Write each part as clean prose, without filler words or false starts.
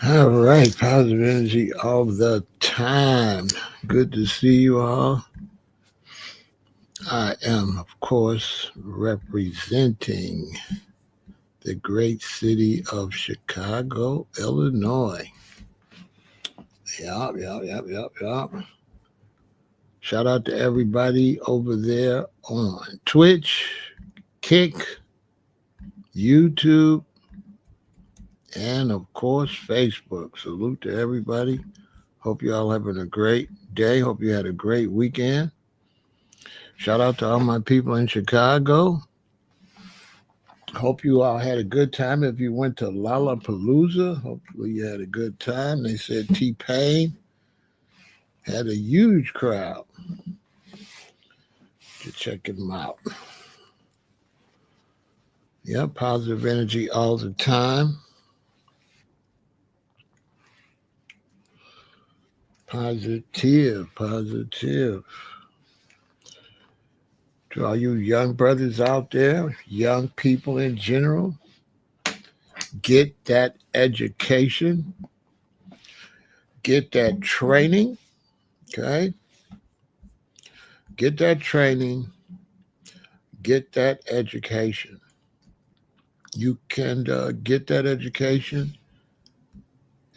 All right, positive energy all the time. Good to see you all. I am, of course, representing the great city of Chicago, Illinois. Yup. Shout out to everybody over there on Twitch, Kick, YouTube, and of course, Facebook. Salute to everybody. Hope you all having a great day. Hope you had a great weekend. Shout out to all my people in Chicago. Hope you all had a good time. If you went to Lollapalooza, hopefully you had a good time. They said T-Pain had a huge crowd to check him out. Yeah, positive energy all the time. Positive. To all you young brothers out there, young people in general, get that education, get that training, okay? Get that training, get that education. You can get that education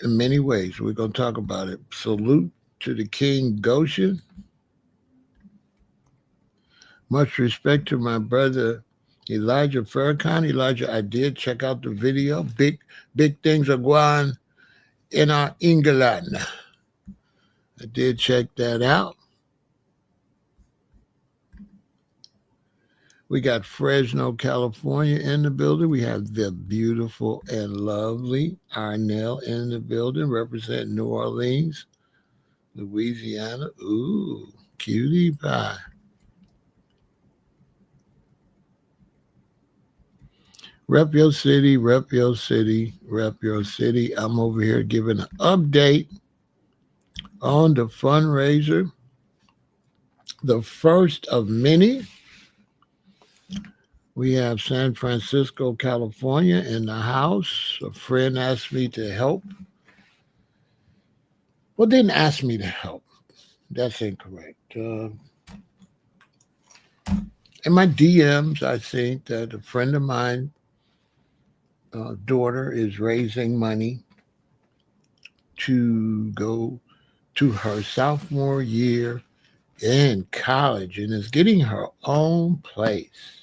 in many ways. We're going to talk about it. Salute to the King Goshen. Much respect to my brother Elijah Farrakhan. Elijah, I did check out the video. Big things are going in our England. I did check that out. We got Fresno, California in the building. We have the beautiful and lovely Arnell in the building, representing New Orleans, Louisiana. Ooh, cutie pie. Rep your city, rep your city, rep your city. I'm over here giving an update on the fundraiser, the first of many. We have San Francisco, California in the house. A friend asked me to help. Well, didn't ask me to help. That's incorrect. In my DMs, I think that a friend of mine, daughter, is raising money to go to her sophomore year in college and is getting her own place.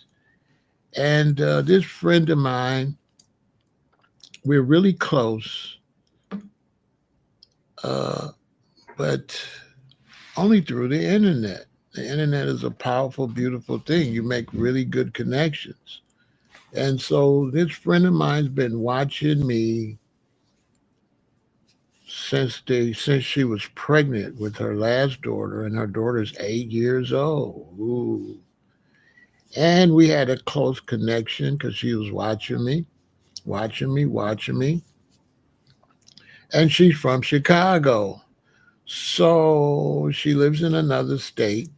And this friend of mine, we're really close, but only through the internet. The internet is a powerful, beautiful thing. You make really good connections. And so this friend of mine's been watching me since she was pregnant with her last daughter, and her daughter's 8 years old. Ooh. And we had a close connection because she was watching me. And she's from Chicago. So she lives in another state.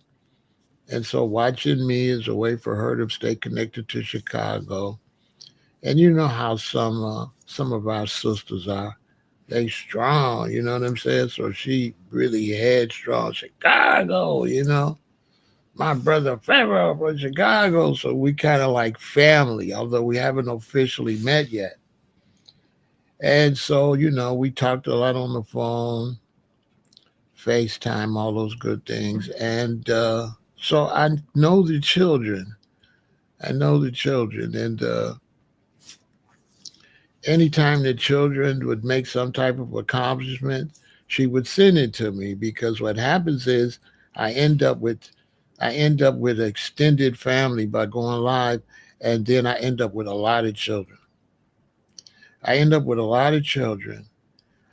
And so watching me is a way for her to stay connected to Chicago. And you know how some of our sisters are. They strong, you know what I'm saying? So she really headstrong. Chicago, you know. My brother Pharaoh from Chicago. So we kind of like family, although we haven't officially met yet. And so, you know, we talked a lot on the phone, FaceTime, all those good things. And so I know the children. And anytime the children would make some type of accomplishment, she would send it to me because what happens is I end up with extended family by going live, and then I end up with a lot of children. I end up with a lot of children.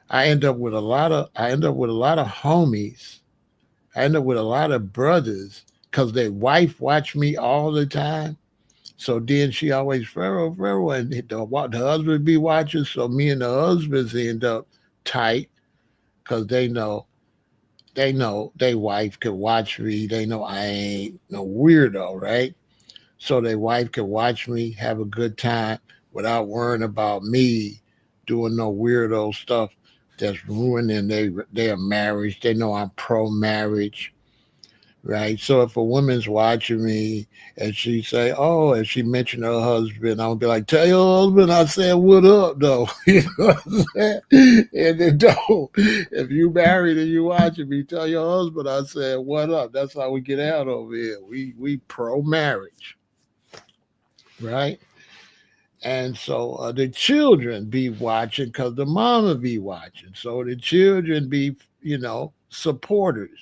I end up with a lot of homies. I end up with a lot of brothers because their wife watch me all the time. So then she always Pharaoh, and the husband be watching. So me and the husbands end up tight because they know their wife could watch me. They know I ain't no weirdo, right? So their wife could watch me, have a good time without worrying about me doing no weirdo stuff that's ruining their marriage. They know I'm pro marriage, right? So if a woman's watching me and she say, "Oh," and she mentioned her husband, I'll be like, "Tell your husband I said what up, though." You know what I'm saying? And then don't. If you married and you watching me, tell your husband I said what up. That's how we get out over here. We pro marriage, right? And so the children be watching because the mama be watching. So the children be, supporters.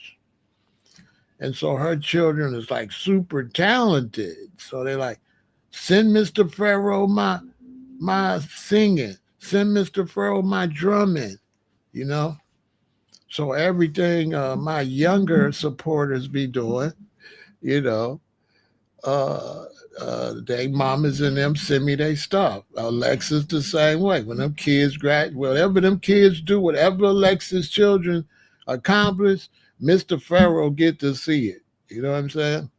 And so her children is like super talented. So they like, send Mr. Pharaoh my singing, send Mr. Pharaoh my drumming, you know. So everything my younger supporters be doing, you know, uh, they mamas and them send me their stuff. Alexis the same way. When them kids whatever them kids do, whatever Alexis children accomplish, Mr. Pharaoh get to see it. You know what I'm saying?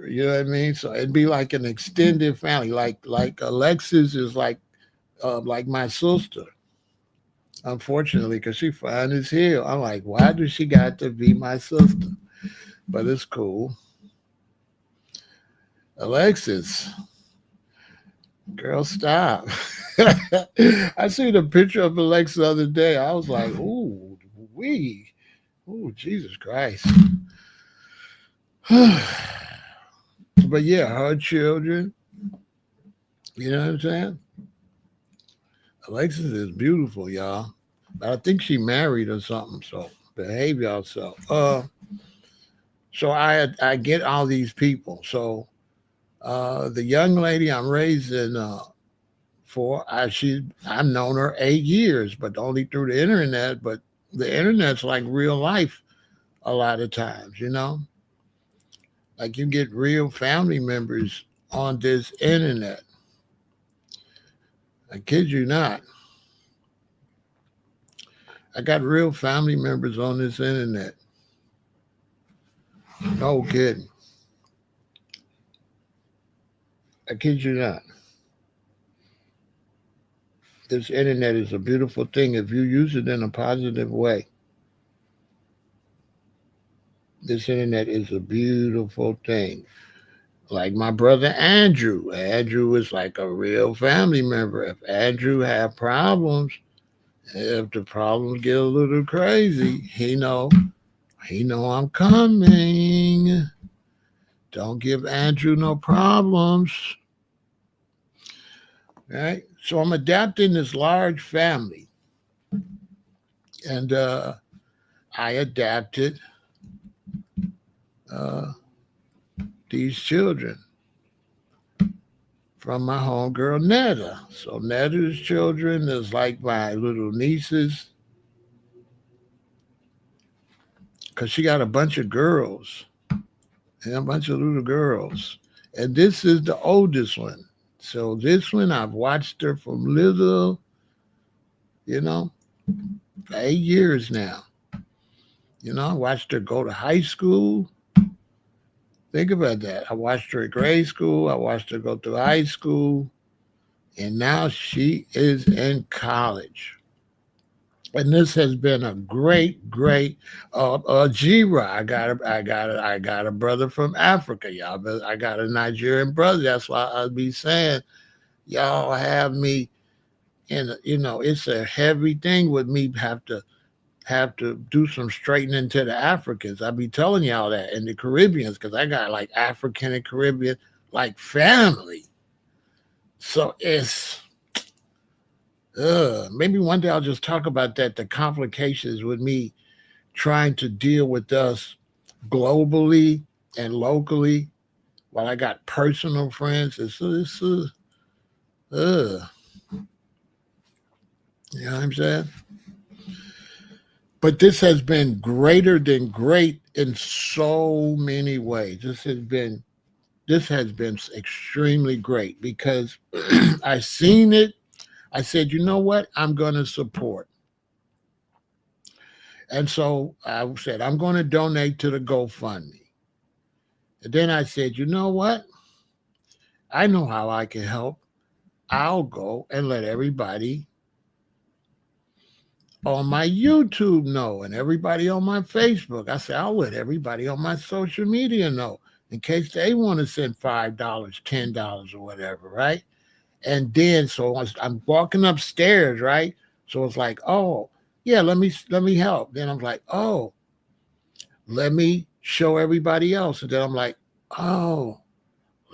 You know what I mean? So it'd be like an extended family. Like Alexis is like my sister. Unfortunately, because she fine as hell. I'm like, why does she got to be my sister? But it's cool. Alexis, girl, stop. I seen a picture of Alexis the other day. I was like, ooh, ooh, Jesus Christ. But yeah, her children, you know what I'm saying? Alexis is beautiful, y'all. But I think she married or something. So behave yourself. So I get all these people. So the young lady I'm raising for, I've known her 8 years, but only through the internet. But the internet's like real life a lot of times, you know. Like you get real family members on this internet. I kid you not. I got real family members on this internet. No kidding. I kid you not. This internet is a beautiful thing if you use it in a positive way. This internet is a beautiful thing. Like my brother Andrew. Andrew is like a real family member. If Andrew have problems, if the problems get a little crazy, he know I'm coming. Don't give Andrew no problems. Right? So I'm adapting this large family. And I adapted uh, these children from my homegirl Netta. So Netta's children is like my little nieces because she got a bunch of girls and a bunch of little girls. And this is the oldest one. So this one, I've watched her from little, you know, for 8 years now. I watched her go to high school. Think about that. I watched her at grade school. I watched her go through high school. And now she is in college. And this has been a great Jira. I got a brother from Africa, y'all. But I got a Nigerian brother. That's why I'll be saying, y'all have me in. It's a heavy thing with me. Have to do some straightening to the Africans. I be telling y'all that in the Caribbeans because I got like African and Caribbean like family. So it's maybe one day I'll just talk about that. The complications with me trying to deal with us globally and locally, while I got personal friends. Uh, you know what I'm saying? But this has been greater than great in so many ways. This has been extremely great because I seen it. I said, you know what? I'm going to support. And so I said, I'm going to donate to the GoFundMe. And then I said, you know what? I know how I can help. I'll go and let everybody on my YouTube know, and everybody on my Facebook. I say I'll let everybody on my social media know in case they want to send $5, $10 or whatever, right? And then so I'm walking upstairs, right? So it's like, oh yeah, let me help. Then I'm like, oh, let me show everybody else. And then I'm like, oh,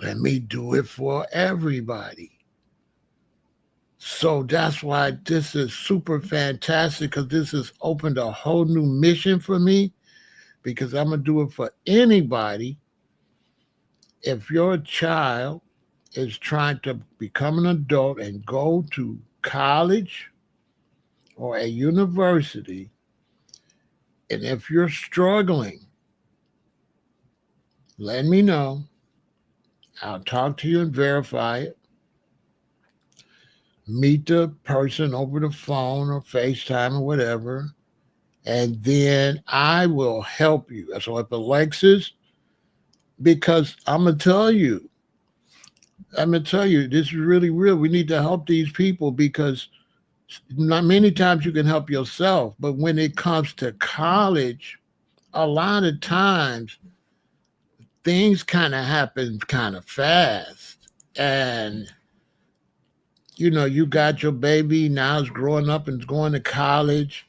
let me do it for everybody. So that's why this is super fantastic because this has opened a whole new mission for me because I'm going to do it for anybody. If your child is trying to become an adult and go to college or a university, and if you're struggling, let me know. I'll talk to you and verify it. Meet the person over the phone or FaceTime or whatever, and then I will help you. So if Alexis, because I'm gonna tell you, this is really real. We need to help these people because not many times you can help yourself, but when it comes to college, a lot of times things kind of happen kind of fast, and you got your baby now is growing up and going to college,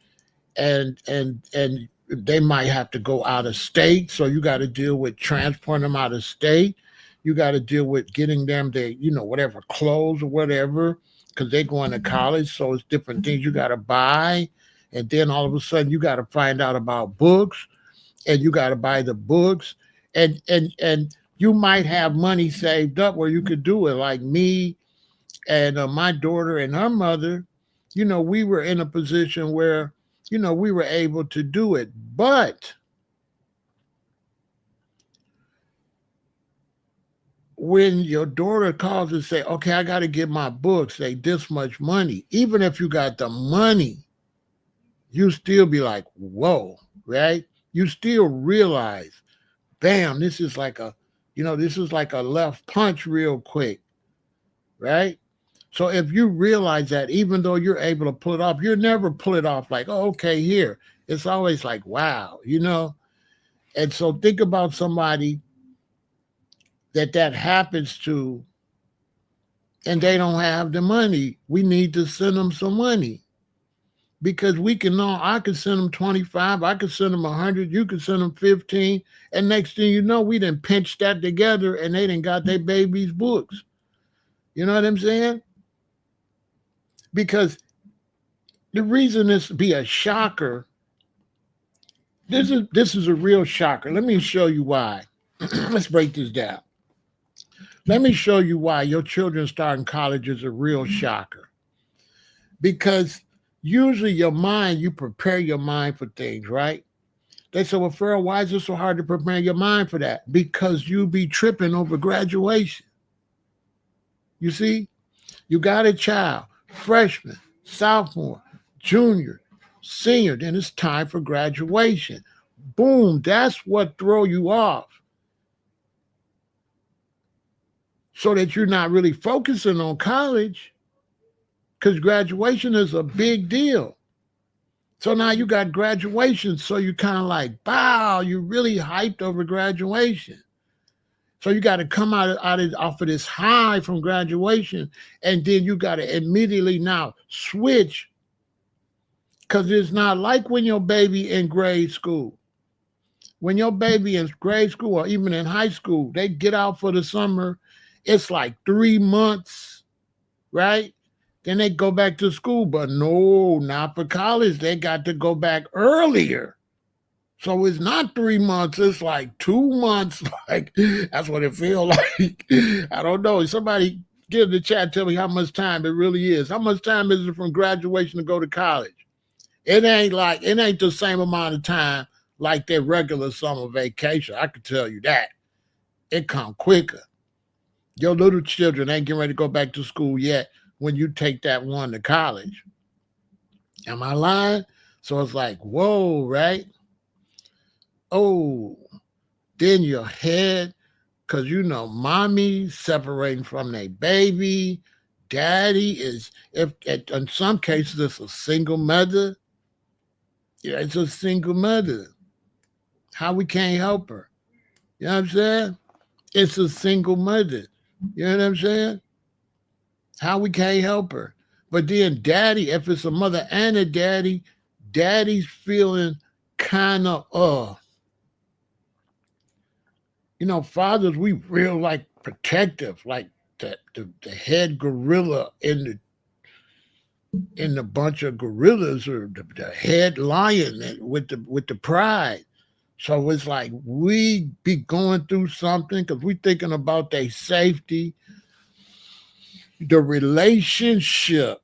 and they might have to go out of state, so you got to deal with transporting them out of state. You got to deal with getting them their whatever clothes or whatever because they're going to college, so it's different things you got to buy. And then all of a sudden you got to find out about books, and you got to buy the books, and you might have money saved up where you could do it like me and my daughter and her mother. We were in a position where we were able to do it. But when your daughter calls and say, okay, I got to get my books, say this much money, even if you got the money, you still be like, whoa, right? You still realize, bam, this is like a left punch real quick, right? So if you realize that, even though you're able to pull it off, you'll never pull it off like, oh, okay, here. It's always like, wow. And so think about somebody that happens to, and they don't have the money. We need to send them some money because I could send them 25, I could send them 100, you could send them 15. And next thing you know, we done pinched that together and they done got their baby's books. You know what I'm saying? Because the reason this be a shocker, this is a real shocker. Let me show you why. Let's break this down. Let me show you why your children starting college is a real shocker. Because usually you prepare your mind for things, right? They say, well, Pharaoh, why is it so hard to prepare your mind for that? Because you be tripping over graduation. You see, you got a child, freshman, sophomore, junior, senior, then it's time for graduation. Boom, that's what throw you off. So that you're not really focusing on college because graduation is a big deal. So now you got graduation, so you kind of like, wow, you're really hyped over graduation. So you got to come off of this high from graduation, and then you got to immediately now switch because it's not like when your baby in grade school. When your baby in grade school or even in high school, they get out for the summer, it's like 3 months, right? Then they go back to school. But no, not for college. They got to go back earlier. So it's not 3 months, it's like 2 months. Like that's what it feels like. I don't know. Somebody get in the chat, tell me how much time it really is. How much time is it from graduation to go to college? It ain't the same amount of time like their regular summer vacation. I can tell you that. It come quicker. Your little children ain't getting ready to go back to school yet when you take that one to college. Am I lying? So it's like, whoa, right? Oh, then your head, because mommy separating from their baby. Daddy is, if in some cases, it's a single mother. Yeah, it's a single mother. How we can't help her? You know what I'm saying? It's a single mother. You know what I'm saying? How we can't help her? But then daddy, if it's a mother and a daddy, daddy's feeling kind of fathers, we real like protective, like the head gorilla in the bunch of gorillas, or the head lion with the pride. So it's like we be going through something because we thinking about their safety. The relationship,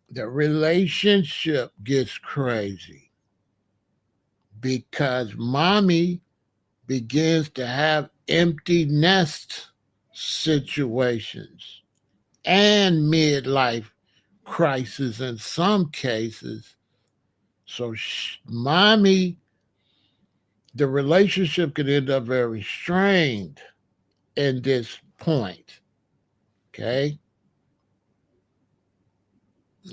the relationship gets crazy because mommy begins to have empty nest situations and midlife crisis in some cases. So, mommy, the relationship could end up very strained in this point. Okay.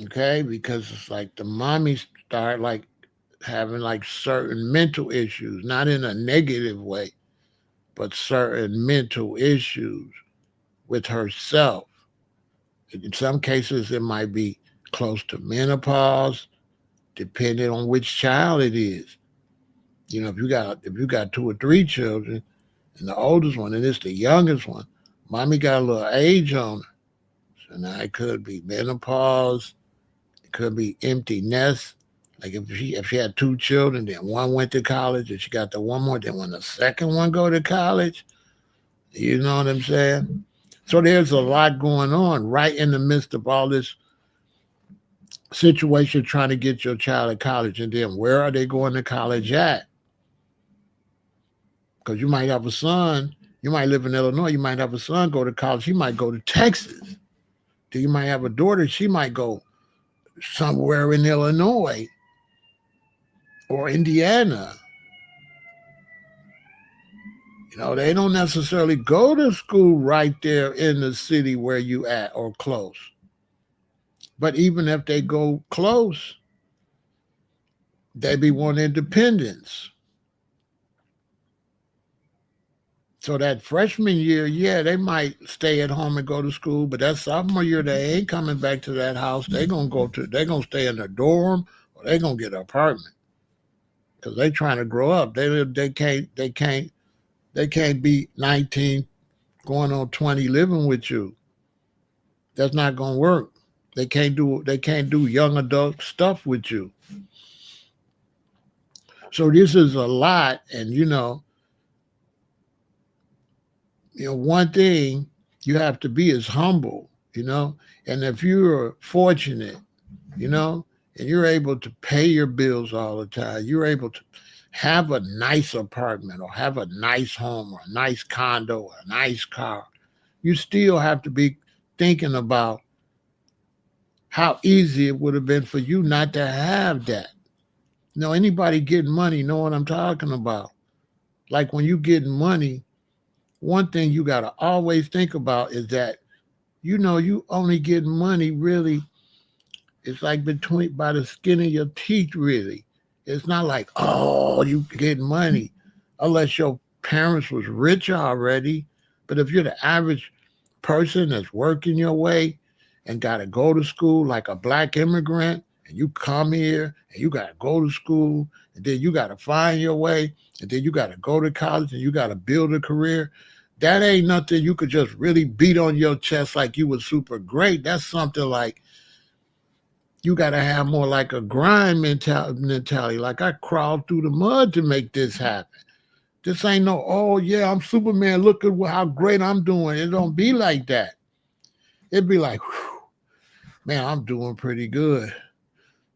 Okay. Because it's like the mommy start like having like certain mental issues, not in a negative way, but certain mental issues with herself. In some cases, it might be close to menopause, depending on which child it is. If you got two or three children, and the oldest one, and it's the youngest one, mommy got a little age on her. So now it could be menopause, it could be empty nest. Like if she had two children, then one went to college, and she got the one more. Then when the second one go to college, you know what I'm saying? So there's a lot going on right in the midst of all this situation trying to get your child to college. And then where are they going to college at? Because you might have a son, you might live in Illinois, you might have a son go to college, he might go to Texas. Then you might have a daughter, she might go somewhere in Illinois or Indiana. They don't necessarily go to school right there in the city where you at or close. But even if they go close, they be wanting independence. So that freshman year, yeah, they might stay at home and go to school, but that sophomore year, they ain't coming back to that house. They gonna stay in their dorm, or they gonna get an apartment because they trying to grow up. They can't be 19, going on 20, living with you. That's not gonna work. They can't do young adult stuff with you. So this is a lot, and one thing you have to be is humble, and if you're fortunate, you know, and you're able to pay your bills all the time, you're able to have a nice apartment or have a nice home or a nice condo or a nice car, you still have to be thinking about how easy it would have been for you not to have that. Anybody getting money know what I'm talking about. Like when you getting money, one thing you got to always think about is that you only get money really. It's like between by the skin of your teeth, really. It's not like, oh, you get money unless your parents was rich already. But if you're the average person that's working your way and got to go to school like a black immigrant, and you come here and you got to go to school, and then you got to find your way, and then you got to go to college and you got to build a career. That ain't nothing you could just really beat on your chest like you was super great. That's something like you got to have more like a grind mentality. Like I crawled through the mud to make this happen. This ain't no, oh yeah, I'm Superman. Look at how great I'm doing. It don't be like that. It'd be like, whew, man, I'm doing pretty good.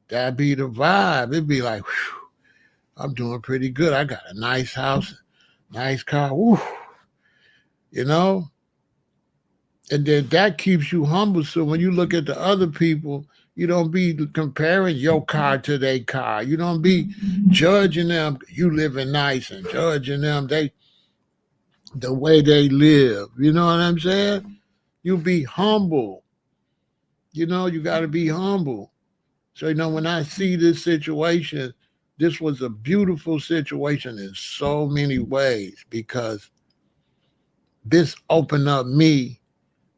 That'd be the vibe. It'd be like, whew, I'm doing pretty good. I got a nice house, nice car. Whew, you know? And then that keeps you humble. So when you look at the other people, you don't be comparing your car to their car. You don't be judging them. You living nice and judging them the way they live. You know what I'm saying? You be humble. You got to be humble. So when I see this situation, this was a beautiful situation in so many ways because this opened up me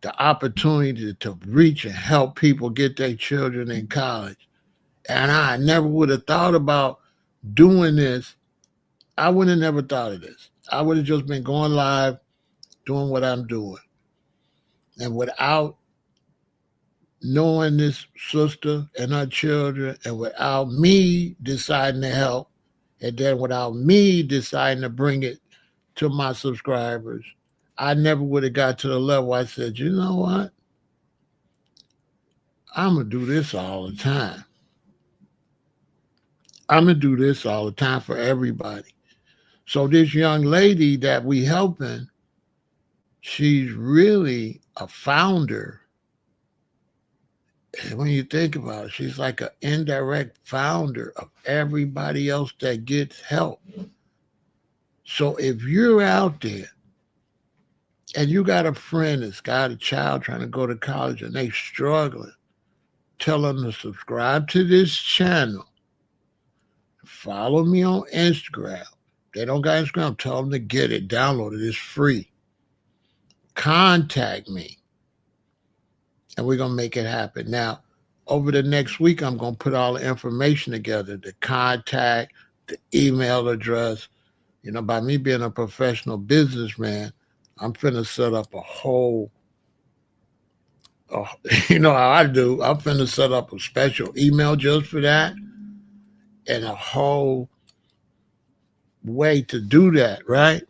the opportunity to reach and help people get their children in college. And I never would have thought about doing this. I would have never thought of this. I would have just been going live, doing what I'm doing. And without knowing this sister and her children, and without me deciding to help, and then without me deciding to bring it to my subscribers, I never would have got to the level I said, you know what? I'm going to do this all the time. I'm going to do this all the time for everybody. So this young lady that we helping, she's really a founder. And when you think about it, she's like an indirect founder of everybody else that gets help. So if you're out there and you got a friend that's got a child trying to go to college and they struggling, tell them to subscribe to this channel. Follow me on Instagram. They don't got Instagram, tell them to get it, download it, it's free. Contact me, and we're going to make it happen. Now, over the next week, I'm going to put all the information together, the contact, the email address. You know, by me being a professional businessman, I'm finna set up a whole, you know how I do, I'm finna set up a special email just for that and a whole way to do that, right?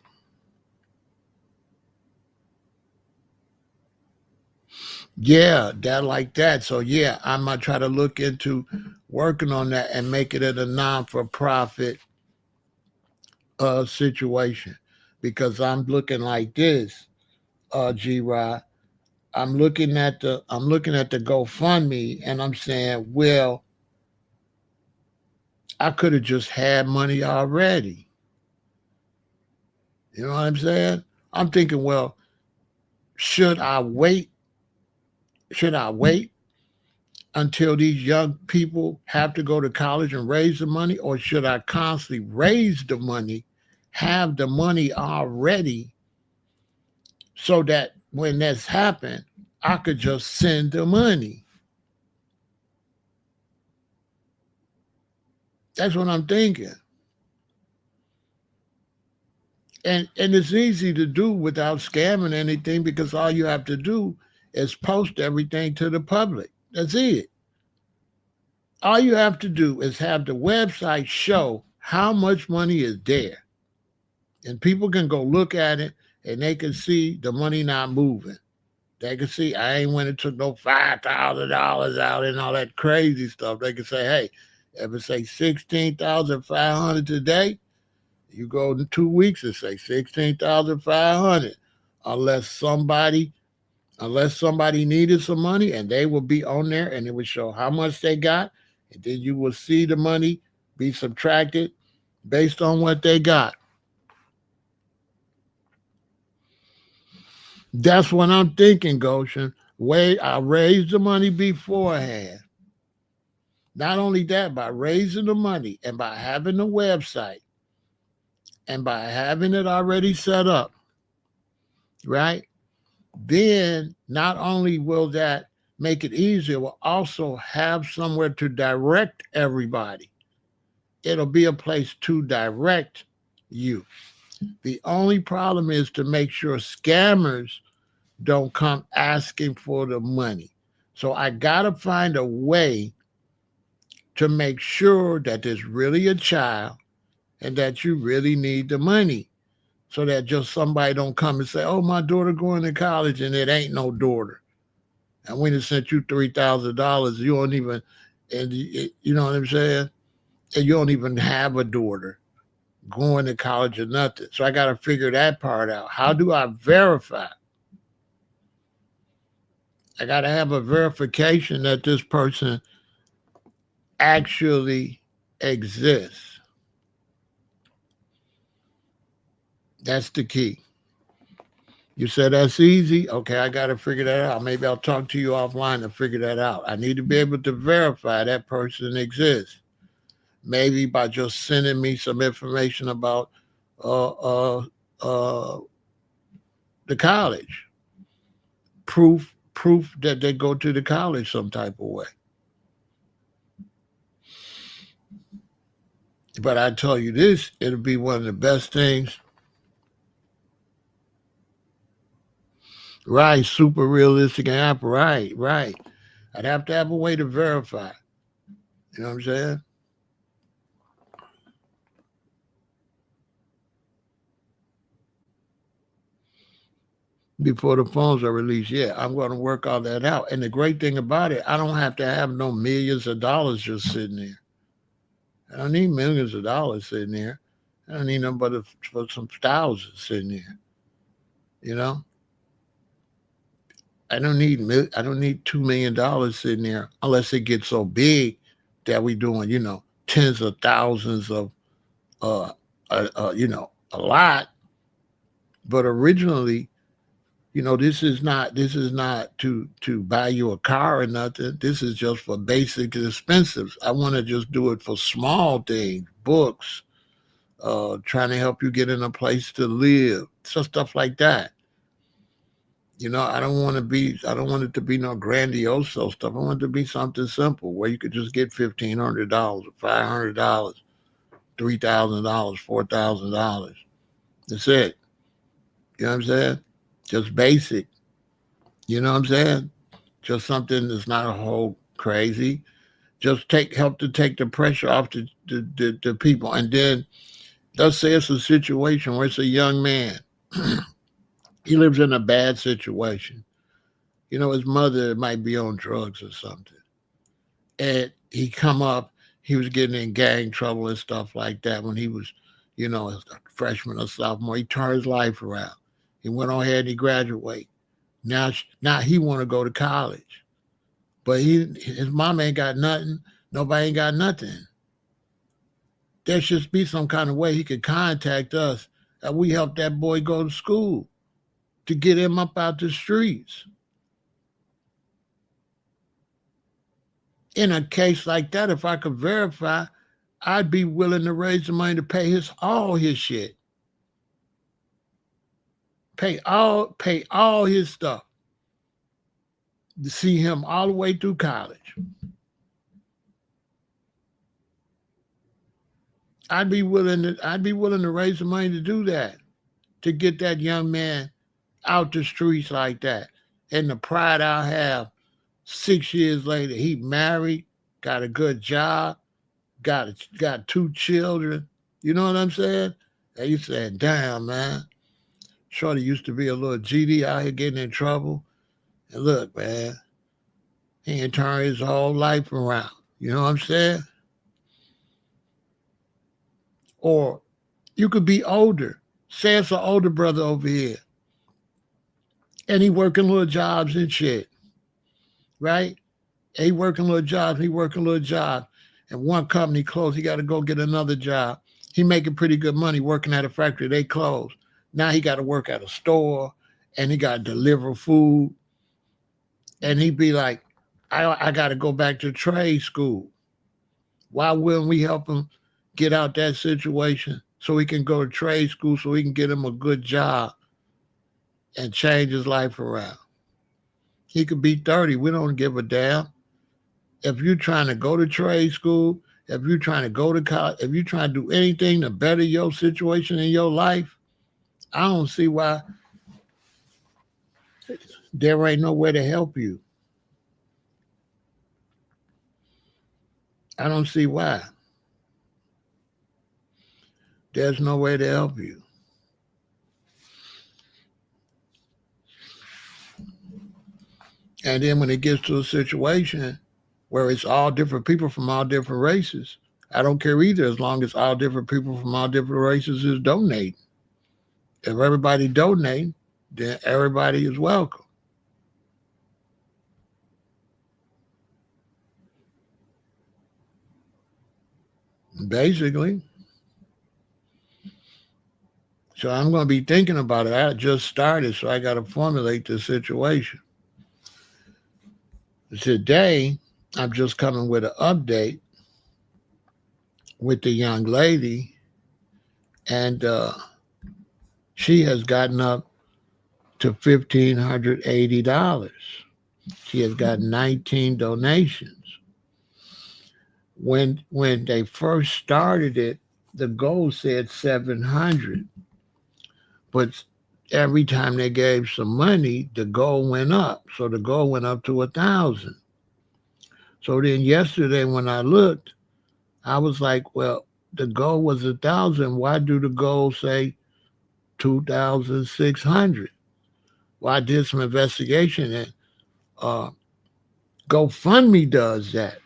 Yeah, that like that. So yeah, I might try to look into working on that and make it a non-for-profit situation because I'm looking like this, G Rod. I'm looking at the GoFundMe and I'm saying, well, I could have just had money already. You know what I'm saying? I'm thinking, well, should I wait? Should I wait until these young people have to go to college and raise the money, or should I constantly raise the money, have the money already, so that when that's happened, I could just send the money? That's what I'm thinking. And it's easy to do without scamming anything because all you have to do is post everything to the public. That's it. All you have to do is have the website show how much money is there. And people can go look at it and they can see the money not moving. They can see I ain't went and took no $5,000 out and all that crazy stuff. They can say, hey, if it say 16,500 today, you go in 2 weeks and say 16,500, unless somebody needed some money, and they will be on there and it would show how much they got, and then you will see the money be subtracted based on what they got. That's what I'm thinking, Goshen. Wait, I raised the money beforehand. Not only that, by raising the money and by having the website and by having it already set up, right? Then not only will that make it easier, we'll also have somewhere to direct everybody. It'll be a place to direct you. The only problem is to make sure scammers don't come asking for the money. So I got to find a way to make sure that there's really a child and that you really need the money, so that just somebody don't come and say, oh, my daughter going to college, and it ain't no daughter. And we just sent you $3,000. You don't even, and you know what I'm saying? And you don't even have a daughter going to college or nothing. So I got to figure that part out. How do I verify? I got to have a verification that this person actually exists. That's the key. You said that's easy. Okay, I got to figure that out. Maybe I'll talk to you offline to figure that out. I need to be able to verify that person exists. maybe by just sending me some information about uh, uh, uh, the college, proof that they go to the college some type of way. But I tell you this, it'll be one of the best things. Right, super realistic app. Right, right. I'd have to have a way to verify. You know what I'm saying? Before the phones are released. Yeah, I'm going to work all that out. And the great thing about it, I don't have to have no millions of dollars just sitting there. I don't need millions of dollars sitting there. I don't need nothing but some thousands sitting there. You know, I don't need $2 million sitting there unless it gets so big that we doing tens of thousands of uh, a lot. But originally, this is not to buy you a car or nothing. This is just for basic expenses. I want to just do it for small things, books, trying to help you get in a place to live, so stuff like that. I don't want it to be no grandiose stuff. I want it to be something simple where you could just get $1,500, $500, $3,000, $4,000. That's it. You know what I'm saying? Just basic. You know what I'm saying? Just something that's not a whole crazy. Just help to take the pressure off the people. And then let's say it's a situation where it's a young man. He lives in a bad situation. His mother might be on drugs or something. And he come up, he was getting in gang trouble and stuff like that when he was, a freshman or sophomore. He turned his life around. He went on ahead and he graduated. Now he want to go to college. But his mom ain't got nothing. Nobody ain't got nothing. There should be some kind of way he could contact us and we help that boy go to school to get him up out the streets. In a case like that, if I could verify, I'd be willing to raise the money to pay all his shit. Pay all his stuff to see him all the way through college. I'd be willing to raise the money to do that, to get that young man out the streets like that. And the pride I'll have 6 years later, he married, got a good job, got two children. You know what I'm saying? And you saying, damn, man, Shorty used to be a little GD out here getting in trouble. And look, man, he ain't turned his whole life around. You know what I'm saying? Or you could be older. Say it's an older brother over here. And he working little jobs and shit. Right? And he working little jobs. And one company closed. He got to go get another job. He making pretty good money working at a factory. They closed. Now he got to work at a store and he got to deliver food. And he be like, I got to go back to trade school. Why wouldn't we help him get out that situation so he can go to trade school so he can get him a good job and change his life around? He could be 30. We don't give a damn. If you're trying to go to trade school, if you're trying to go to college, if you're trying to do anything to better your situation in your life, I don't see why there ain't no way to help you. I don't see why. There's no way to help you. And then when it gets to a situation where it's all different people from all different races, I don't care either as long as all different people from all different races is donating. If everybody donating, then everybody is welcome. Basically. So I'm going to be thinking about it. I just started, so I got to formulate the situation. Today, I'm just coming with an update with the young lady, and she has gotten up to $1,580. She has got 19 donations. When they first started it, the goal said 700, but every time they gave some money, the goal went up. So the goal went up to 1,000. So then yesterday when I looked, I was like, well, the goal was 1,000. Why do the goal say 2,600? Well, I did some investigation, and uh, GoFundMe does that.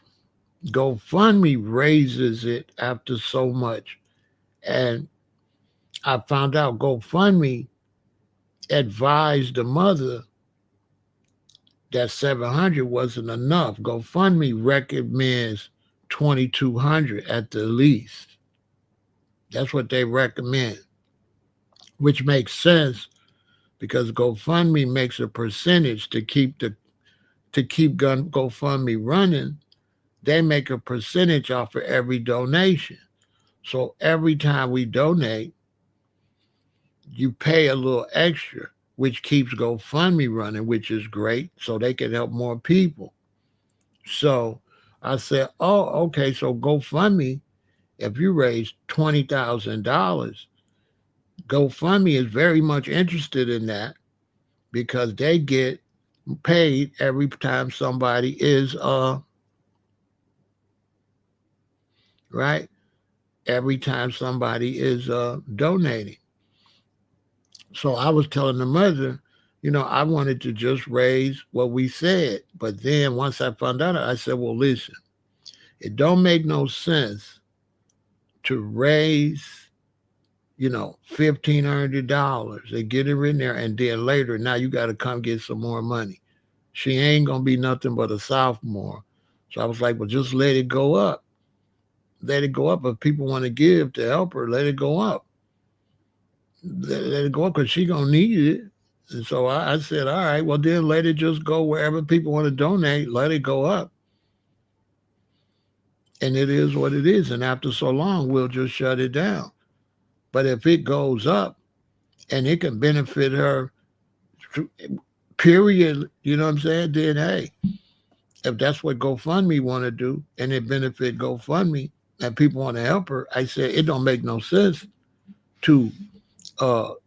GoFundMe raises it after so much. And I found out GoFundMe advised the mother that 700 wasn't enough. GoFundMe recommends 2,200 at the least. That's what they recommend, which makes sense because GoFundMe makes a percentage to keep GoFundMe running. They make a percentage off of every donation. So every time we donate, you pay a little extra, which keeps GoFundMe running, which is great, so they can help more people. So I said, oh, okay, so GoFundMe, if you raise $20,000, GoFundMe is very much interested in that because they get paid every time somebody is right, every time somebody is donating. So I was telling the mother, I wanted to just raise what we said. But then once I found out, I said, well, listen, it don't make no sense to raise, $1,500 and get her in there. And then later, now you got to come get some more money. She ain't going to be nothing but a sophomore. So I was like, well, just let it go up. Let it go up. If people want to give to help her, let it go up. Let it go up because she going to need it. And so I said, all right, well, then let it just go wherever people want to donate. Let it go up. And it is what it is. And after so long, we'll just shut it down. But if it goes up and it can benefit her, period, you know what I'm saying? Then, hey, if that's what GoFundMe want to do and it benefit GoFundMe and people want to help her, I said, it don't make no sense to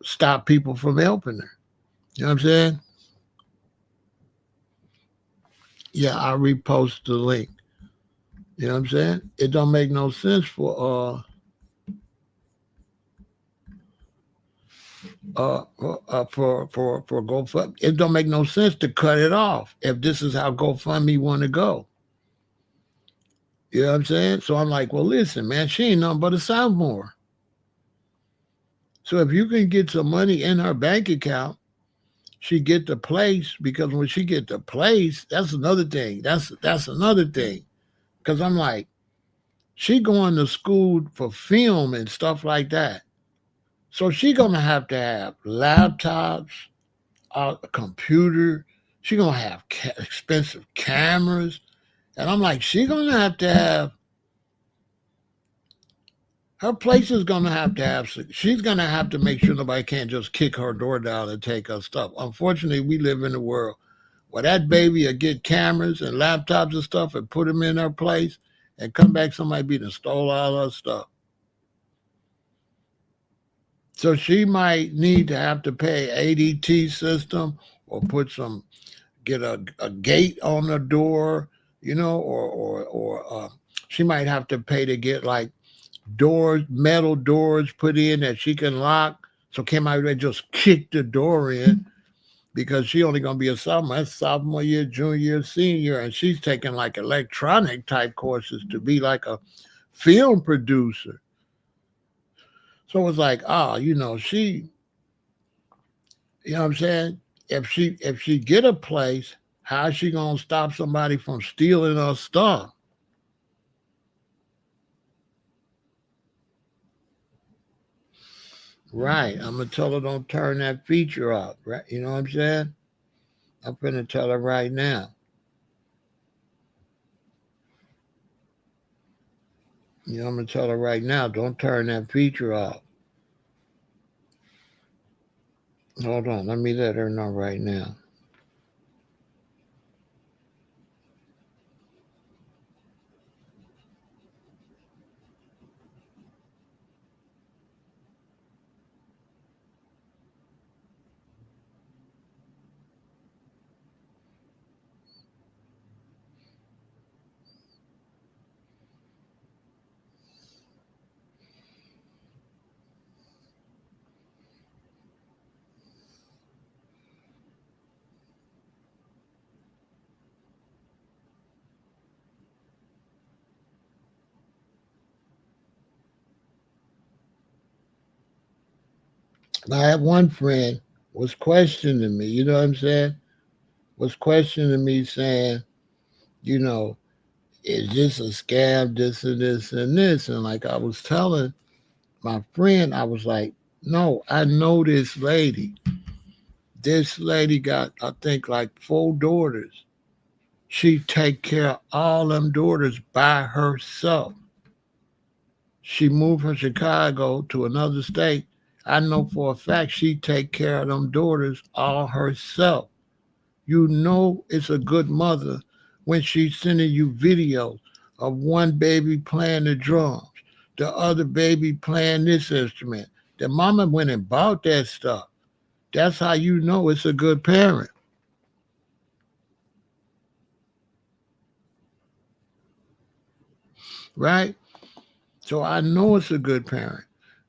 stop people from helping her. You know what I'm saying? Yeah, I repost the link. You know what I'm saying? It don't make no sense for GoFundMe. It don't make no sense to cut it off if this is how GoFundMe want to go. You know what I'm saying? So I'm like, well, listen, man, she ain't nothing but a sophomore. So if you can get some money in her bank account, she get the place because when she get the place, that's another thing. That's another thing. Because I'm like, she going to school for film and stuff like that. So she gonna have to have laptops, a computer. She gonna have expensive cameras, and I'm like, she gonna have to have her place is gonna have to have. She's gonna have to make sure nobody can't just kick her door down and take her stuff. Unfortunately, we live in a world where that baby will get cameras and laptops and stuff and put them in her place, and come back somebody be done stole all her stuff. So she might need to have to pay ADT system or put some get a gate on the door, or she might have to pay to get like doors, metal doors put in that she can lock. So Kim might just kick the door in because she only gonna be a sophomore, that's sophomore year, junior year, senior, and she's taking like electronic type courses to be like a film producer. So it's like, you know what I'm saying? If she get a place, how's she gonna stop somebody from stealing her stuff? Right. I'm gonna tell her don't turn that feature off. Right. You know what I'm saying? I'm gonna tell her right now. You know, I'm gonna tell her right now, don't turn that feature off. Hold on, let me let her know right now. I had one friend was questioning me, you know what I'm saying? Was questioning me saying, you know, is this a scam, this and this and this? And like I was telling my friend, I was like, no, I know this lady. This lady got, I think, like 4 daughters. She take care of all them daughters by herself. She moved from Chicago to another state. I know for a fact she take care of them daughters all herself. You know it's a good mother when she's sending you videos of one baby playing the drums, the other baby playing this instrument. The mama went and bought that stuff. That's how you know it's a good parent, right? So I know it's a good parent.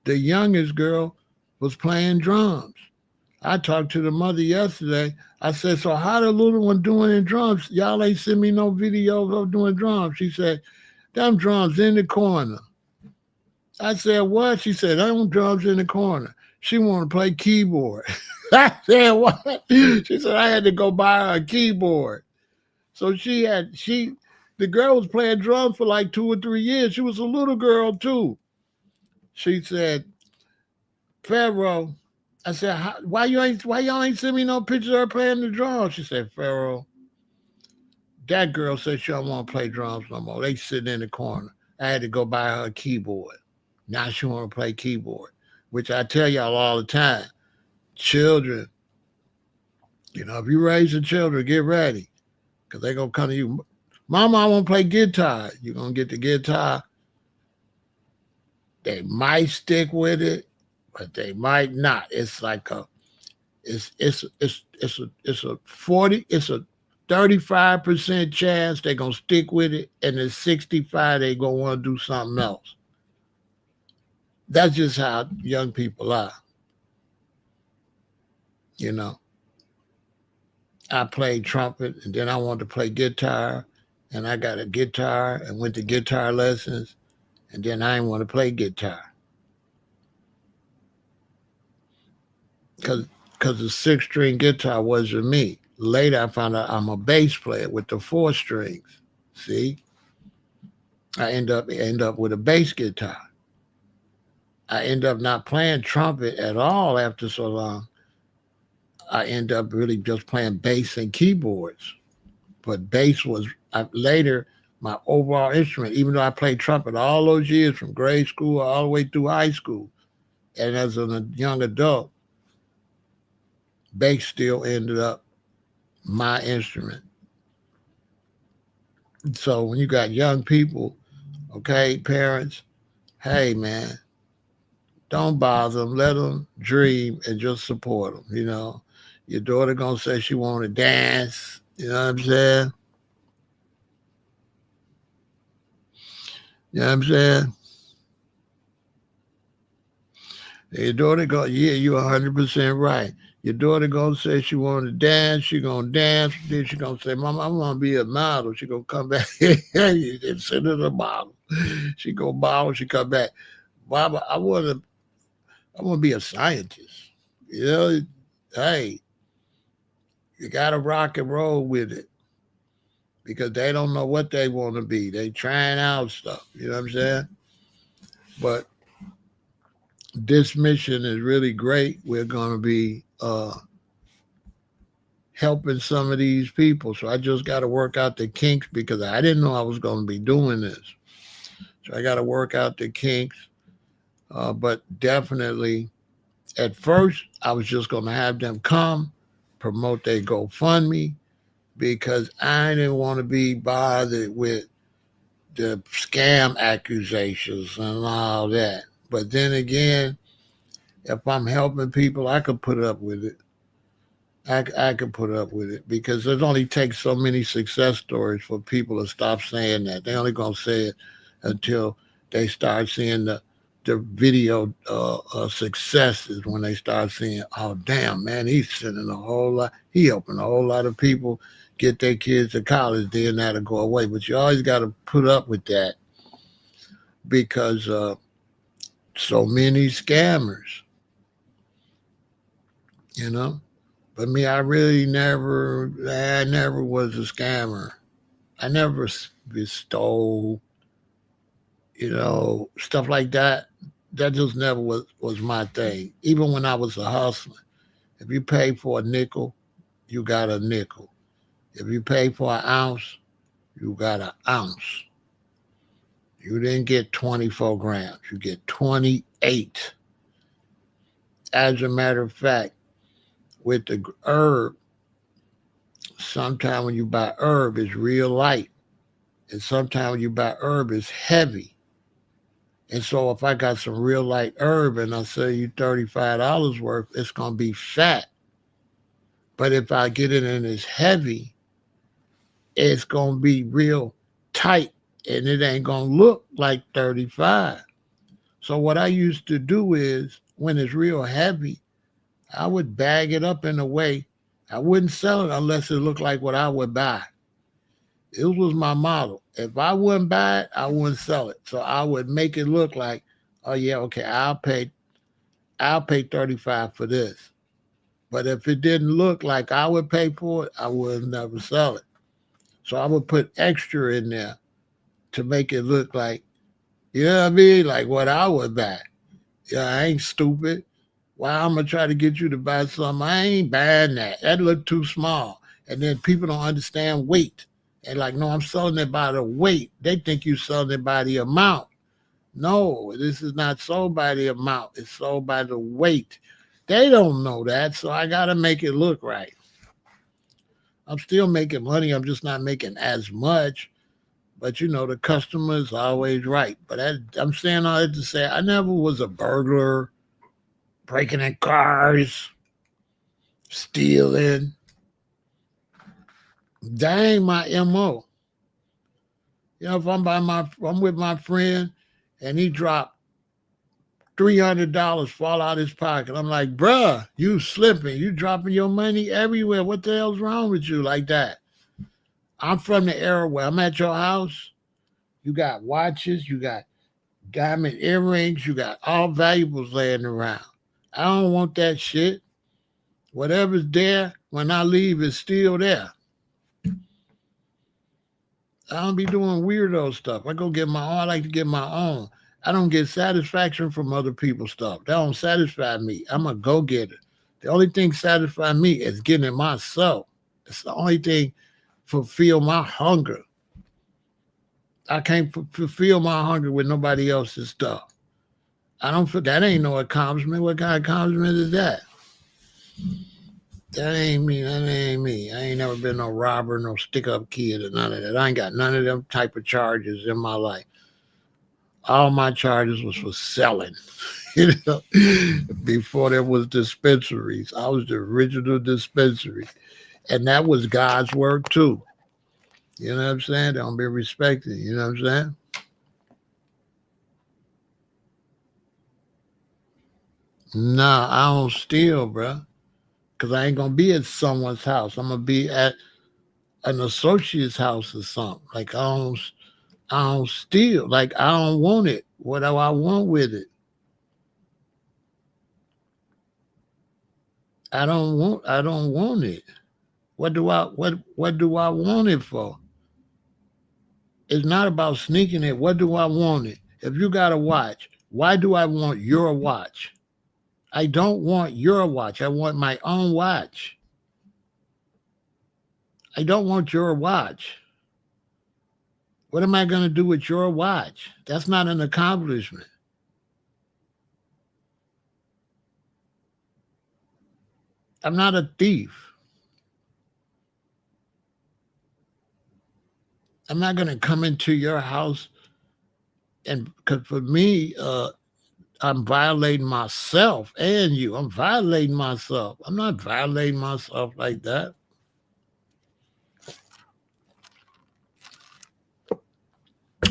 The youngest girl was playing drums. I talked to the mother yesterday. I said, so how the little one doing in drums? Y'all ain't send me no videos of doing drums. She said, them drums in the corner. I said, what? She said, them drums in the corner. She want to play keyboard. I said, what? She said, I had to go buy her a keyboard. So the girl was playing drums for like 2 or 3 years. She was a little girl too. She said, Pharaoh, I said, why y'all ain't send me no pictures of her playing the drums? She said, Pharaoh, that girl said she don't want to play drums no more. They sitting in the corner. I had to go buy her a keyboard. Now she want to play keyboard, which I tell y'all all the time. Children, if you raising children, get ready because they going to come to you. Mama, I want to play guitar. You're going to get the guitar. They might stick with it, but they might not. It's like it's a 35% chance they're gonna stick with it, and the 65 they gonna want to do something else. That's just how young people are. You know, I played trumpet, and then I wanted to play guitar, and I got a guitar and went to guitar lessons, and then I didn't want to play guitar because the 6 string guitar wasn't me. Later, I found out I'm a bass player with the 4 strings. See, I end up with a bass guitar. I end up not playing trumpet at all after so long. I end up really just playing bass and keyboards. But bass was later my overall instrument, even though I played trumpet all those years from grade school all the way through high school. And as a young adult, bass still ended up my instrument. So when you got young people, okay, parents, hey man, don't bother them. Let them dream and just support them. Your daughter gonna say she want to dance. You know what I'm saying? You know what I'm saying? Your daughter go, yeah, you 100% right. Your daughter gonna say she want to dance. She gonna dance. Then she gonna say, "Mama, I want to be a model." She gonna come back and send her the model. She go model. She come back. Mama, I want to be a scientist. You know, hey, you gotta rock and roll with it because they don't know what they want to be. They trying out stuff. You know what I'm saying? But this mission is really great. We're going to be helping some of these people. So I just got to work out the kinks because I didn't know I was going to be doing this. So I got to work out the kinks. But definitely, at first, I was just going to have them come, promote their GoFundMe, because I didn't want to be bothered with the scam accusations and all that. But then again, if I'm helping people, I could put up with it. I could put up with it because it only takes so many success stories for people to stop saying that. They only gonna say it until they start seeing the video successes, when they start seeing, oh damn man, he's sending a whole lot, he helping a whole lot of people get their kids to college. Then that'll go away. But you always got to put up with that because so many scammers, you know. But me, I never was a scammer. I never stole, stuff like that. That just never was my thing. Even when I was a hustler, if you pay for a nickel, you got a nickel. If you pay for an ounce, you got an ounce. You didn't get 24 grams, you get 28. As a matter of fact, with the herb, sometimes when you buy herb, it's real light. And sometimes when you buy herb, it's heavy. And so if I got some real light herb and I sell you $35 worth, it's going to be fat. But if I get it and it's heavy, it's going to be real tight and it ain't going to look like 35. So what I used to do is when it's real heavy, I would bag it up in a way I wouldn't sell it unless it looked like what I would buy. It was my model. If I wouldn't buy it, I wouldn't sell it. So I would make it look like, oh yeah, okay, I'll pay 35 for this. But if it didn't look like I would pay for it, I would never sell it. So I would put extra in there to make it look like, you know what I mean? Like what I would buy. Yeah, I ain't stupid. Why I'm gonna try to get you to buy something? I ain't buying that. That look too small. And then people don't understand weight. And like, no, I'm selling it by the weight. They think you selling it by the amount. No, this is not sold by the amount. It's sold by the weight. They don't know that, so I gotta make it look right. I'm still making money. I'm just not making as much. But the customer is always right. But I'm saying all that to say I never was a burglar, breaking in cars, stealing. That ain't my MO. If I'm with my friend and he dropped $300 fall out his pocket, I'm like, bruh, you slipping, you dropping your money everywhere. What the hell's wrong with you like that? I'm from the era where I'm at your house. You got watches, you got diamond earrings, you got all valuables laying around. I don't want that shit. Whatever's there when I leave is still there. I don't be doing weirdo stuff. I go get my own. I like to get my own. I don't get satisfaction from other people's stuff. That don't satisfy me. I'm a go getter. The only thing satisfy me is getting it myself. It's the only thing fulfill my hunger. I can't fulfill my hunger with nobody else's stuff. I don't feel that ain't no accomplishment. What kind of accomplishment is that? That ain't me. That ain't me. I ain't never been no robber, no stick up kid, or none of that. I ain't got none of them type of charges in my life. All my charges was for selling. you know, Before there was dispensaries, I was the original dispensary, and that was God's work too. You know what I'm saying? Don't be respected. You know what I'm saying? Nah, I don't steal, bro. Cause I ain't gonna be at someone's house. I'm gonna be at an associate's house or something. Like I don't steal. Like I don't want it. What do I want with it? I don't want it. What do I want it for? It's not about sneaking it. What do I want it? If you got a watch, why do I want your watch? I don't want your watch. I want my own watch. I don't want your watch. What am I going to do with your watch? That's not an accomplishment. I'm not a thief. I'm not going to come into your house and because for me, I'm violating myself and you. I'm violating myself. I'm not violating myself like that.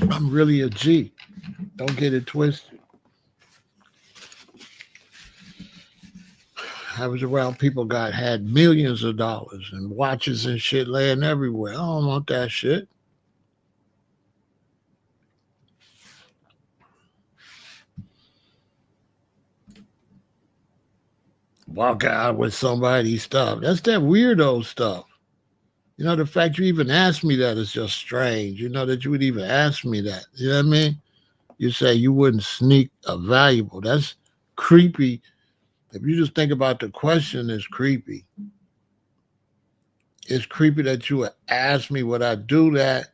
I'm really a G. Don't get it twisted. I was around people had millions of dollars and watches and shit laying everywhere. I don't want that shit. Walk out with somebody's stuff. That's that weirdo stuff. The fact you even asked me that is just strange. That you would even ask me that. You know what I mean? You say you wouldn't sneak a valuable. That's creepy. If you just think about the question, it's creepy. It's creepy that you would ask me would I do that.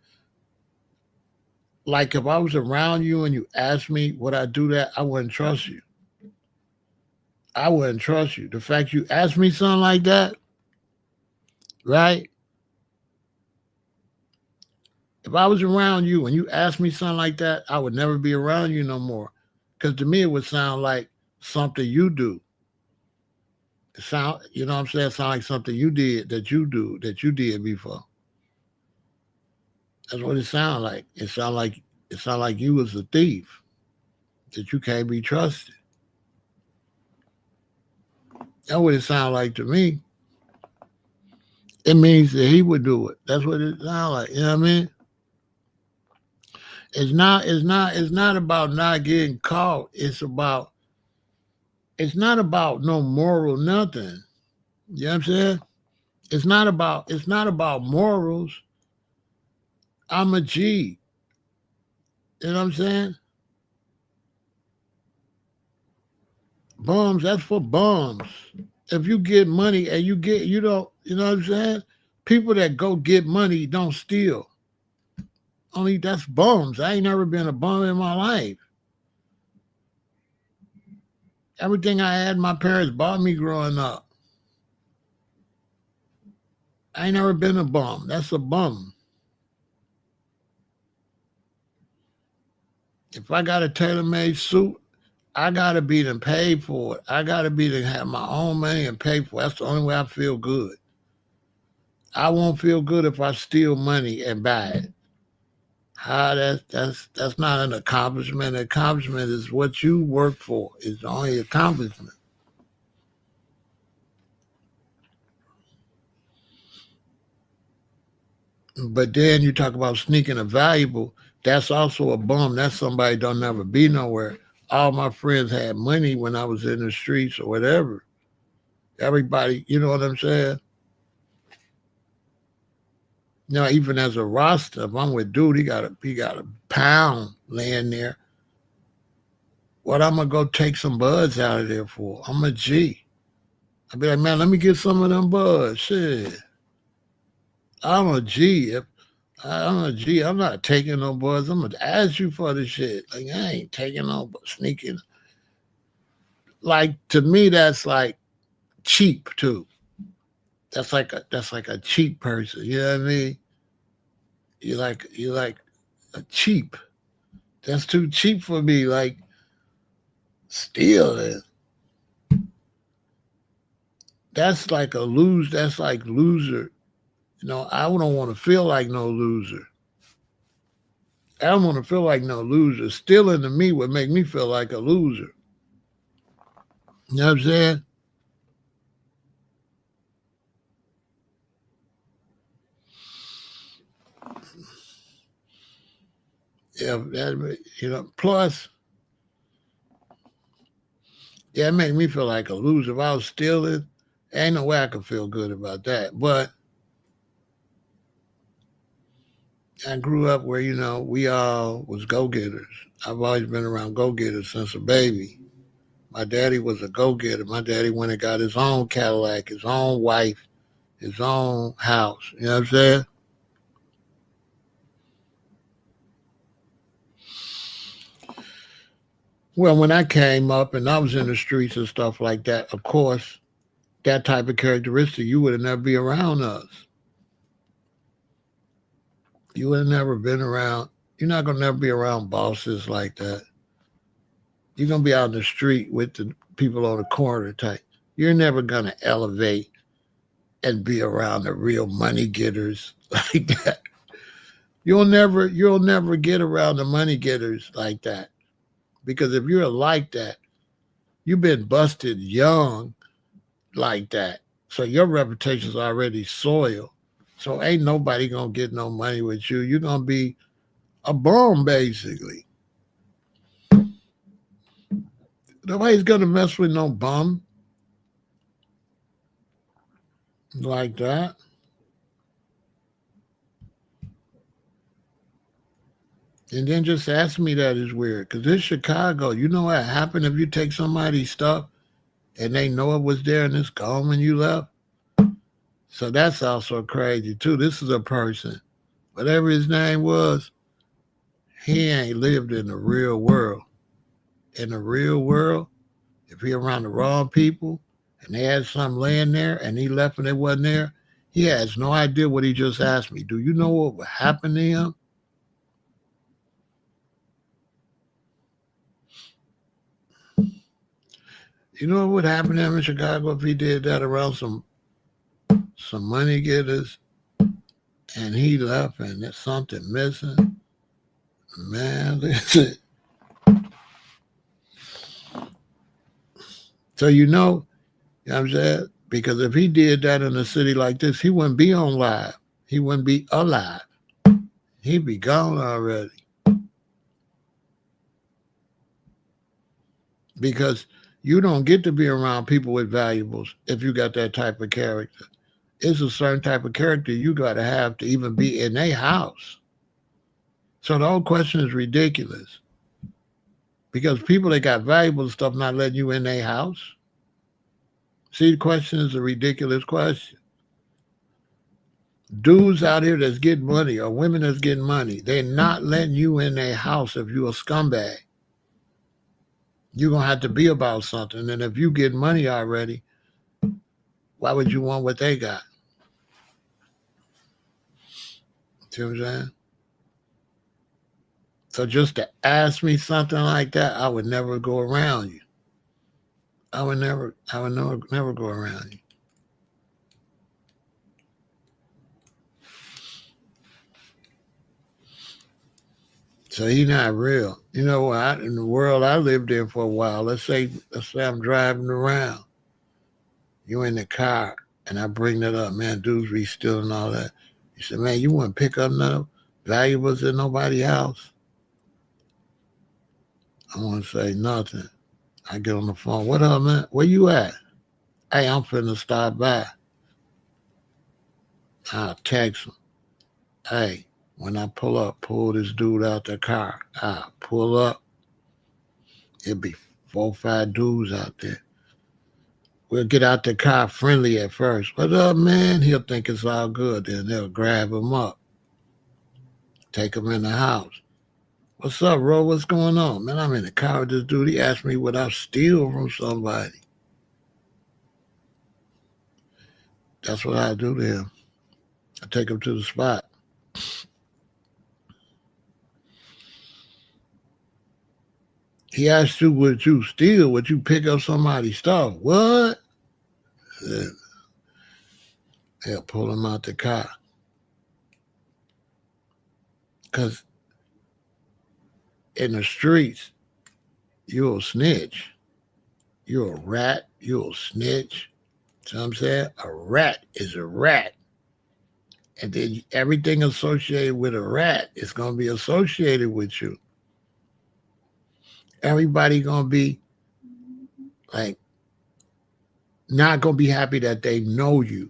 Like if I was around you and you asked me would I do that, I wouldn't trust you. I wouldn't trust you. The fact you asked me something like that, right? If I was around you and you asked me something like that, I would never be around you no more. Because to me, it would sound like something you do. It sound, you know what I'm saying? It sound like something you did that you do that you did before. That's what it sound like. It sound like you was a thief that you can't be trusted. That's what it sound like to me. It means that he would do it. That's what it sound like. You know what I mean? It's not about not getting caught. It's not about no moral nothing. You know what I'm saying? It's not about morals. I'm a G. You know what I'm saying? Bums, that's for bums. If you get money and you don't, you know what I'm saying? People that go get money don't steal. Only that's bums. I ain't never been a bum in my life. Everything I had, my parents bought me growing up. I ain't never been a bum. That's a bum. If I got a tailor-made suit, I gotta be to pay for it. I gotta be to have my own money and pay for it. That's the only way I feel good. I won't feel good if I steal money and buy it. How that's not an accomplishment. An accomplishment is what you work for. It's the only accomplishment. But then you talk about sneaking a valuable. That's also a bum. That's somebody don't never be nowhere. All my friends had money when I was in the streets or whatever. Everybody, you know what I'm saying? Even as a roster, if I'm with dude, he got a pound laying there. What I'm gonna go take some buds out of there for? I'm a G. I be like, man, let me get some of them buds. Shit, I'm a G. If I'm a G, I'm not taking no buds. I'm gonna ask you for the shit. Like I ain't taking no sneaking. Like to me, that's like cheap too. That's like a cheap person. You know what I mean? You like a cheap. That's too cheap for me. Like stealing. That's like a lose. That's like loser. I don't want to feel like no loser. I don't want to feel like no loser. Stealing to me would make me feel like a loser. You know what I'm saying? Yeah, plus, yeah, it make me feel like a loser. If I was stealing, ain't no way I could feel good about that. But I grew up where, we all was go-getters. I've always been around go-getters since a baby. My daddy was a go-getter. My daddy went and got his own Cadillac, his own wife, his own house. You know what I'm saying? Well, when I came up and I was in the streets and stuff like that, of course, that type of characteristic, you would have never be around us. You would have never been around. You're not gonna never be around bosses like that. You're gonna be out in the street with the people on the corner type. You're never gonna elevate and be around the real money getters like that. You'll never get around the money getters like that. Because if you're like that, you've been busted young like that. So your reputation's already soiled. So ain't nobody gonna get no money with you. You're gonna be a bum basically. Nobody's gonna mess with no bum like that. And then just ask me that is weird. Cause it's Chicago. You know what happened if you take somebody's stuff and they know it was there and it's gone when you left? So that's also crazy too. This is a person. Whatever his name was, he ain't lived in the real world. In the real world, if he around the wrong people and they had something laying there and he left and it wasn't there, he has no idea what he just asked me. Do you know what would happen to him? You know what would happen to him in Chicago if he did that around some money getters and he left and there's something missing? Man, listen. So you know what I'm saying? Because if he did that in a city like this, he wouldn't be on live. He wouldn't be alive. He'd be gone already. Because you don't get to be around people with valuables if you got that type of character. It's a certain type of character you got to have to even be in a house. So the whole question is ridiculous because people that got valuable stuff not letting you in their house. See, the question is a ridiculous question. Dudes out here that's getting money or women that's getting money, they're not letting you in their house if you're a scumbag. You're going to have to be about something. And if you get money already, why would you want what they got? See what I'm saying? So just to ask me something like that, I would never go around you. I would never go around you. So he's not real. You know what? In the world I lived in for a while, let's say I'm driving around. You in the car, and I bring that up, man. Dudes be stealing all that. You said, man, you wouldn't pick up no valuables in nobody's house. I won't say nothing. I get on the phone. What up, man? Where you at? Hey, I'm finna stop by. I'll text him. Hey, when I pull up, pull this dude out the car. I pull up, it'll be 4 or 5 dudes out there. We'll get out the car friendly at first. What up, man? He'll think it's all good. Then they'll grab him up, take him in the house. What's up, Ro? What's going on? Man, I'm in the car with this dude. He asked me what I steal from somebody. That's what I do to him. I take him to the spot. He asked you, would you steal? Would you pick up somebody's stuff? What? They'll pull him out the car. Because in the streets, you're a snitch. You're a rat. You're a snitch. See what I'm saying? A rat is a rat. And then everything associated with a rat is going to be associated with you. Everybody going to be like, not going to be happy that they know you.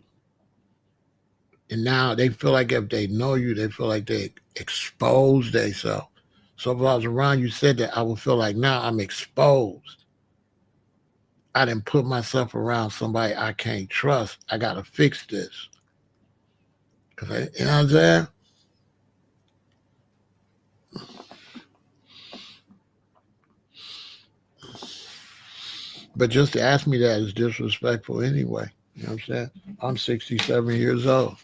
And now they feel like if they know you, they feel like they expose themselves. So if I was around you said that, I would feel like now I'm exposed. I didn't put myself around somebody I can't trust. I got to fix this. You know what I'm saying? But just to ask me that is disrespectful anyway. You know what I'm saying? I'm 67 years old.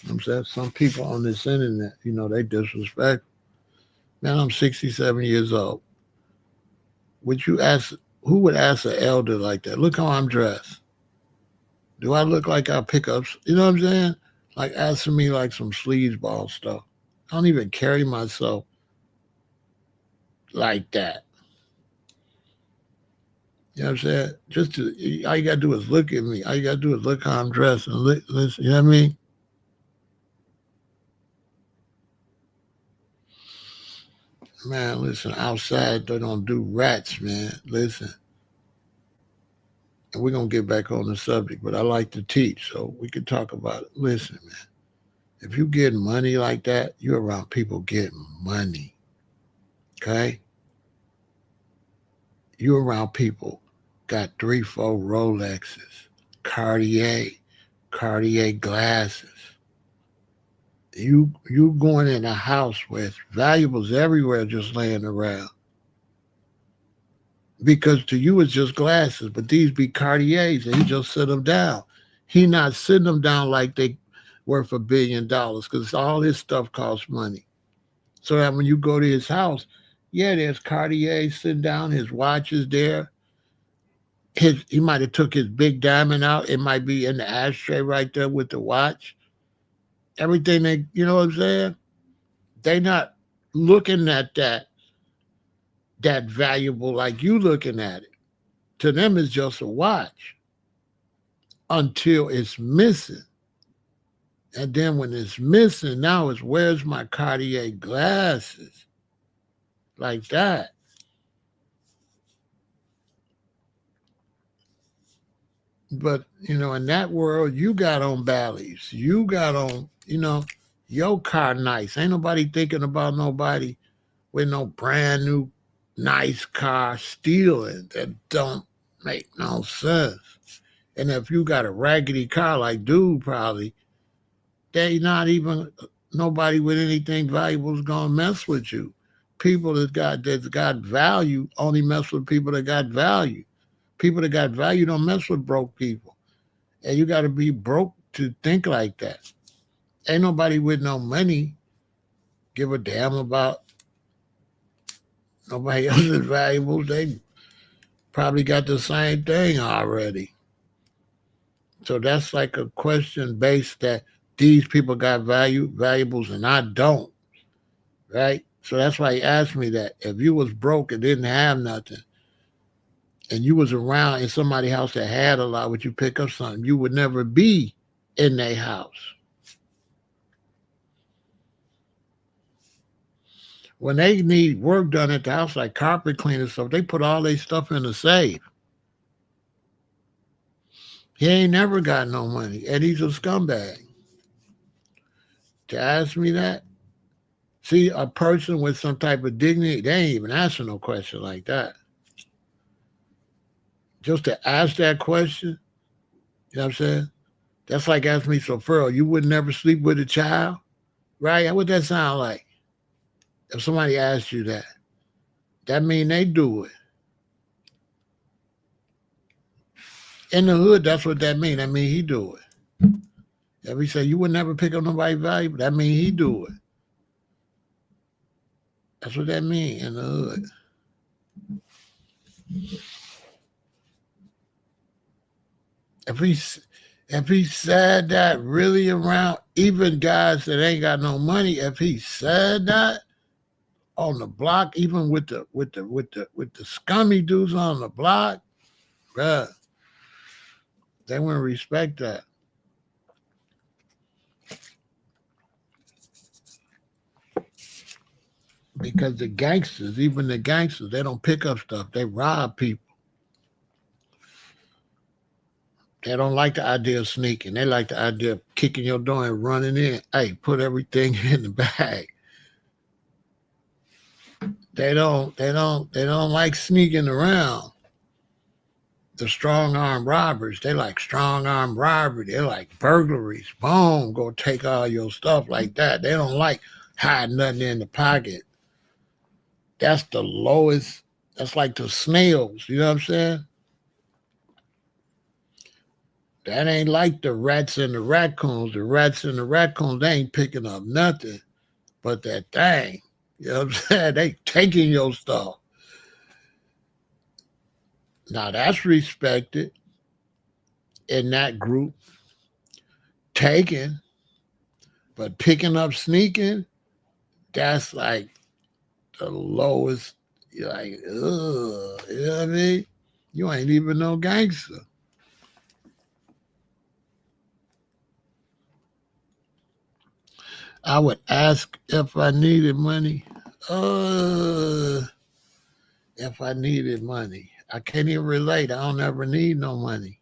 You know what I'm saying? Some people on this internet, they disrespect. Man, I'm 67 years old. Would you ask, who would ask an elder like that? Look how I'm dressed. Do I look like I pick up, you know what I'm saying? Like asking me like some sleazeball stuff. I don't even carry myself like that. You know what I'm saying? All you gotta do is look at me. All you gotta do is look how I'm dressed and listen. You know what I mean? Man, listen. Outside they don't do rats, man. Listen, and we're gonna get back on the subject, but I like to teach, so we can talk about it. Listen, man. If you get money like that, you're around people getting money. Okay? You're around people got 3, 4 Rolexes, Cartier, Cartier glasses. You going in a house with valuables everywhere just laying around. Because to you it's just glasses, but these be Cartiers and he just sit them down. He not sitting them down like they worth $1 billion because all his stuff costs money. So that when you go to his house, yeah, there's Cartier sitting down, his watch is there. He might have took his big diamond out. It might be in the ashtray right there with the watch. Everything they, you know what I'm saying? They not looking at that valuable like you looking at it. To them, it's just a watch until it's missing. And then when it's missing, now it's where's my Cartier glasses? Like that. But, in that world, you got on Bally's. You got on, your car nice. Ain't nobody thinking about nobody with no brand new nice car stealing that don't make no sense. And if you got a raggedy car like dude probably, they not even nobody with anything valuable is gonna mess with you. People that's got value only mess with people that got value. People that got value don't mess with broke people. And you gotta be broke to think like that. Ain't nobody with no money give a damn about nobody else's valuables. They probably got the same thing already. So that's like a question based that these people got valuables, and I don't, right? So that's why he asked me that. If you was broke and didn't have nothing, and you was around in somebody's house that had a lot, would you pick up something? You would never be in their house. When they need work done at the house, like carpet cleaning stuff, they put all their stuff in the safe. He ain't never got no money, and he's a scumbag. To ask me that, see, a person with some type of dignity, they ain't even answer no question like that. Just to ask that question, you know what I'm saying? That's like asking me, so Pharaoh, you would never sleep with a child? Right? What would that sound like? If somebody asked you that, that mean they do it. In the hood, that's what that mean. That mean he do it. If he say you would never pick up nobody's value, that mean he do it. That's what that mean in the hood. If he said that really around even guys that ain't got no money, if he said that on the block, even with the scummy dudes on the block, bruh, they wouldn't respect that. Because the gangsters, even the gangsters, they don't pick up stuff. They rob people. They don't like the idea of sneaking. They like the idea of kicking your door and running in. Hey, put everything in the bag. They don't like sneaking around. The strong arm robbers, they like strong arm robbery. They like burglaries. Boom, go take all your stuff like that. They don't like hiding nothing in the pocket. That's the lowest. That's like the snails. You know what I'm saying? That ain't like the rats and the raccoons. The rats and the raccoons, they ain't picking up nothing but that thing. You know what I'm saying? They taking your stuff. Now that's respected in that group. Taking, but picking up sneaking, that's like the lowest. You're like, ugh, you know what I mean? You ain't even no gangster. I would ask if I needed money. Uh, if I needed money. I can't even relate. I don't ever need no money.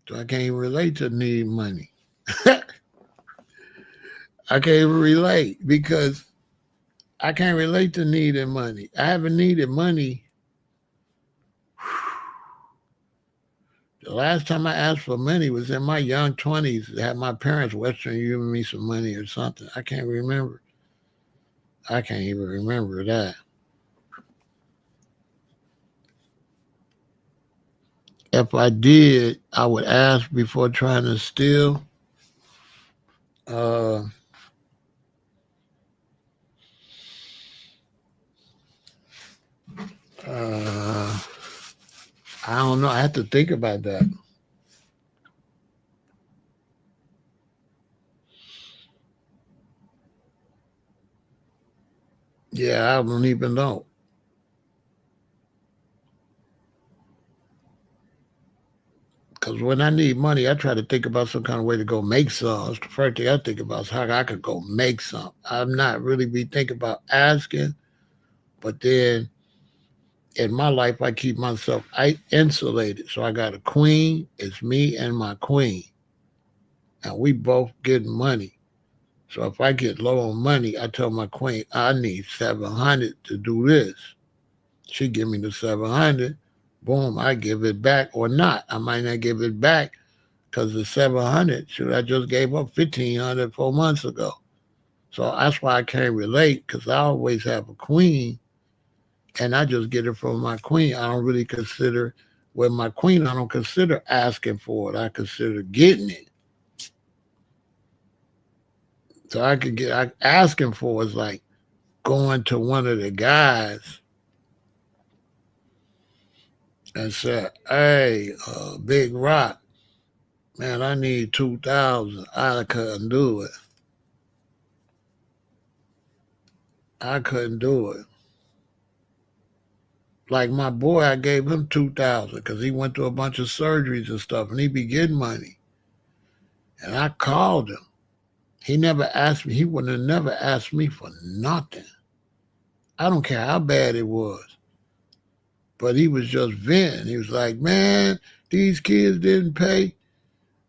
So I can't even relate to need money. I can't even relate because I can't relate to needing money. I haven't needed money. The last time I asked for money was in my young 20s. I had my parents Western giving me some money or something. I can't remember. I can't even remember that. If I did, I would ask before trying to steal. Uh, uh, I don't know. I have to think about that. Yeah, I don't even know. Because when I need money, I try to think about some kind of way to go make some. It's the first thing I think about is how I could go make some. I'm not really be thinking about asking, but then in my life, I keep myself insulated. So I got a queen. It's me and my queen, and we both get money. So if I get low on money, I tell my queen I need 700 to do this. She give me the 700. Boom, I give it back or not. I might not give it back because the 700 should I just gave up 1,500 4 months ago. So that's why I can't relate because I always have a queen and I just get it from my queen. I don't really consider with my queen. I don't consider asking for it. I consider getting it. So I could get asking for is like going to one of the guys and say, "Hey, Big Rock, man, I need 2,000. I couldn't do it. I couldn't do it. Like my boy, I gave him 2,000 because he went through a bunch of surgeries and stuff, and he be getting money. And I called him. He never asked me. He would have never asked me for nothing. I don't care how bad it was. But he was just venting. He was like, "Man, these kids didn't pay.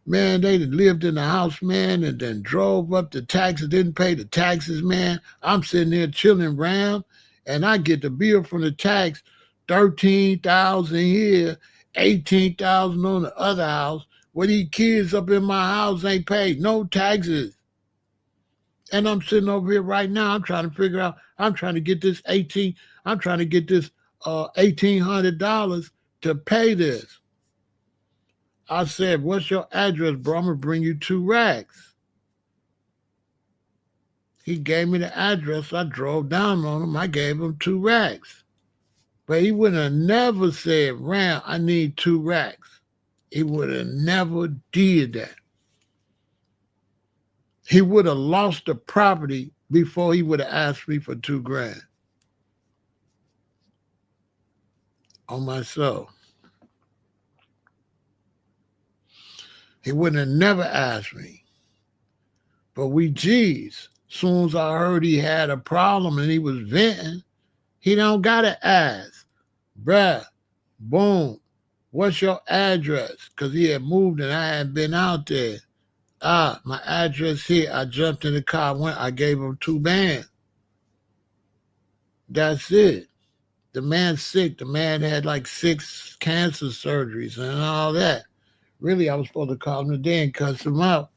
Man, they lived in the house, man, and then drove up the taxes, didn't pay the taxes, man. I'm sitting there chilling around, and I get the bill from the tax, 13,000 here, 18,000 on the other house. Where these kids up in my house ain't paid no taxes. And I'm sitting over here right now. I'm trying to figure out. I'm trying to get this 18. I'm trying to get this $1,800 to pay this." I said, "What's your address, bro? I'm gonna bring you 2 racks." He gave me the address. I drove down on him. I gave him 2 racks. But he would have never said, "Ram, I need 2 racks." He would have never did that. He would have lost the property before he would have asked me for 2 grand on myself. He wouldn't have never asked me. But we G's. Soon as I heard he had a problem and he was venting, he don't gotta ask. "Bruh, boom, what's your address?" Because he had moved and I hadn't been out there. My address here. I jumped in the car, went, I gave him 2 bands. That's it. The man's sick. The man had like 6 cancer surgeries and all that. Really, I was supposed to call him today and cuss him out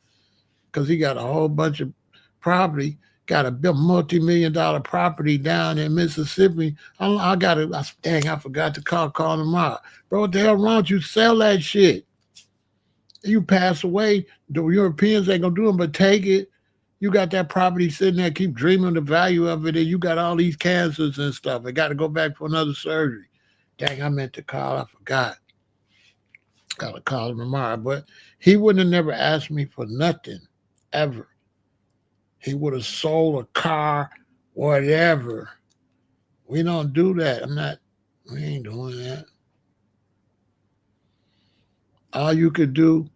because he got a whole bunch of property got a multi-million-dollar property down in Mississippi. Dang, I forgot to call him out. Bro, what the hell wrong with you? Sell that shit. You pass away, the Europeans ain't gonna do them but take it. You got that property sitting there, keep dreaming the value of it, and you got all these cancers and stuff. I got to go back for another surgery. Dang, I meant to call. I forgot. Got to call him tomorrow. But he wouldn't have never asked me for nothing, ever. He would have sold a car, whatever. We don't do that. We ain't doing that. All you could do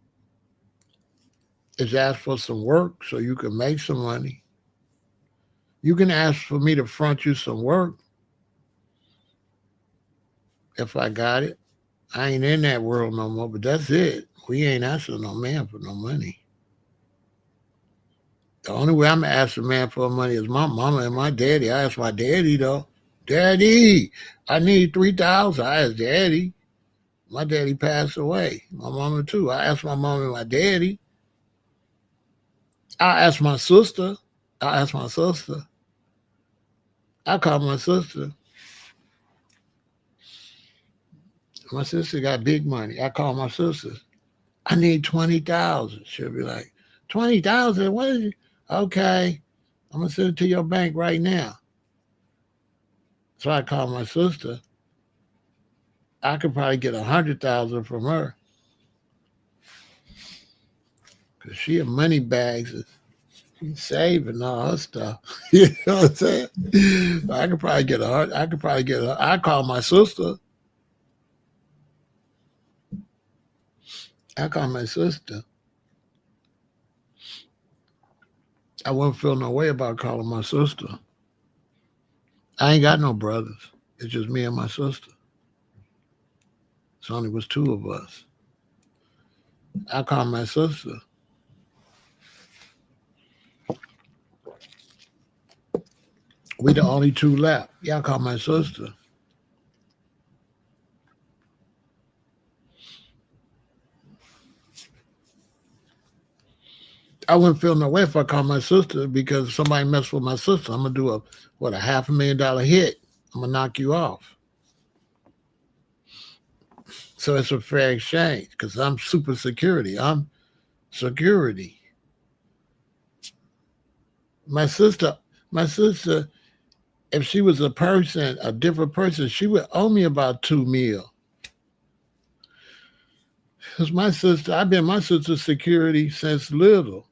is ask for some work so you can make some money. You can ask for me to front you some work if I got it. I ain't in that world no more, but that's it. We ain't asking no man for no money. The only way I'm asking man for money is my mama and my daddy. I ask my daddy though. Daddy, I need 3,000. I asked daddy. My daddy passed away. My mama too. I asked my mom and my daddy. I asked my sister. I asked my sister. I called my sister. My sister got big money. I called my sister. I need 20,000. She'll be like, 20,000? What is it? Okay, I'm gonna send it to your bank right now. So I called my sister. I could probably get 100,000 from her because she a money bags. She's saving all her stuff. You know what I'm saying? I could probably get I call my sister. I call my sister. I wouldn't feel no way about calling my sister. I ain't got no brothers. It's just me and my sister. It's only was two of us. I call my sister. We the only two left. Yeah, I call my sister. I wouldn't feel no way if I call my sister because if somebody messed with my sister, I'm gonna do a $500,000 hit. I'm gonna knock you off. So it's a fair exchange because I'm super security. I'm security. My sister, my sister, if she was a different person, she would owe me about 2 meal. Because I've been my sister's security since little.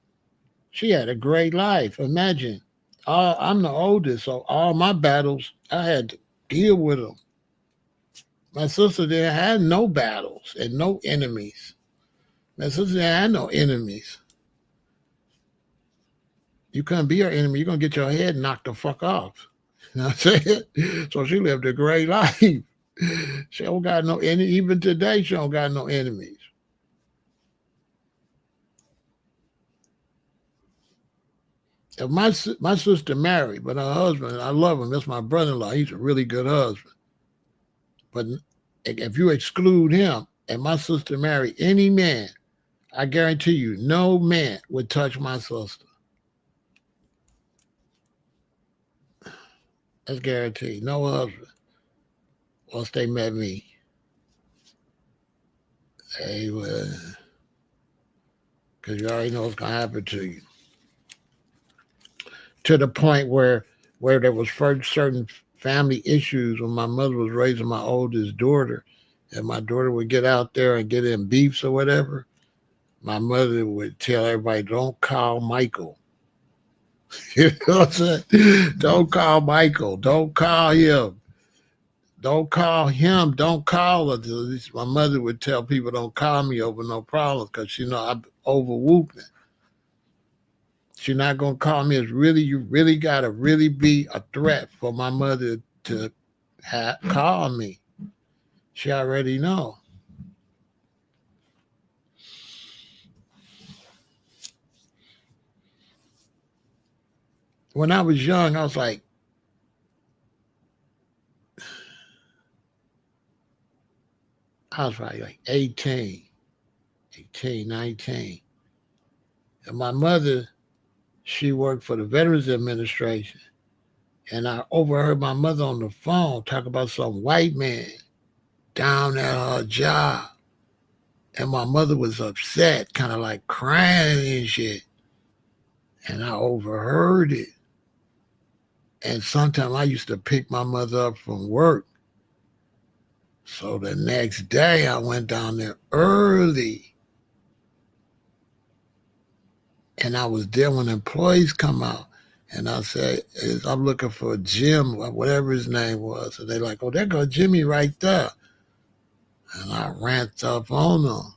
She had a great life. Imagine, I'm the oldest, so all my battles, I had to deal with them. My sister didn't have no battles and no enemies. My sister didn't have no enemies. You couldn't be her enemy. You're going to get your head knocked the fuck off. You know what I'm saying? So she lived a great life. She don't got no enemy. Even today, she don't got no enemies. If my sister married, but her husband, I love him. That's my brother-in-law. He's a really good husband. But if you exclude him and my sister married any man, I guarantee you, no man would touch my sister. That's guaranteed. No husband. Once they met me, they would, because you already know what's gonna happen to you. To the point where there was first certain family issues when my mother was raising my oldest daughter, and my daughter would get out there and get in beefs or whatever. My mother would tell everybody, "Don't call Michael." You know what I'm saying? Don't call Michael. Don't call him. Don't call him. Don't call her. My mother would tell people, "Don't call me over no problems," because she know I'm over whooping. She's not gonna call me. It's really you really gotta really be a threat for my mother to call me. She already know. When I was young, I was probably like 18, 19. And my mother, She worked for the Veterans Administration. And I overheard my mother on the phone talk about some white man down at her job. And my mother was upset, kind of like crying and shit. And I overheard it. And sometimes I used to pick my mother up from work. So the next day I went down there early. And I was there when employees come out. And I said, I'm looking for Jim, whatever his name was. And they're like, oh, there goes Jimmy right there. And I ran up on them.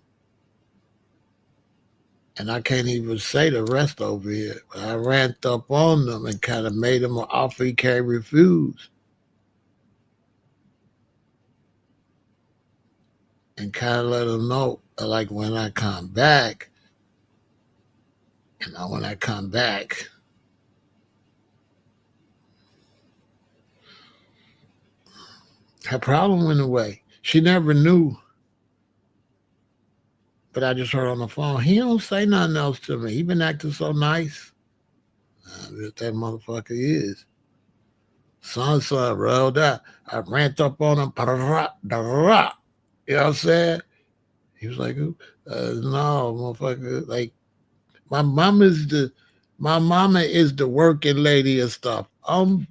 And I can't even say the rest over here. But I ran up on them and kind of made him an offer he can't refuse. And kind of let him know, like when I come back, when I come back, her problem went away. She never knew. But I just heard on the phone, he don't say nothing else to me. He been acting so nice. That motherfucker is. Son rolled out. I ran up on him. You know what I'm saying? He was like, no, motherfucker. Like, my mama is the working lady and stuff. I'm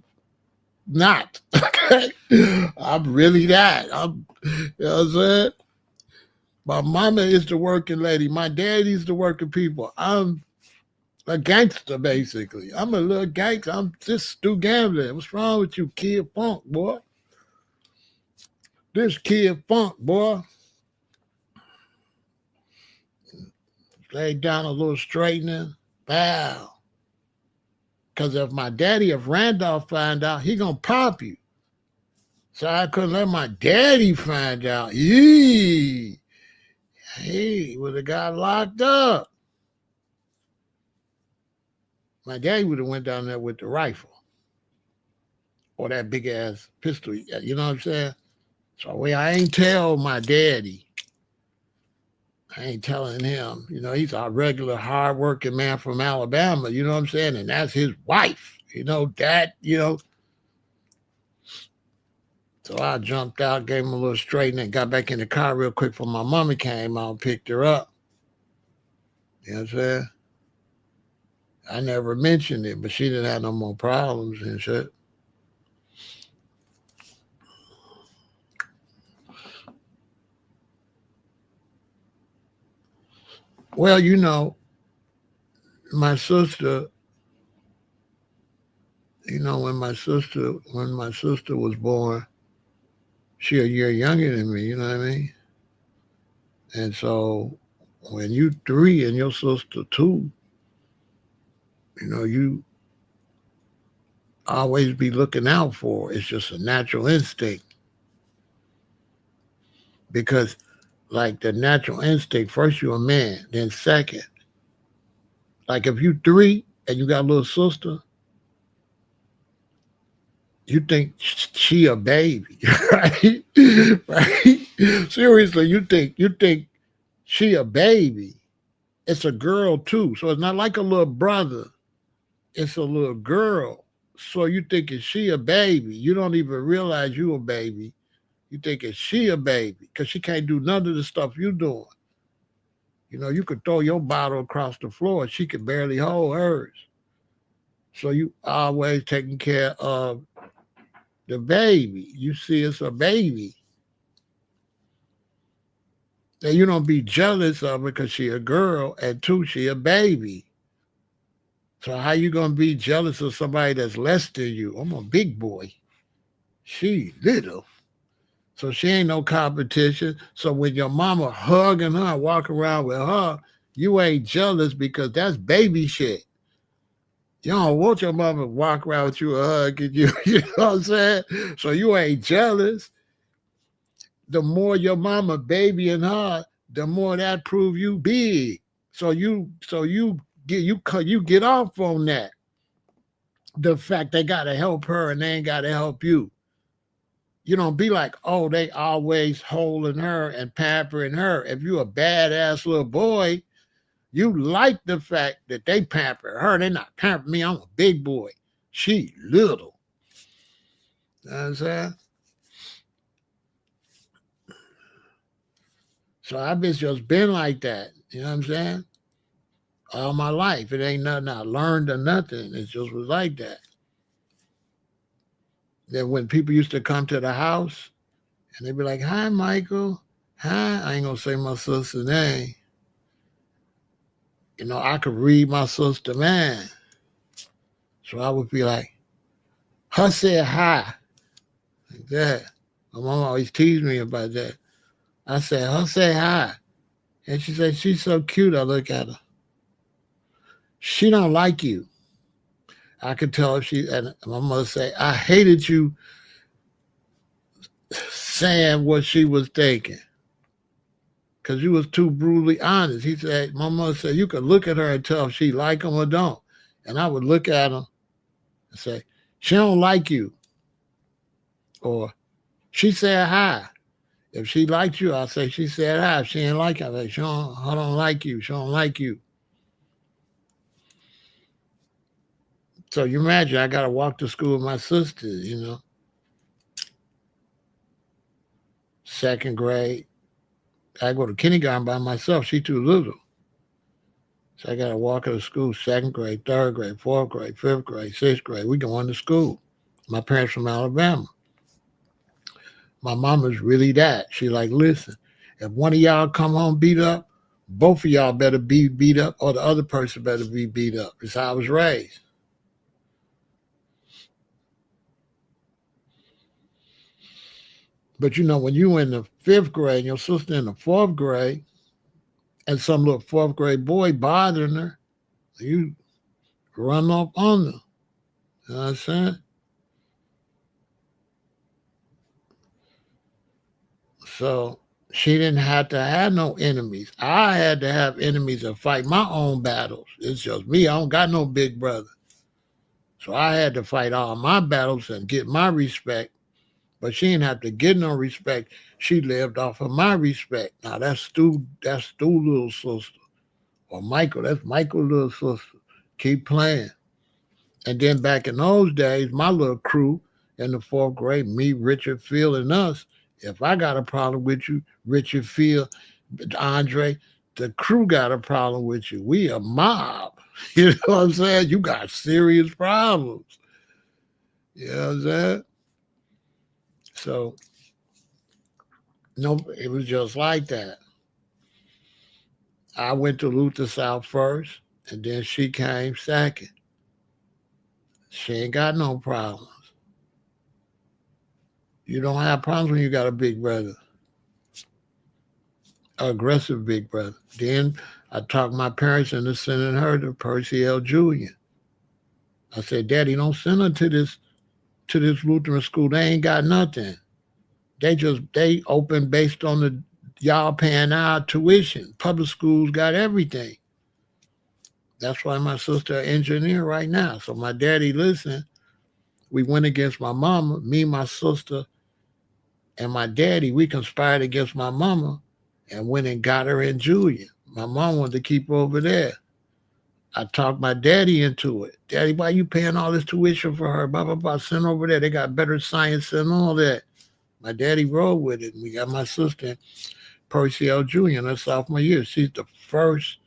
not. I'm really that. You know what I'm saying? My mama is the working lady. My daddy's the working people. I'm a gangster, basically. I'm a little gangster. I'm just Stu Gambling. What's wrong with you, Kid Funk, boy? This Kid Funk, boy. Laid down a little straightening. Bow. Because if Randolph find out, he gonna pop you. So I couldn't let my daddy find out. Yee. He would have got locked up. My daddy would have went down there with the rifle. Or that big ass pistol. You know what I'm saying? So I ain't tell my daddy. I ain't telling him. You know, he's a regular hard-working man from Alabama. You know what I'm saying? And that's his wife. You know, that, So I jumped out, gave him a little straightening, and got back in the car real quick before my mama came out and picked her up. You know what I'm saying? I never mentioned it, but she didn't have no more problems and shit. Well, my sister, when my sister was born, she a year younger than me, you know what I mean? And so when you 3 and your sister 2, you always be looking out for. It's just a natural instinct. Because like the natural instinct, first you're a man, then second, like if you 3 and you got a little sister, you think she a baby, right? Right? Seriously, you think she a baby. It's a girl too, so it's not like a little brother. It's a little girl. So you thinking she a baby. You don't even realize you a baby. You thinking she a baby because she can't do none of the stuff you doing. You could throw your bottle across the floor and she could barely hold hers. So you always taking care of the baby. You see it's a baby. And you don't be jealous of her because she a girl and 2, she a baby. So how you gonna be jealous of somebody that's less than you? I'm a big boy. She little. So she ain't no competition. So when your mama hugging her, walking around with her, you ain't jealous because that's baby shit. You don't want your mama to walk around with you hugging you. You know what I'm saying? So you ain't jealous. The more your mama babying her, the more that prove you big. So you get off on that. The fact they gotta help her and they ain't gotta help you. You don't be like, oh, they always holding her and pampering her. If you a badass little boy, You like the fact that they pamper her. They not pamper me. I'm a big boy. She little. You know what I'm saying? So I've just been like that. You know what I'm saying? All my life. It ain't nothing I learned or nothing. It just was like that. Then when people used to come to the house and they'd be like, "Hi, Michael. Hi." I ain't gonna say my sister's name. I could read my sister, man. So I would be like, her said hi. Like that. My mom always teased me about that. I said, her say hi. And she said, she's so cute. I look at her. She don't like you. I could tell if she, and my mother say, I hated you saying what she was thinking. Because you was too brutally honest. He said, my mother said, you could look at her and tell if she like him or don't. And I would look at her and say, she don't like you. Or she said hi. If she liked you, I'll say she said hi. If she ain't like you, I'll say, I don't like you. She don't like you. So you imagine I got to walk to school with my sister, second grade. I go to kindergarten by myself. She too little. So I got to walk her to school, second grade, third grade, fourth grade, fifth grade, sixth grade. We going to school. My parents from Alabama. My mama's really that. She like, listen, if one of y'all come home beat up, both of y'all better be beat up or the other person better be beat up. That's how I was raised. But when you in the fifth grade and your sister in the fourth grade and some little fourth grade boy bothering her, you run up on them. You know what I'm saying? So she didn't have to have no enemies. I had to have enemies and fight my own battles. It's just me. I don't got no big brother. So I had to fight all my battles and get my respect. But she didn't have to get no respect. She lived off of my respect. Now that's Stu little sister. Or Michael, that's Michael little sister. Keep playing. And then back in those days, my little crew in the fourth grade, me, Richard, Phil, and us, if I got a problem with you, Richard, Phil, Andre, the crew got a problem with you. We a mob. You know what I'm saying? You got serious problems. You know what I'm saying? So, no, it was just like that. I went to Luther South first, and then she came second. She ain't got no problems. You don't have problems when you got a big brother, aggressive big brother. Then I talked my parents into sending her to Percy L. Jr. I said, Daddy, don't send her to this Lutheran school. They ain't got nothing. They open based on the y'all paying our tuition. Public schools got everything. That's why my sister an engineer right now. So my daddy, listen, we went against my mama, me, my sister, and my daddy, we conspired against my mama and went and got her in Julia. My mom wanted to keep her over there. I talked my daddy into it. Daddy, why you paying all this tuition for her? Blah, blah, blah. Send her over there. They got better science and all that. My daddy rolled with it. We got my sister, Percy L. Jr. in her sophomore year. She's the first.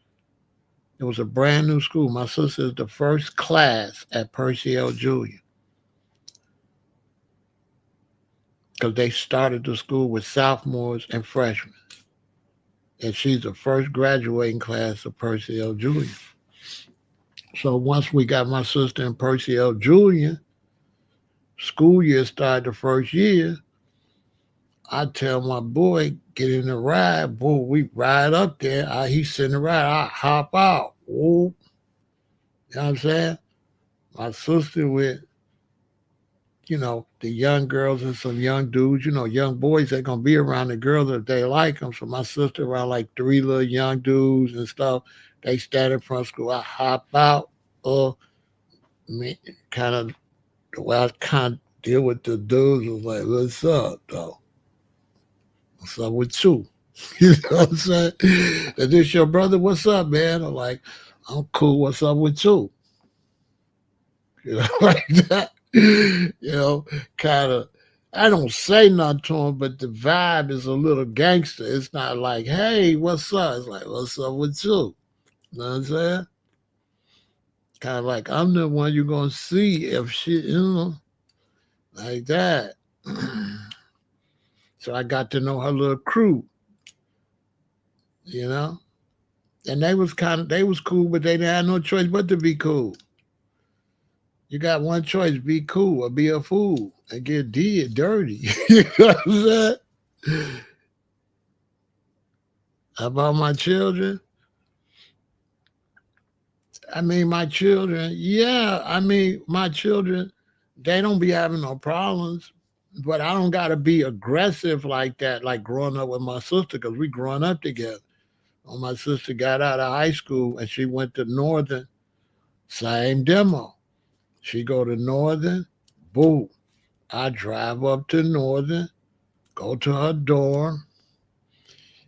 It was a brand new school. My sister is the first class at Percy L. Jr. because they started the school with sophomores and freshmen. And she's the first graduating class of Percy L. Jr. So once we got my sister in Percy L. Jr., school year started the first year. I tell my boy, get in the ride. Boy, we ride up there. He's sitting in the ride. I hop out. Whoop. You know what I'm saying? My sister with, the young girls and some young dudes, young boys, they're going to be around the girls if they like them. So my sister around like three little young dudes and stuff. They stand in front of school. I hop out. Me, kind of, the way I kind of deal with the dudes was like, what's up, though? What's up with you? You know what I'm saying? And this your brother, what's up, man? I'm like, I'm cool, what's up with you? You know, like that. You know, kind of. I don't say nothing to him, but the vibe is a little gangster. It's not like, hey, what's up? It's like, what's up with you? You know what I'm saying? Kind of like, I'm the one you're going to see if she, like that. So I got to know her little crew, you know? And they was cool, but they didn't have no choice but to be cool. You got one choice: be cool or be a fool and get dirty. You know what I'm saying? About my children, my children, yeah, my children, they don't be having no problems, but I don't got to be aggressive like that, like growing up with my sister, because we growing up together. When my sister got out of high school and she went to Northern, same demo. She go to Northern, boom. I drive up to Northern, go to her dorm,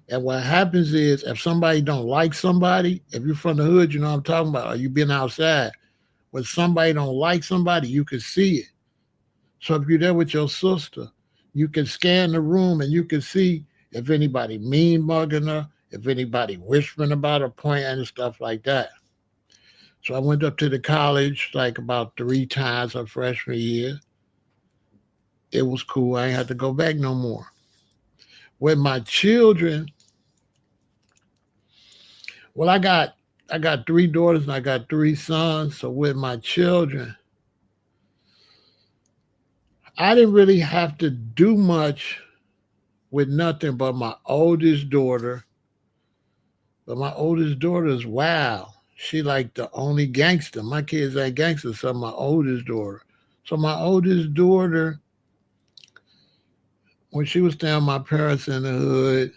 and what happens is if somebody don't like somebody, if you're from the hood, you know what I'm talking about, or you been outside, when somebody don't like somebody, you can see it. So if you're there with your sister, you can scan the room and you can see if anybody mean mugging her, if anybody whispering about her, pointing and stuff like that. So I went up to the college like about 3 times her freshman year. It was cool. I ain't had to go back no more. With my children, well, I got 3 daughters and I got 3 sons. So with my children, I didn't really have to do much with nothing but my oldest daughter. But my oldest daughter is wild. She like the only gangster. My kids ain't gangsters, so my oldest daughter. So my oldest daughter, when she was staying with my parents in the hood,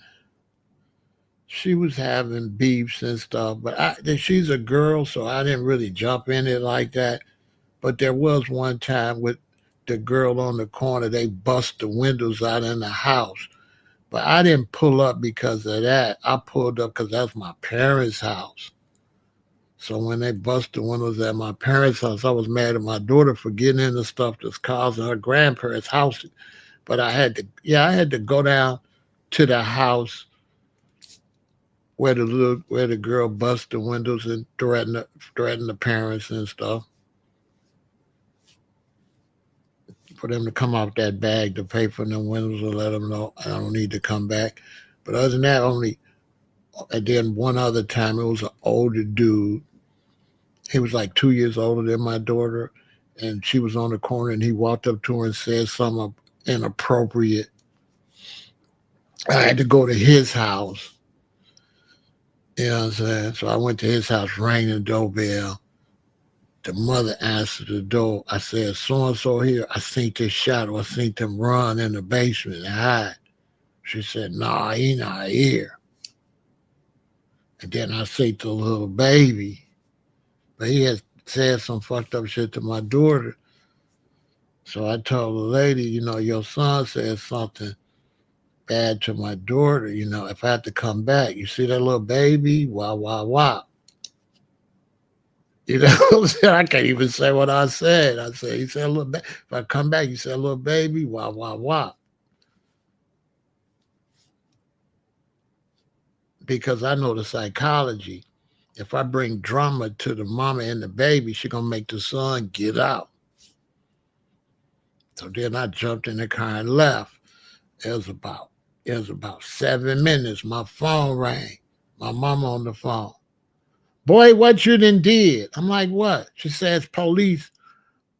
she was having beefs and stuff. But she's a girl, so I didn't really jump in it like that. But there was one time with the girl on the corner, they bust the windows out in the house. But I didn't pull up because of that. I pulled up because that's my parents' house. So when they bust the windows at my parents' house, I was mad at my daughter for getting into stuff that's causing her grandparents' house. But I had to go down to the house where the girl bust the windows and threaten the parents and stuff for them to come off that bag to pay for them windows and let them know I don't need to come back. But other than that, only and then one other time it was an older dude. He was like 2 years older than my daughter, and she was on the corner, and he walked up to her and said something inappropriate. I had to go to his house. You know what I'm saying? So I went to his house, rang the doorbell. The mother answered the door. I said, so and so here. I seen this shadow. I seen them run in the basement and hide. She said, nah, he not here. And then I see the little baby. But he had said some fucked up shit to my daughter. So I told the lady, your son said something bad to my daughter. If I had to come back, you see that little baby? Wow, wow, wow. You know what I'm saying? I can't even say what I said. I said, he said, a little if I come back, you said, little baby, wow, wow, wow. Because I know the psychology. If I bring drama to the mama and the baby, she gonna make the son get out. So then I jumped in the car and left. It was about it was about 7 minutes. My phone rang. My mama on the phone. Boy, what you done did? I'm like, what? She says police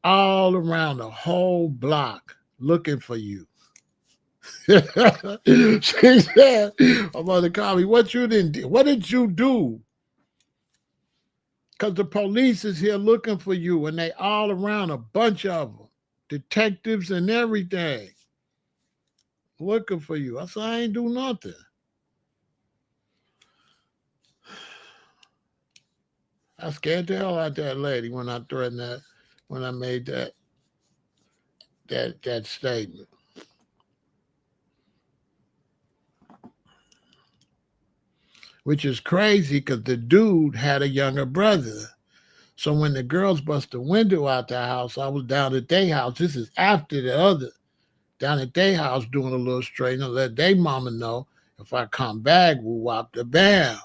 all around the whole block looking for you. She said, my mother called me, what you done did? What did you do? Because the police is here looking for you, and they all around, a bunch of them, detectives and everything, looking for you. I said, I ain't do nothing. I scared the hell out that lady when I threatened that, when I made that statement. which is crazy because the dude had a younger brother. So when the girls bust the window out the house, I was down at their house. This is after the other, down at their house doing a little straightening, let their mama know if I come back, we'll whop the bam.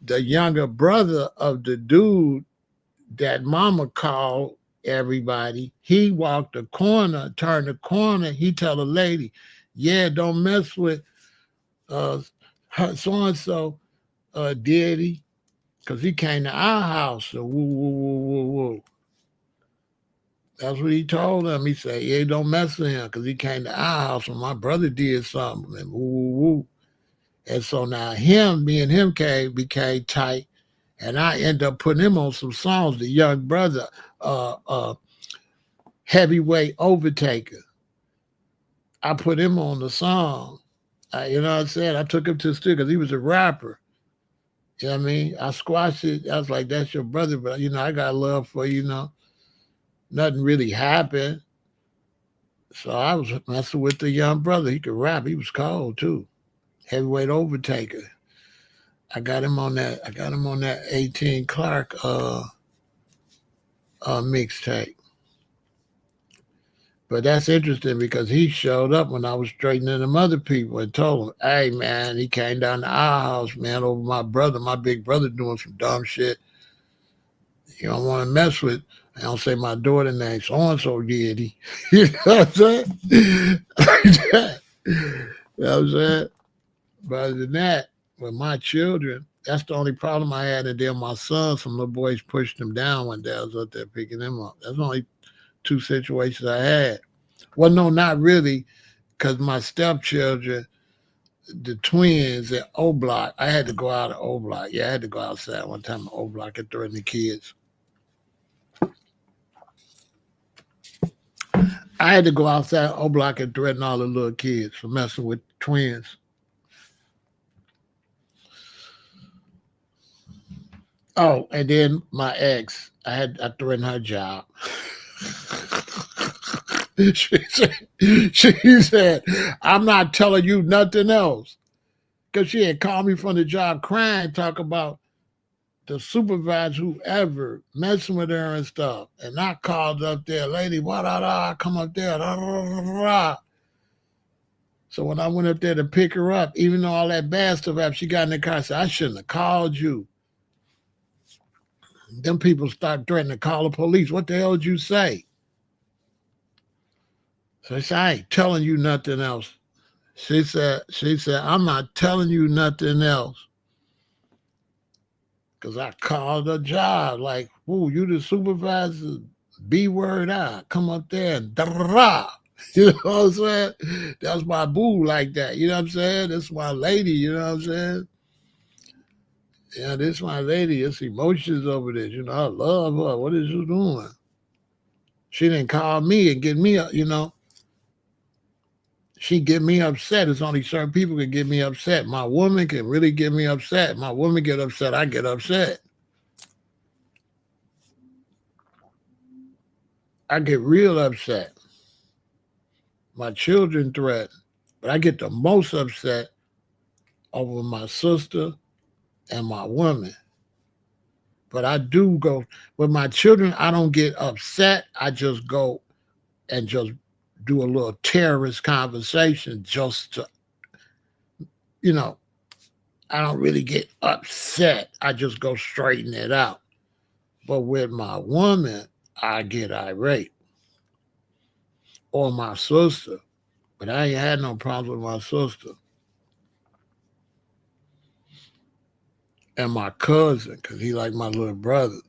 The younger brother of the dude that mama called everybody, he walked the corner, turned the corner, he tell the lady, yeah, don't mess with uh so and so, did he? Because he came to our house. So woo, woo, woo, woo, woo. That's what he told them. He said, yeah, don't mess with him because he came to our house when my brother did something. And woo, woo, woo. And so now me and him became tight. And I end up putting him on some songs. The young brother, uh, uh, Heavyweight Overtaker. I put him on the song. You know what I'm saying? I took him to the studio because he was a rapper. You know what I mean? I squashed it. I was like, that's your brother, but I got love for you, Nothing really happened. So I was messing with the young brother. He could rap. He was cold too. Heavyweight Overtaker. I got him on that 18 Clark mixtape. But that's interesting because he showed up when I was straightening them other people and told them, hey man, he came down to our house, man, over my brother, my big brother doing some dumb shit. You don't want to mess with. I don't say my daughter name, so and so did he. You know what I'm saying? You know what I'm saying? But other than that, with my children, that's the only problem I had. And then my son, some little boys pushed him down one day. I was up there picking him up. That's the only two situations I had. Well, no, not really, because my stepchildren, the twins at O Block, I had to go out of O Block. Yeah, I had to go outside one time at O Block and threaten the kids. I had to go outside O Block and threaten all the little kids for messing with twins. Oh, and then my ex, I threatened her job. she said, I'm not telling you nothing else. Because she had called me from the job crying, talk about the supervisor, whoever, messing with her and stuff. And I called up there, lady, I come up there. So when I went up there to pick her up, even though all that bad stuff happened, she got in the car and said, I shouldn't have called you. Them people start threatening to call the police. What the hell did you say? So I said, I ain't telling you nothing else. She said, I'm not telling you nothing else. Because I called a job like, whoa, you the supervisor, B word out. Come up there and da. You know what I'm saying? That's my boo like that. You know what I'm saying? That's my lady, you know what I'm saying? Yeah, this my lady. It's emotions over this. I love her. What is you doing? She didn't call me and get me, she get me upset. It's only certain people can get me upset. My woman can really get me upset. My woman get upset, I get upset. I get real upset. My children threaten. But I get the most upset over my sister and my woman. But I do go with my children, I don't get upset. I just go and just do a little terrorist conversation just to, you know, I don't really get upset. I just go straighten it out. But with my woman, I get irate. Or my sister. But I ain't had no problems with my sister. And my cousin, because he like my little brother.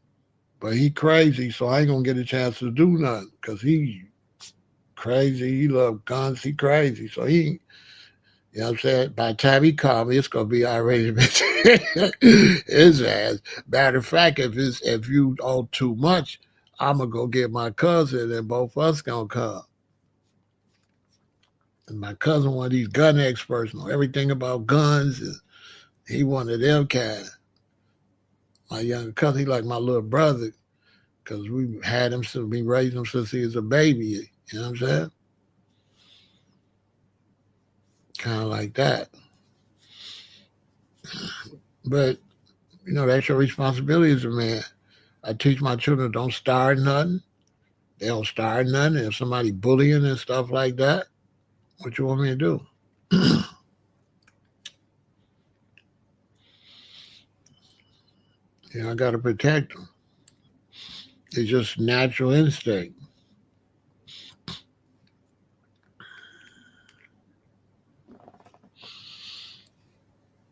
But he crazy, so I ain't gonna get a chance to do nothing. Because he crazy, he love guns, he crazy. So he, you know what I'm saying? By the time he called me, it's gonna be already his ass. Matter of fact, if you owe too much, I'm gonna go get my cousin and both of us gonna come. And my cousin one of these gun experts, know everything about guns, and he one of them kind. My younger cousin, he like my little brother, because we had him since we raised him since he was a baby. You know what I'm saying? Kind of like that. But, that's your responsibility as a man. I teach my children don't start nothing. They don't start nothing. If somebody bullying and stuff like that, what you want me to do? I got to protect them. It's just natural instinct.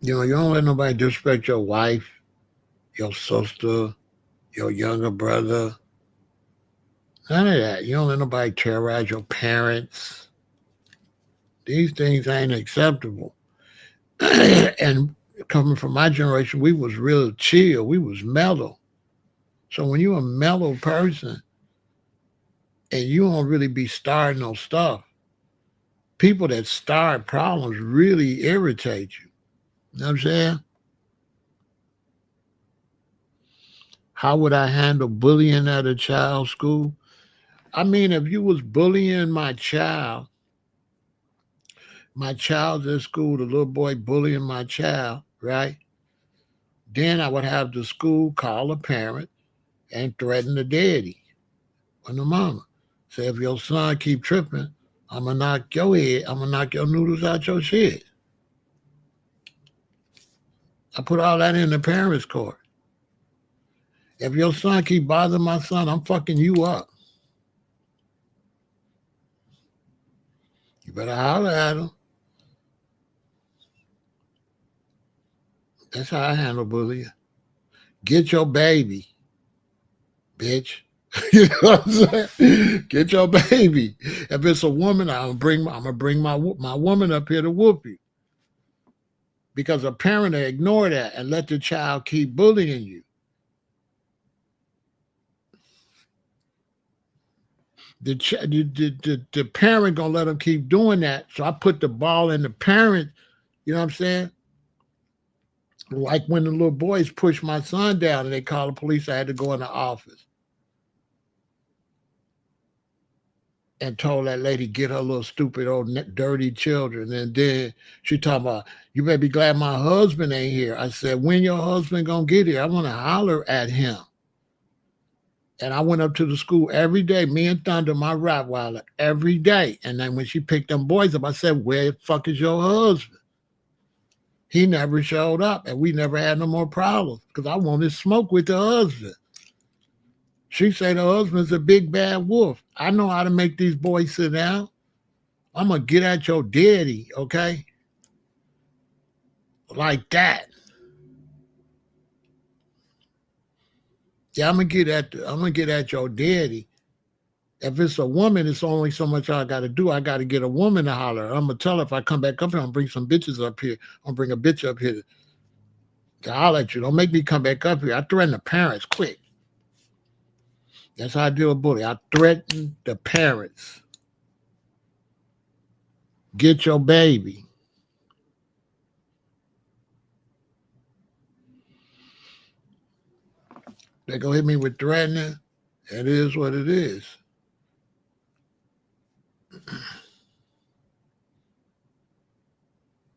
You don't let nobody disrespect your wife, your sister, your younger brother. None of that. You don't let nobody terrorize your parents. These things ain't acceptable. And coming from my generation, we was real chill. We was mellow. So when you a mellow person and you don't really be starting no stuff, people that start problems really irritate you. You know what I'm saying? How would I handle bullying at a child's school? I mean, if you was bullying my child at school, the little boy bullying my child, right? Then I would have the school call a parent and threaten the daddy or the mama. Say, if your son keep tripping, I'm gonna knock your head. I'm gonna knock your noodles out your shit. I put all that in the parents' court. If your son keep bothering my son, I'm fucking you up. You better holler at him. That's how I handle bullying. Get your baby, bitch. You know what I'm saying? Get your baby. If it's a woman, I'm gonna bring my woman up here to whoop you. Because a parent will ignore that and let the child keep bullying you. The parent gonna let them keep doing that. So I put the ball in the parent. You know what I'm saying? Like when the little boys pushed my son down and they called the police, I had to go in the office and told that lady get her little stupid old dirty children. And then she talking about, you better be glad my husband ain't here. I said, when your husband gonna get here? I want to holler at him. And I went up to the school every day, me and Thunder, my Rottweiler, every day. And then when she picked them boys up, I said, where the fuck is your husband? He never showed up, and we never had no more problems because I wanted to smoke with the husband. She said the husband's a big bad wolf. I know how to make these boys sit down. I'm going to get at your daddy, okay? Like that. Yeah, I'm gonna get at your daddy. If it's a woman, it's only so much I got to do. I got to get a woman to holler. I'm gonna tell her if I come back up here, I'm gonna bring some bitches up here. I'm gonna bring a bitch up here to holler at you. Don't make me come back up here. I threaten the parents quick. That's how I deal with bullying. I threaten the parents. Get your baby. They gonna hit me with threatening. It is what it is.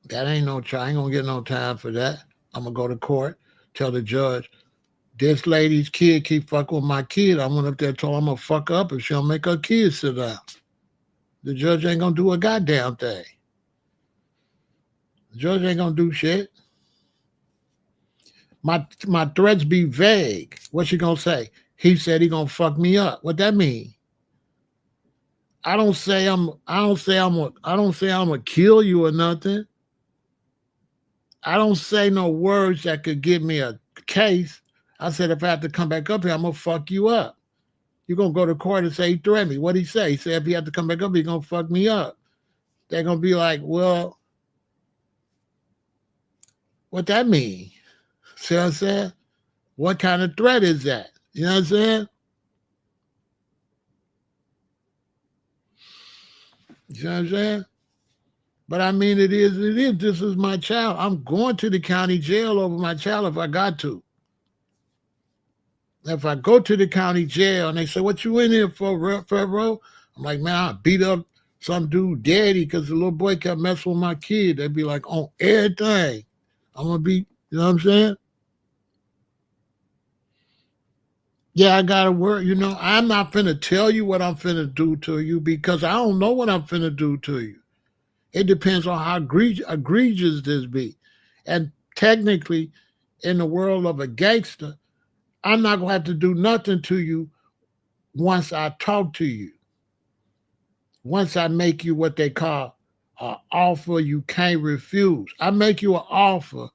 That ain't no I ain't gonna get no time for that. I'm gonna go to court, tell the judge, this lady's kid keep fucking with my kid. I went up there and told her I'm gonna fuck up if she don't make her kid sit down. The judge ain't gonna do a goddamn thing. The judge ain't gonna do shit. My threats be vague. What she gonna say? He said he gonna fuck me up. What that mean? I don't say I'm gonna kill you or nothing. I don't say no words that could give me a case. I said if I have to come back up here, I'm gonna fuck you up. You're gonna go to court and say he threatened me. What'd he say? He said if he have to come back up, he's gonna fuck me up. They're gonna be like, well, what that mean? See what I'm saying? What kind of threat is that? You know what I'm saying? You know what I'm saying? But I mean, it is. This is my child. I'm going to the county jail over my child if I got to. If I go to the county jail and they say, what you in here for, Pharaoh? I'm like, man, I beat up some dude daddy because the little boy kept messing with my kid. They'd be like, on everything. I'm going to be You know what I'm saying? Yeah, I gotta work. I'm not finna tell you what I'm finna do to you because I don't know what I'm finna do to you. It depends on how egregious this be. And technically, in the world of a gangster, I'm not gonna have to do nothing to you once I talk to you. Once I make you what they call an offer you can't refuse. I make you an offer.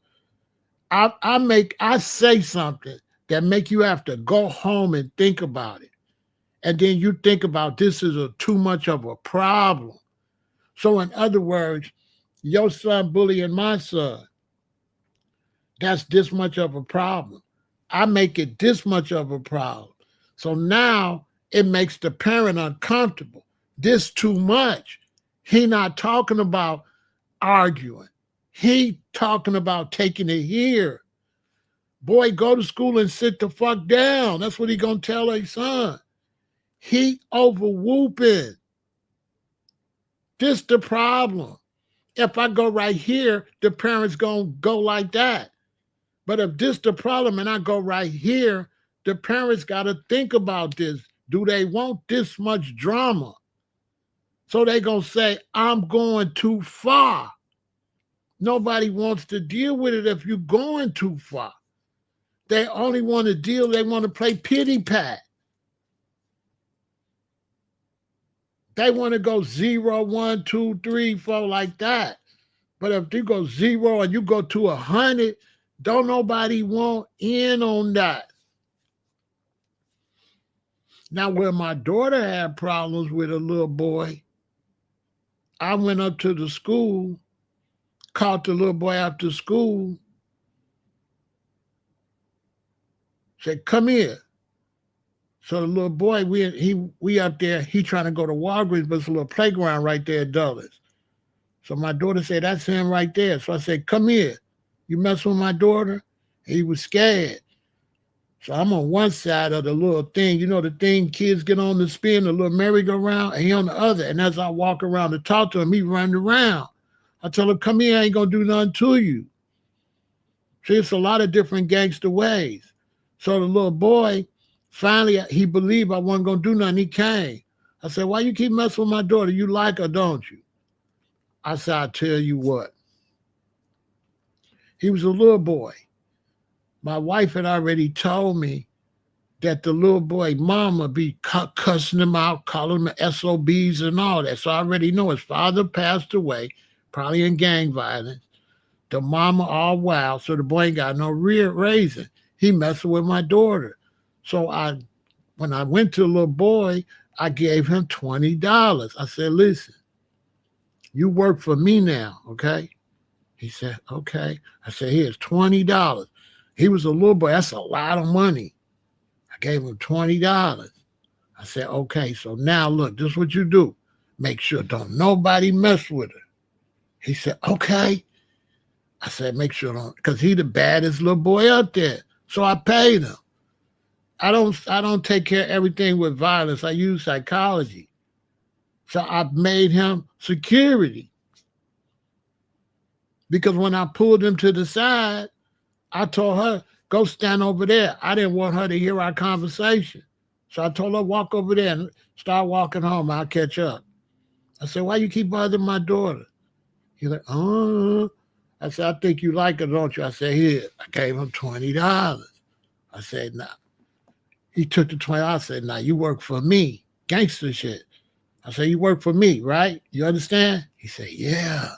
I say something that make you have to go home and think about it. And then you think about this is too much of a problem. So in other words, your son bullying my son, that's this much of a problem. I make it this much of a problem. So now it makes the parent uncomfortable. This too much. He not talking about arguing. He talking about taking it here. Boy, go to school and sit the fuck down. That's what he gonna tell his son. He over whooping. This the problem. If I go right here, the parents gonna go like that. But if this the problem and I go right here, the parents gotta think about this. Do they want this much drama? So they gonna say, I'm going too far. Nobody wants to deal with it if you're going too far. They only want to deal, they want to play pity pat. They want to go 0, 1, 2, 3, 4 like that. But if you go 0 and you go to 100, don't nobody want in on that. Now, where my daughter had problems with a little boy, I went up to the school, caught the little boy after school, said, come here. So the little boy, we up there, he trying to go to Walgreens, but it's a little playground right there at Dulles. So my daughter said, that's him right there. So I said, come here. You mess with my daughter? He was scared. So I'm on one side of the little thing, the thing kids get on to spin, the little merry-go-round, and he on the other. And as I walk around to talk to him, he running around. I tell him, come here, I ain't gonna do nothing to you. See, it's a lot of different gangster ways. So the little boy, finally, he believed I wasn't gonna do nothing. He came. I said, why you keep messing with my daughter? You like her, don't you? I said, I'll tell you what. He was a little boy. My wife had already told me that the little boy mama be cussing him out, calling him SOBs and all that. So I already know his father passed away, probably in gang violence. The mama all wild, so the boy ain't got no real raising. He messing with my daughter. So when I went to the little boy, I gave him $20. I said, listen, you work for me now, okay? He said, okay. I said, here's $20. He was a little boy. That's a lot of money. I gave him $20. I said, okay, so now look, this is what you do. Make sure don't nobody mess with her. He said, okay. I said, make sure don't, because he the baddest little boy out there. So I paid him. I don't take care of everything with violence. I use psychology. So I made him security. Because when I pulled him to the side, I told her, go stand over there. I didn't want her to hear our conversation. So I told her, walk over there and start walking home. I'll catch up. I said, why you keep bothering my daughter? He's like, oh. I said, I think you like her, don't you? I said, here. I gave him $20. I said, nah. He took the 20. I said, nah, you work for me. Gangster shit. I said, you work for me, right? You understand? He said, yeah.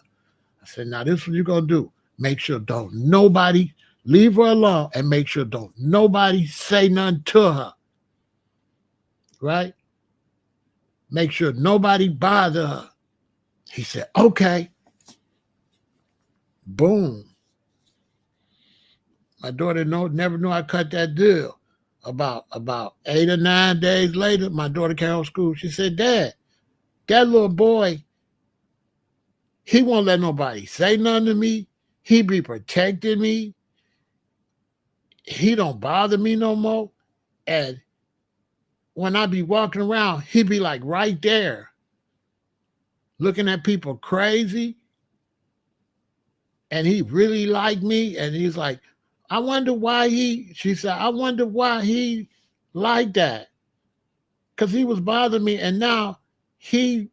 I said, now this is what you're going to do. Make sure don't nobody leave her alone and make sure don't nobody say nothing to her. Right? Make sure nobody bother her. He said, okay. Boom. My daughter never knew I cut that deal. About 8 or 9 days later, my daughter came home from school. She said, Dad, that little boy, he won't let nobody say nothing to me. He be protecting me. He don't bother me no more. And when I be walking around, he be like right there, looking at people crazy. and he really liked me. And he's like, I wonder why she said, I wonder why he liked that. Because he was bothering me. And now he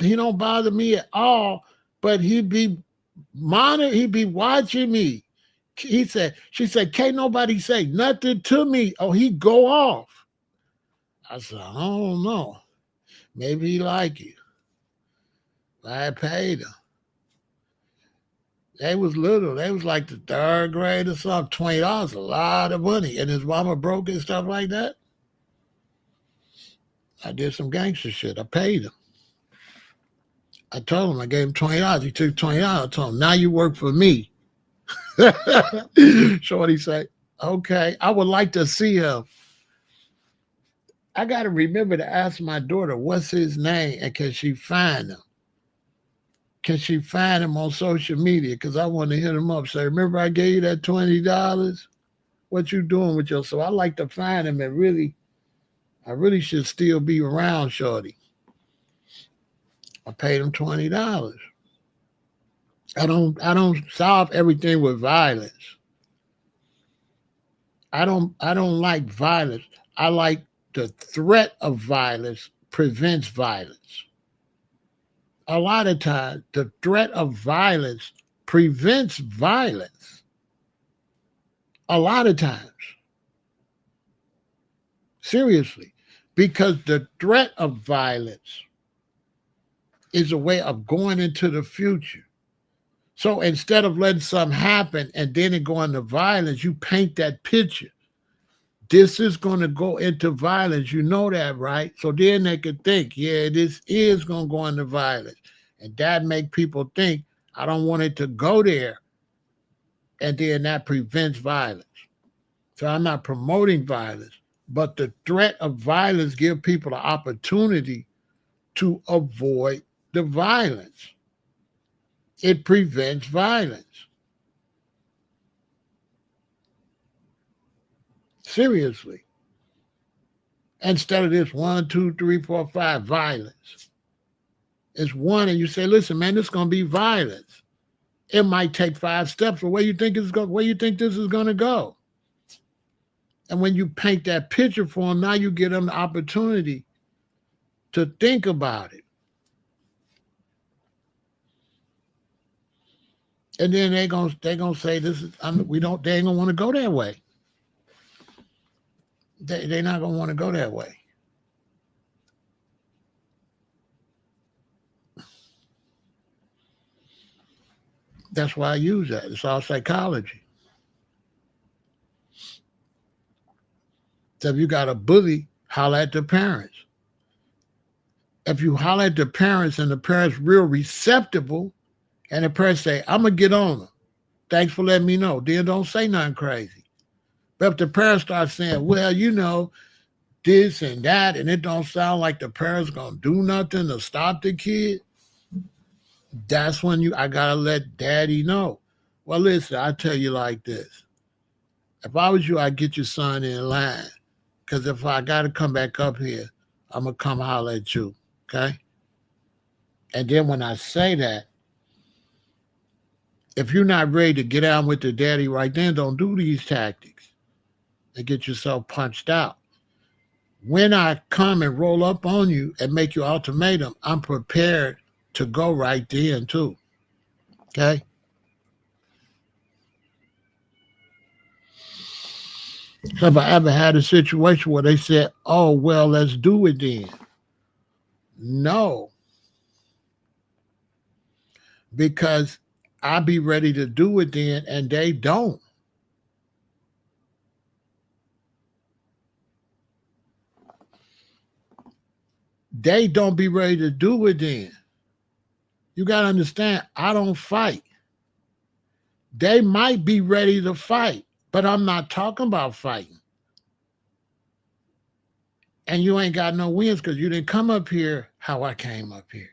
he don't bother me at all, but he be watching me. She said, can't nobody say nothing to me or he go off. I said, I don't know. Maybe he like you. I paid him. They was little. They was like the third grade or something. $20, a lot of money. And his mama broke and stuff like that. I did some gangster shit. I paid him. I told him I gave him $20. He took $20. I told him, now you work for me. Shorty said, okay, I would like to see him. I got to remember to ask my daughter, what's his name? And can she find him? Can she find him on social media? Because I want to hit him up. Say, remember I gave you that $20? What you doing with yourself? So I like to find him and I really should still be around, Shorty. I paid him $20. I don't solve everything with violence. I don't like violence. I like the threat of violence prevents violence. A lot of times the threat of violence prevents violence. A lot of times. Seriously. Because the threat of violence is a way of going into the future. So instead of letting something happen and then it go into violence, you paint that picture. This is going to go into violence. You know that, right? So then they could think, yeah, this is going to go into violence. And that make people think, I don't want it to go there. And then that prevents violence. So I'm not promoting violence, but the threat of violence gives people the opportunity to avoid the violence. It prevents violence. Seriously. Instead of this 1, 2, 3, 4, 5 violence. It's one, and you say, listen, man, this is gonna be violence. It might take 5 steps, but where you think this is gonna go? And when you paint that picture for them, now you give them the opportunity to think about it. And then they're gonna say this is they ain't gonna want to go that way. They're not gonna want to go that way. That's why I use that. It's all psychology. So if you got a bully, holler at the parents. If you holler at the parents and the parents real receptible, and the parents say, I'm gonna get on them. Thanks for letting me know. Then don't say nothing crazy. But if the parents start saying, well, this and that, and it don't sound like the parents gonna do nothing to stop the kid, that's when I gotta let daddy know. Well, listen, I tell you like this. If I was you, I'd get your son in line. Because if I gotta come back up here, I'm gonna come holler at you. Okay? And then when I say that, if you're not ready to get on with the daddy right then, don't do these tactics and get yourself punched out. When I come and roll up on you and make you ultimatum, I'm prepared to go right then too. Okay? Have I ever had a situation where they said, oh, well, let's do it then? No. Because I be ready to do it then and they don't. They don't be ready to do it then. You got to understand, I don't fight. They might be ready to fight, but I'm not talking about fighting. And you ain't got no wins because you didn't come up here how I came up here.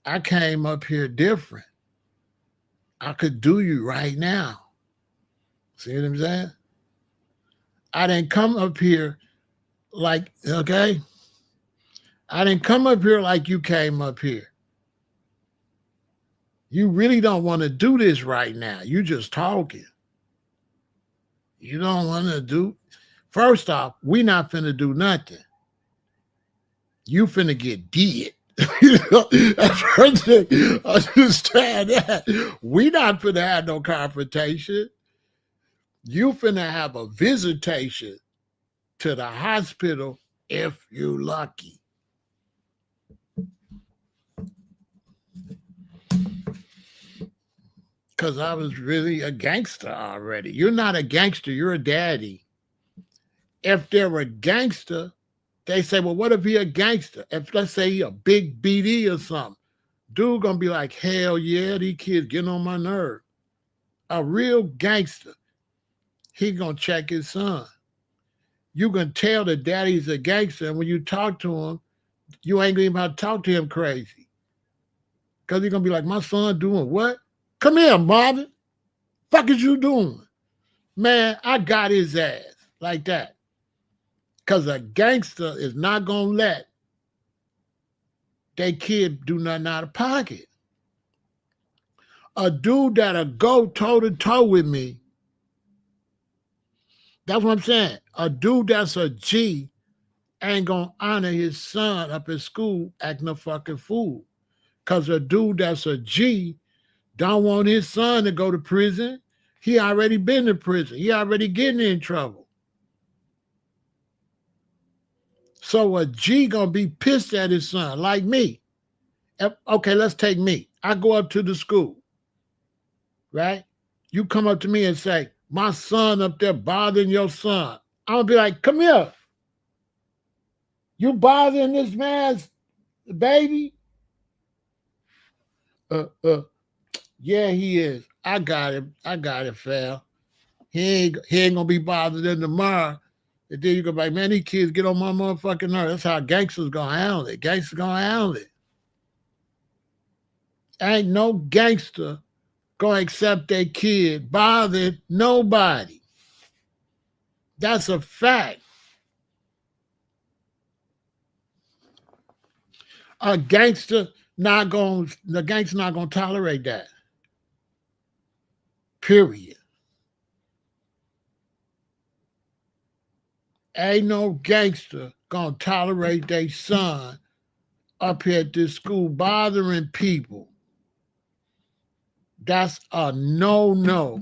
I came up here different. I could do you right now. See what I'm saying? I didn't come up here like, okay? I didn't come up here like you came up here. You really don't want to do this right now. You just talking. You don't want to do. First off, we not finna do nothing. You finna get dead. That's first thing. Understand that. We not finna have no confrontation. You finna have a visitation to the hospital if you lucky. Because I was really a gangster already. You're not a gangster, you're a daddy. If they're a gangster, they say, well, what if he a gangster? If let's say he a big BD or something, dude gonna be like, hell yeah, these kids getting on my nerve. A real gangster, he gonna check his son. You can tell the daddy's a gangster, and when you talk to him, you ain't gonna even talk to him crazy. Because he's gonna be like, my son doing what? Come here, Marvin. Fuck is you doing? Man, I got his ass. Like that. Because a gangster is not gonna let their kid do nothing out of pocket. A dude that'll go toe to toe with me. That's what I'm saying. A dude that's a G ain't gonna honor his son up at school acting a fucking fool. Because a dude that's a G don't want his son to go to prison. He already been to prison. He already getting in trouble. So a G gonna be pissed at his son, like me. Okay, let's take me. I go up to the school, right? You come up to me and say, my son up there bothering your son. I'm gonna be like, come here. You bothering this man's baby? Yeah, he is. I got him. I got it, Phil. He ain't gonna be bothered in tomorrow. And then you go like, man, these kids get on my motherfucking nerves. That's how gangsters gonna handle it. Gangsters gonna handle it. Ain't no gangster gonna accept their kid bothering nobody. That's a fact. The gangster not gonna tolerate that. Period. Ain't no gangster gonna tolerate their son up here at this school bothering people. That's a no-no.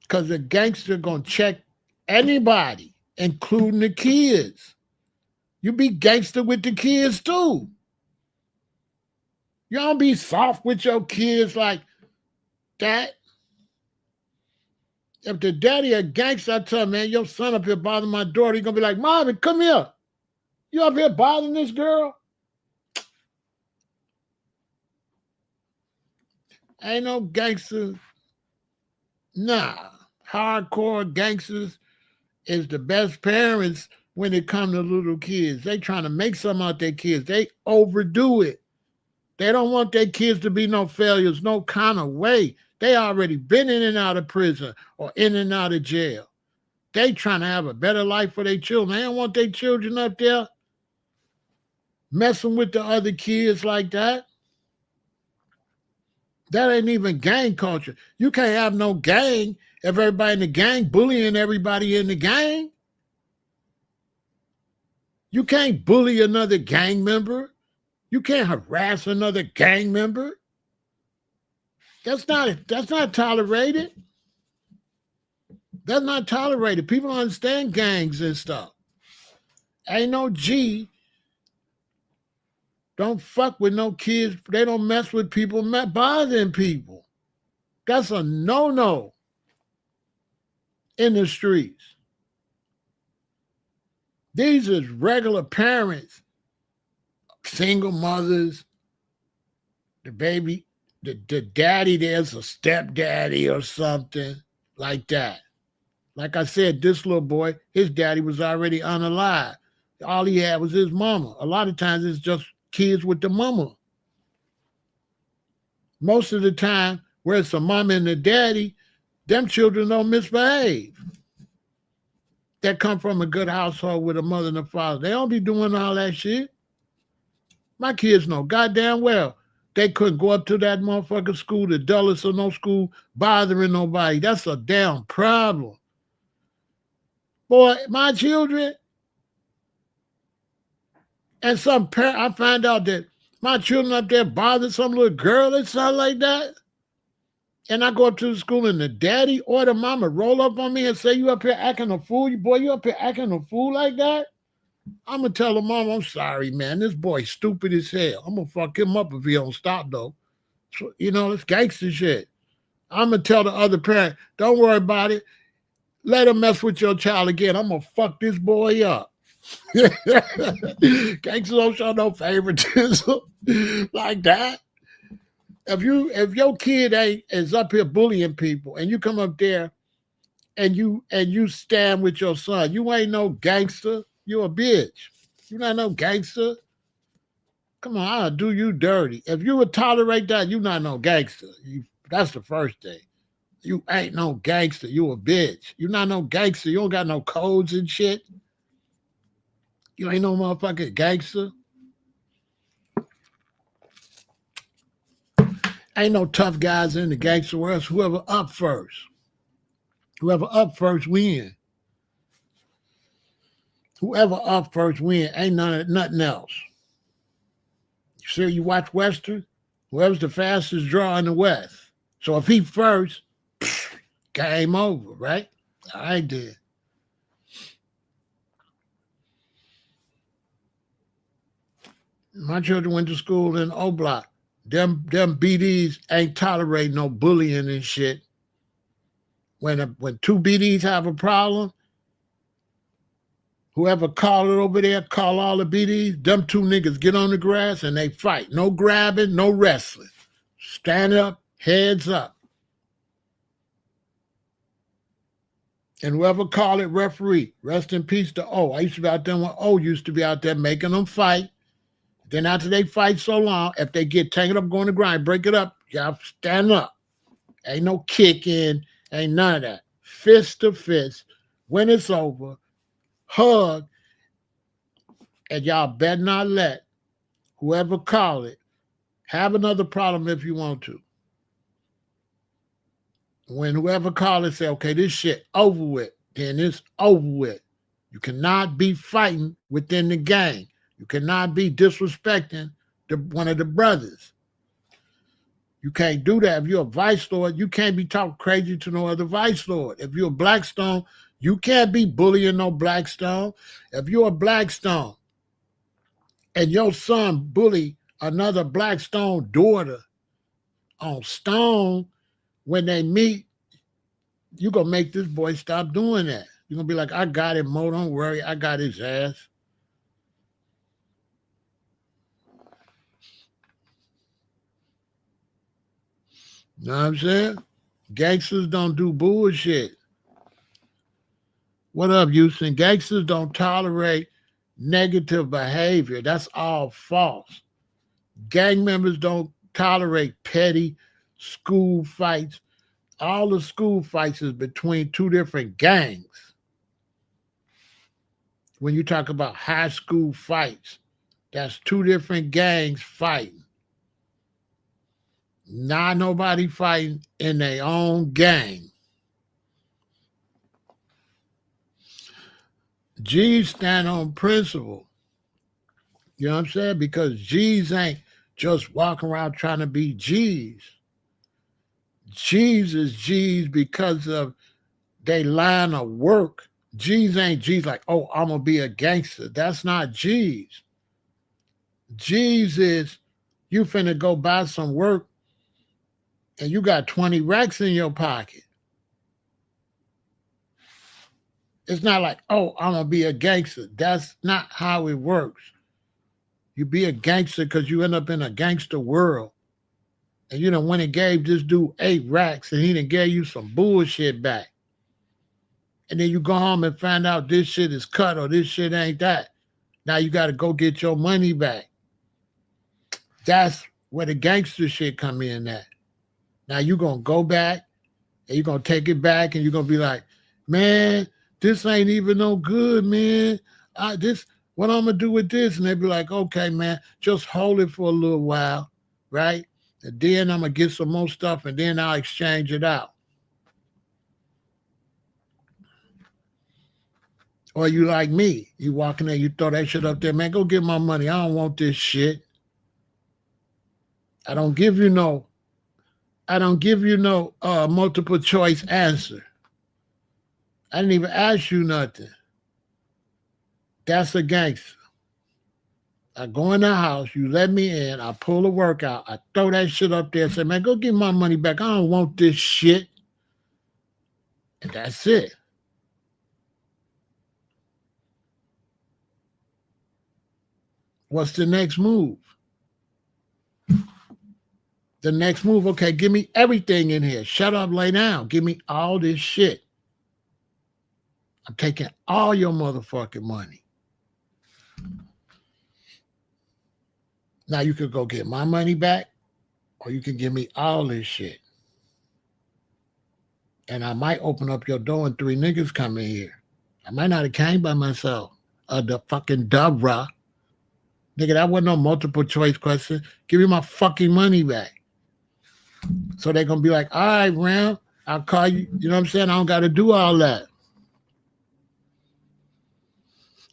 Because the gangster gonna check anybody, including the kids. You be gangster with the kids too. You don't be soft with your kids like that. If the daddy a gangster, I tell him, man, your son up here bothering my daughter, he's gonna be like, Mommy, come here. You up here bothering this girl? Ain't no gangster. Nah. Hardcore gangsters is the best parents when it comes to little kids. They trying to make something out their kids. They overdo it. They don't want their kids to be no failures, no kind of way. They already been in and out of prison or in and out of jail. They trying to have a better life for their children. They don't want their children up there messing with the other kids like that. That ain't even gang culture. You can't have no gang if everybody in the gang bullying everybody in the gang. You can't bully another gang member. You can't harass another gang member. That's not tolerated. That's not tolerated. People don't understand gangs and stuff. Ain't no G. Don't fuck with no kids. They don't mess with people bothering people. That's a no-no in the streets. These is regular parents, single mothers, the baby, the daddy there's a stepdaddy or something like that. Like I said, this little boy, his daddy was already unalive. All he had was his mama. A lot of times it's just kids with the mama. Most of the time, where it's a mama and a daddy, them children don't misbehave. That come from a good household with a mother and a father. They don't be doing all that shit. My kids know goddamn well they couldn't go up to that motherfucking school, the dullest of no school, bothering nobody. That's a damn problem. Boy, my children, and some parent, I find out that my children up there bothering some little girl or something like that. And I go up to the school and the daddy or the mama roll up on me and say, you up here acting a fool? Boy, you up here acting a fool like that? I'm going to tell the mom, I'm sorry, man. This boy's stupid as hell. I'm going to fuck him up if he don't stop, though. So, it's gangster shit. I'm going to tell the other parent, don't worry about it. Let him mess with your child again. I'm going to fuck this boy up. Gangsters don't show no favoritism like that. If your kid is up here bullying people and you come up there and you stand with your son, you ain't no gangster. You a bitch. You not no gangster. Come on, I'll do you dirty. If you would tolerate that, you not no gangster. That's the first thing. You ain't no gangster. You a bitch. You not no gangster. You don't got no codes and shit. You ain't no motherfucking gangster. Ain't no tough guys in the gangster world. Whoever up first. Whoever up first win. Whoever up first win. Ain't nothing else. Sure, you watch Western? Whoever's the fastest draw in the West. So if he first, game over, right? All right, then. My children went to school in O Block. Them BDs ain't tolerating no bullying and shit. When two BDs have a problem, whoever call it over there, call all the BDs, them two niggas get on the grass and they fight. No grabbing, no wrestling. Stand up, heads up. And whoever call it referee, rest in peace to O. I used to be out there when O used to be out there making them fight. Then after they fight so long, if they get tangled up, going to grind, break it up, y'all stand up. Ain't no kicking, ain't none of that. Fist to fist. When it's over, hug, and y'all better not let whoever call it have another problem if you want to. When whoever call it say, okay, this shit over with, then it's over with. You cannot be fighting within the gang. You cannot be disrespecting one of the brothers. You can't do that. If you're a vice lord, you can't be talking crazy to no other vice lord. If you're a Blackstone, you can't be bullying no Blackstone. If you're a Blackstone and your son bully another Blackstone daughter on Stone, when they meet, you're going to make this boy stop doing that. You're going to be like, I got him, Mo, don't worry, I got his ass. Know what I'm saying? Gangsters don't do bullshit. What up, Houston? Gangsters don't tolerate negative behavior. That's all false. Gang members don't tolerate petty school fights. All the school fights is between two different gangs. When you talk about high school fights, that's two different gangs fighting. Not nobody fighting in their own gang. G's stand on principle. You know what I'm saying? Because G's ain't just walking around trying to be G's. G's is G's because of their line of work. G's ain't G's like, oh, I'm going to be a gangster. That's not G's. G's is you finna go buy some work and you got 20 racks in your pocket. It's not like, oh, I'm going to be a gangster. That's not how it works. You be a gangster because you end up in a gangster world. And you know, when it gave this dude 8 racks and he done gave you some bullshit back. And then you go home and find out this shit is cut or this shit ain't that. Now you got to go get your money back. That's where the gangster shit come in at. Now you're going to go back and you're going to take it back and you're going to be like, man, this ain't even no good, man. What I'm gonna do with this? And they be like, okay, man, just hold it for a little while, right? And then I'm gonna get some more stuff and then I'll exchange it out. Or you like me, you walk in there, you throw that shit up there, man, go get my money. I don't want this shit. I don't give you no, I don't give you no multiple choice answer. I didn't even ask you nothing. That's a gangster. I go in the house, you let me in, I pull the workout, I throw that shit up there and say, man, go get my money back. I don't want this shit. And that's it. What's the next move? The next move, okay, give me everything in here. Shut up, lay down. Give me all this shit. I'm taking all your motherfucking money. Now you could go get my money back, or you can give me all this shit. And I might open up your door and 3 niggas come in here. I might not have came by myself. The fucking dubra. Nigga, that wasn't no multiple choice question. Give me my fucking money back. So they're gonna be like, all right, Ram, I'll call you. You know what I'm saying? I don't gotta do all that.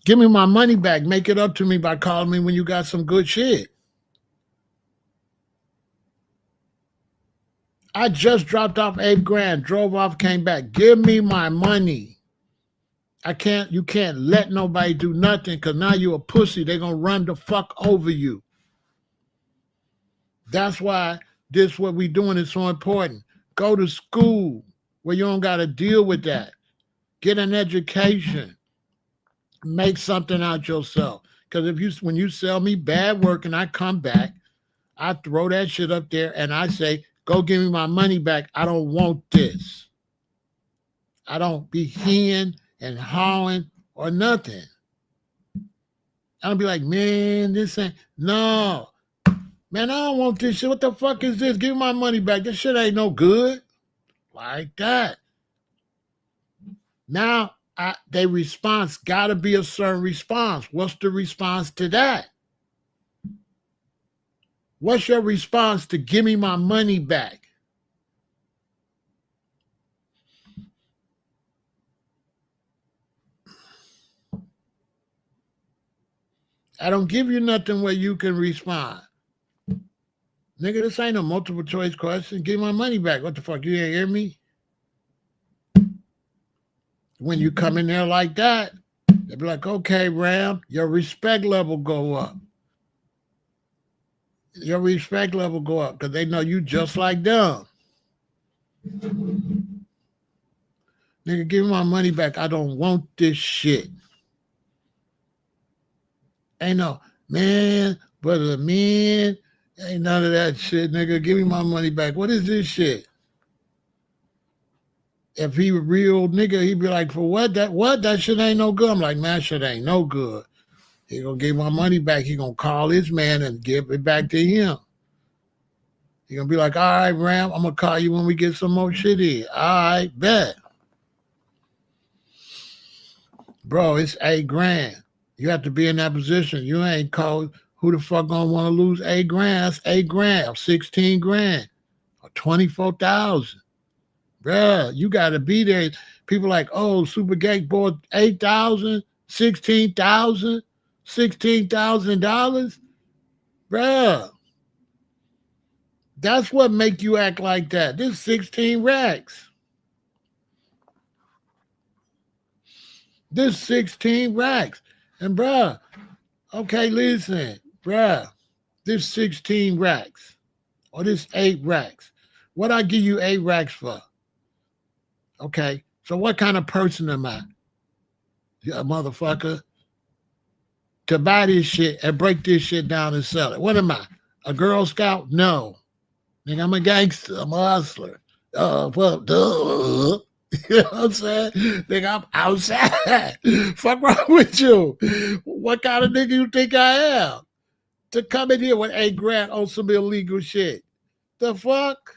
Give me my money back. Make it up to me by calling me when you got some good shit. I just dropped off $8,000, drove off, came back. Give me my money. You can't let nobody do nothing because now you a pussy. They're going to run the fuck over you. That's why what we doing is so important. Go to school where you don't got to deal with that. Get an education. Make something out yourself. Because when you sell me bad work and I come back, I throw that shit up there and I say, go give me my money back. I don't want this. I don't be heeing and hawing or nothing. I don't be like, man, this ain't, no. Man, I don't want this shit. What the fuck is this? Give me my money back. This shit ain't no good. Like that. Now, their response got to be a certain response. What's the response to that? What's your response to give me my money back? I don't give you nothing where you can respond. Nigga, this ain't a multiple choice question. Give my money back. What the fuck? You ain't hear me? When you come in there like that, they be like, okay, Ram, your respect level go up. Your respect level go up because they know you just like them. Nigga, give me my money back. I don't want this shit. Ain't no, man, brother, man, ain't none of that shit, nigga. Give me my money back. What is this shit? If he a real nigga, he'd be like, for what? That shit ain't no good. I'm like, man, shit ain't no good. He gonna give my money back. He gonna call his man and give it back to him. He gonna be like, all right, Ram, I'm gonna call you when we get some more shit in. All right, bet. Bro, it's $8,000. You have to be in that position. You ain't called. Who the fuck gonna want to lose $8,000? That's $8,000 or $16,000 or 24,000. Bruh, you gotta be there. People like, oh, Super Gay bought 8,000, 16,000, $16,000. Bruh. That's what make you act like that. This 16 racks. This 16 racks. And bruh, okay, listen, bruh, this 16 racks or this 8 racks. What I give you 8 racks for? Okay, so what kind of person am I? Yeah, motherfucker. To buy this shit and break this shit down and sell it. What am I? A Girl Scout? No. Nigga, I'm a gangster. I'm a hustler. Well, duh. You know what I'm saying? Nigga, I'm outside. Fuck wrong with you? What kind of nigga you think I am? To come in here with $8,000 on some illegal shit. The fuck?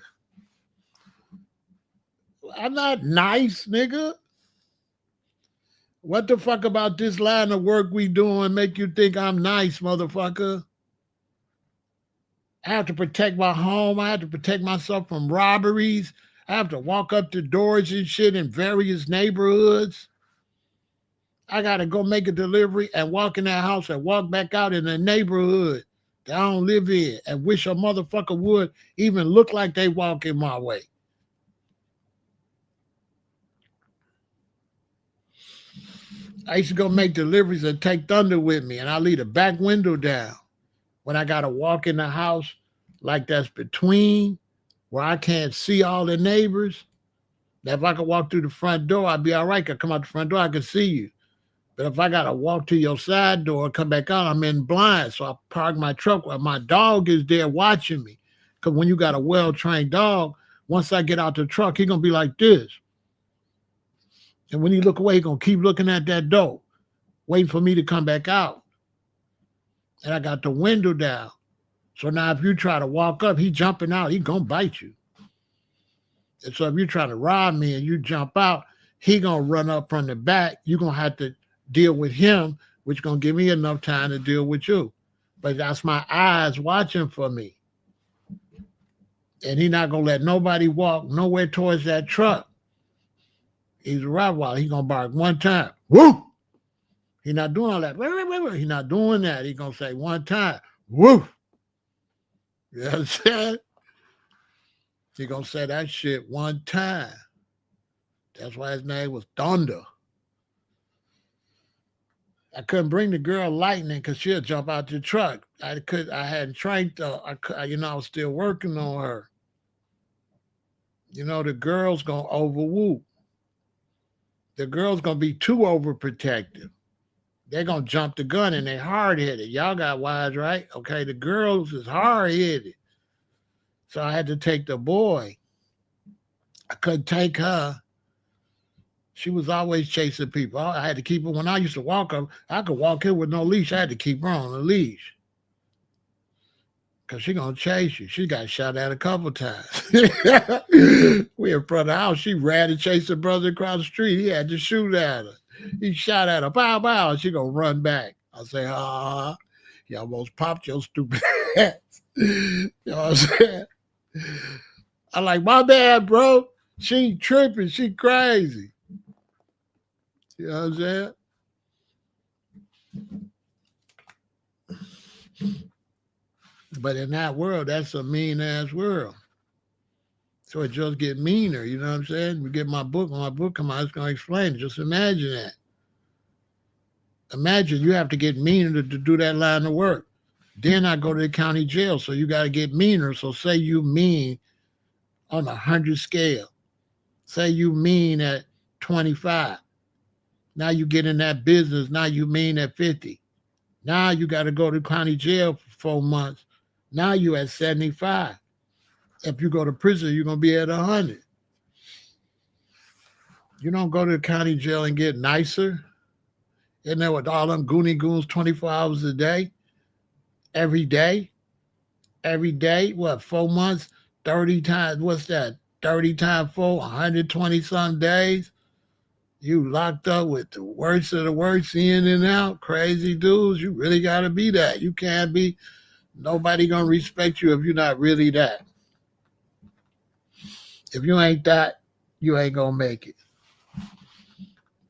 I'm not nice, nigga. What the fuck about this line of work we doing make you think I'm nice, motherfucker? I have to protect my home. I have to protect myself from robberies. I have to walk up to doors and shit in various neighborhoods. I gotta go make a delivery and walk in that house and walk back out in the neighborhood that I don't live in and wish a motherfucker would even look like they walking my way. I used to go make deliveries and take thunder with me, and I leave the back window down when I gotta walk in the house like that's between where I can't see all the neighbors. That if I could walk through the front door, I'd be all right. I come out the front door, I can see you. But if I gotta walk to your side door, come back out, I'm in blind. So I park my truck while my dog is there watching me. Cause when you got a well-trained dog, once I get out the truck, he gonna be like this. And when he look away, he gonna keep looking at that door, waiting for me to come back out. And I got the window down. So now if you try to walk up, he jumping out, he gonna bite you. And so if you try to rob me and you jump out, he gonna run up from the back. You gonna have to deal with him, which gonna give me enough time to deal with you. But that's my eyes watching for me. And he not gonna let nobody walk nowhere towards that truck. He's a Rottweiler. He gonna bark one time. Woo! He not doing all that. He not doing that. He gonna say one time. Woo! You know what I'm saying? He gonna say that shit one time. That's why his name was Thunder. I couldn't bring the girl Lightning because she'll jump out the truck. I hadn't trained her. I was still working on her. The girl's gonna overwhoop. The girl's gonna be too overprotective. They're gonna jump the gun and they hard headed. Y'all got wives, right? Okay, the girls is hard headed. So I had to take the boy. I couldn't take her. She was always chasing people. I had to keep her. When I used to walk her, I could walk her with no leash. I had to keep her on a leash. Because she's going to chase you. She got shot at a couple times. We in front of the house. She ran and chased her brother across the street. He had to shoot at her. He shot at her. Pow, pow. She going to run back. I say, you almost popped your stupid ass. You know what I'm saying? I like, my bad, bro. She tripping. She crazy. You know what I'm saying? But in that world, that's a mean-ass world. So it just get meaner, you know what I'm saying? We get my book, when my book come out, it's going to explain it. Just imagine that. Imagine you have to get meaner to do that line of work. Then I go to the county jail, so you got to get meaner. So say you mean on a 100 scale. Say you mean at 25. Now you get in that business. Now you mean at 50. Now you got to go to county jail for 4 months. Now you at 75. If you go to prison, you're going to be at 100. You don't go to the county jail and get nicer. Isn't that what all them goony goons 24 hours a day? Every day? Every day? What, 4 months? 30 times? What's that? 30 times 4? 120 some days? You locked up with the worst of the worst in and out? Crazy dudes. You really got to be that. You can't be. Nobody going to respect you if you're not really that. If you ain't that, you ain't going to make it.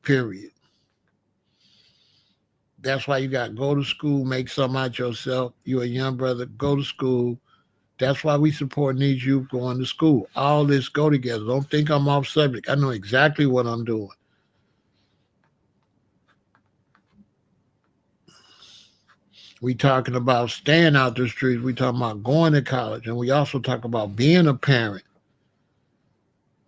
Period. That's why you got to go to school, make something out yourself. You're a young brother, go to school. That's why we support these youth going to school. All this go together. Don't think I'm off subject. I know exactly what I'm doing. We talking about staying out the streets. We talking about going to college. And we also talk about being a parent.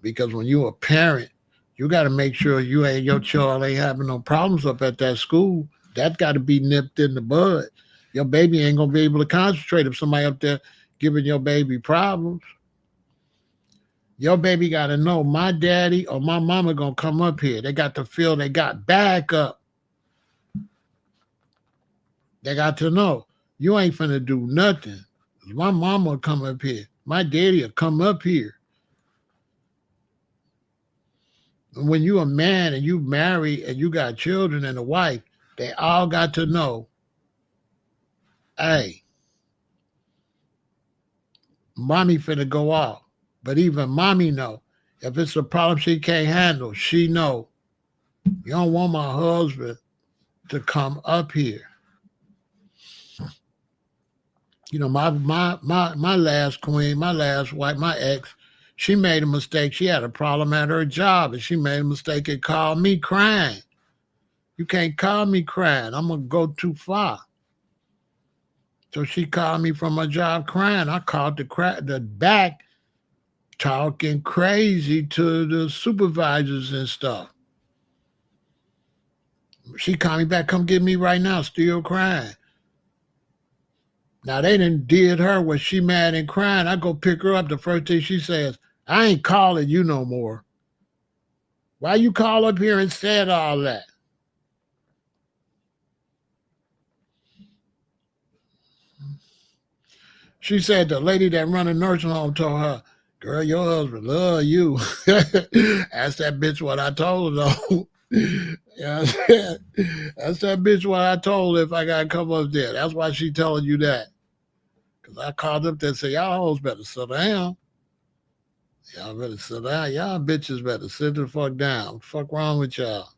Because when you're a parent, you got to make sure your child ain't having no problems up at that school. That got to be nipped in the bud. Your baby ain't going to be able to concentrate if somebody up there giving your baby problems. Your baby got to know my daddy or my mama going to come up here. They got to feel they got backup. They got to know you ain't finna do nothing. My mama will come up here. My daddy will come up here. And when you a man and you married and you got children and a wife, they all got to know, hey, mommy finna go off. But even mommy know. If it's a problem she can't handle, she know. You don't want my husband to come up here. You know, my last queen, my last wife, my ex, she made a mistake. She had a problem at her job and she made a mistake and called me crying. You can't call me crying. I'm gonna go too far. So she called me from her job crying. I called the back talking crazy to the supervisors and stuff. She called me back, come get me right now, still crying. Now they did her when she mad and crying. I go pick her up. The first thing she says, I ain't calling you no more. Why you call up here and said all that? She said the lady that run a nursing home told her, girl, your husband love you. Ask that bitch what I told her though. Yeah, that's that bitch what I told her if I gotta come up there. That's why she telling you that. Cause I called up there and said, y'all hoes better sit down. Y'all better sit down. Y'all bitches better sit the fuck down. Fuck wrong with y'all?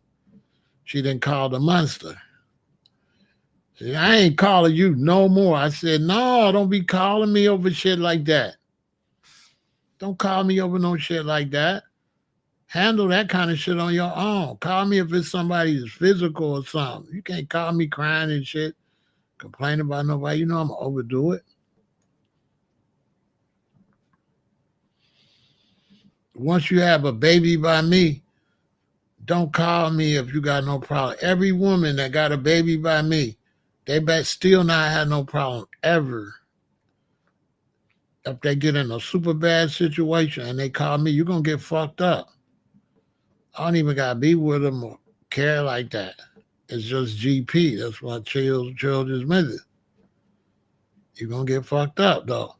She didn't call the monster. She said, I ain't calling you no more. I said, no, don't be calling me over shit like that. Don't call me over no shit like that. Handle that kind of shit on your own. Call me if it's somebody that's physical or something. You can't call me crying and shit, complain about nobody. You know I'm gonna overdo it. Once you have a baby by me, don't call me if you got no problem. Every woman that got a baby by me, they bet still not have no problem ever. If they get in a super bad situation and they call me, you're gonna get fucked up. I don't even gotta be with them or care like that. It's just GP. That's what children's method. You're gonna get fucked up though.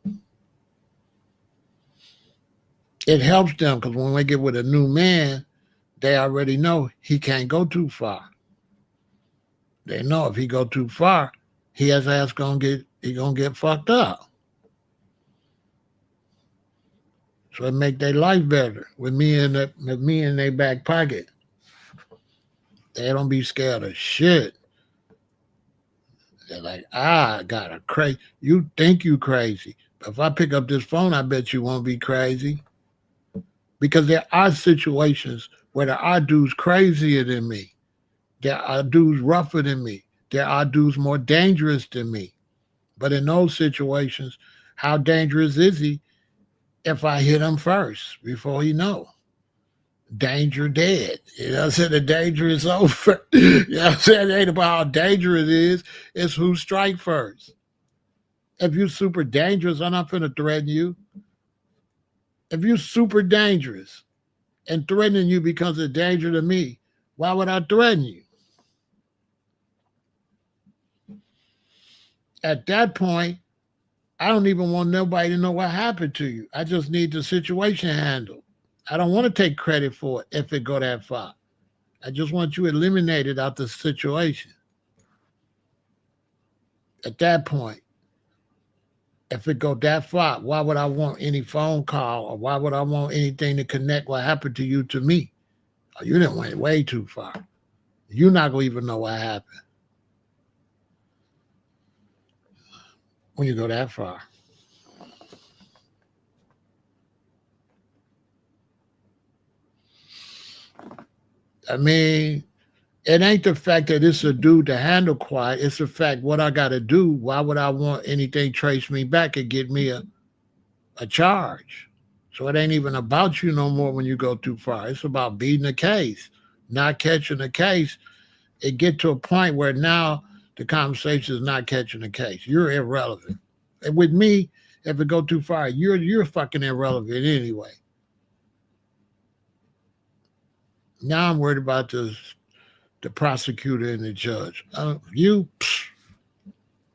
It helps them because when they get with a new man, they already know he can't go too far. They know if he go too far, his ass gonna get fucked up. So it make their life better with me in their back pocket. They don't be scared of shit. They're like, I got a crazy. You think you crazy. But if I pick up this phone, I bet you won't be crazy. Because there are situations where there are dudes crazier than me. There are dudes rougher than me. There are dudes more dangerous than me. But in those situations, how dangerous is he if I hit him first before he know? Danger dead. You know what I'm saying? The danger is over. You know what I'm saying? It ain't about how dangerous it is. It's who strike first. If you super dangerous, I'm not finna threaten you. If you super dangerous and threatening you becomes a danger to me, why would I threaten you? At that point, I don't even want nobody to know what happened to you. I just need the situation handled. I don't want to take credit for it if it go that far. I just want you eliminated out the situation. At that point, if it go that far, why would I want any phone call or why would I want anything to connect what happened to you to me? Oh, you didn't went way too far. You're not gonna even know what happened when you go that far. I mean, it ain't the fact that it's a dude to handle quiet. It's the fact what I got to do. Why would I want anything trace me back and get me a charge? So it ain't even about you no more when you go too far. It's about beating the case, not catching the case. It get to a point where now the conversation is not catching the case. You're irrelevant. And with me, if it go too far, you're fucking irrelevant anyway. Now I'm worried about the prosecutor and the judge. You,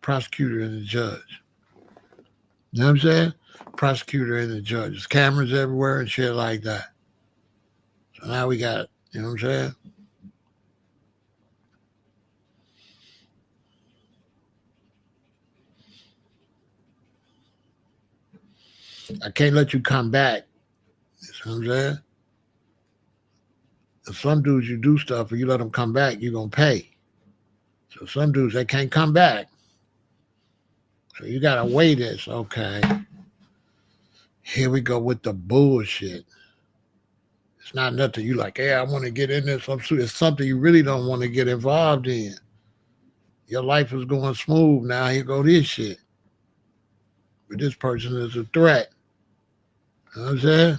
prosecutor and the judge. You know what I'm saying? Prosecutor and the judge. There's cameras everywhere and shit like that. So now we got, you know what I'm saying? I can't let you come back. You know what I'm saying? If some dudes you do stuff and you let them come back, you're gonna pay. So some dudes they can't come back. So you gotta wait this. Okay. Here we go with the bullshit. It's not nothing you like, hey, I want to get in this. It's something you really don't want to get involved in. Your life is going smooth. Now here go this shit. But this person is a threat. You know what I'm saying?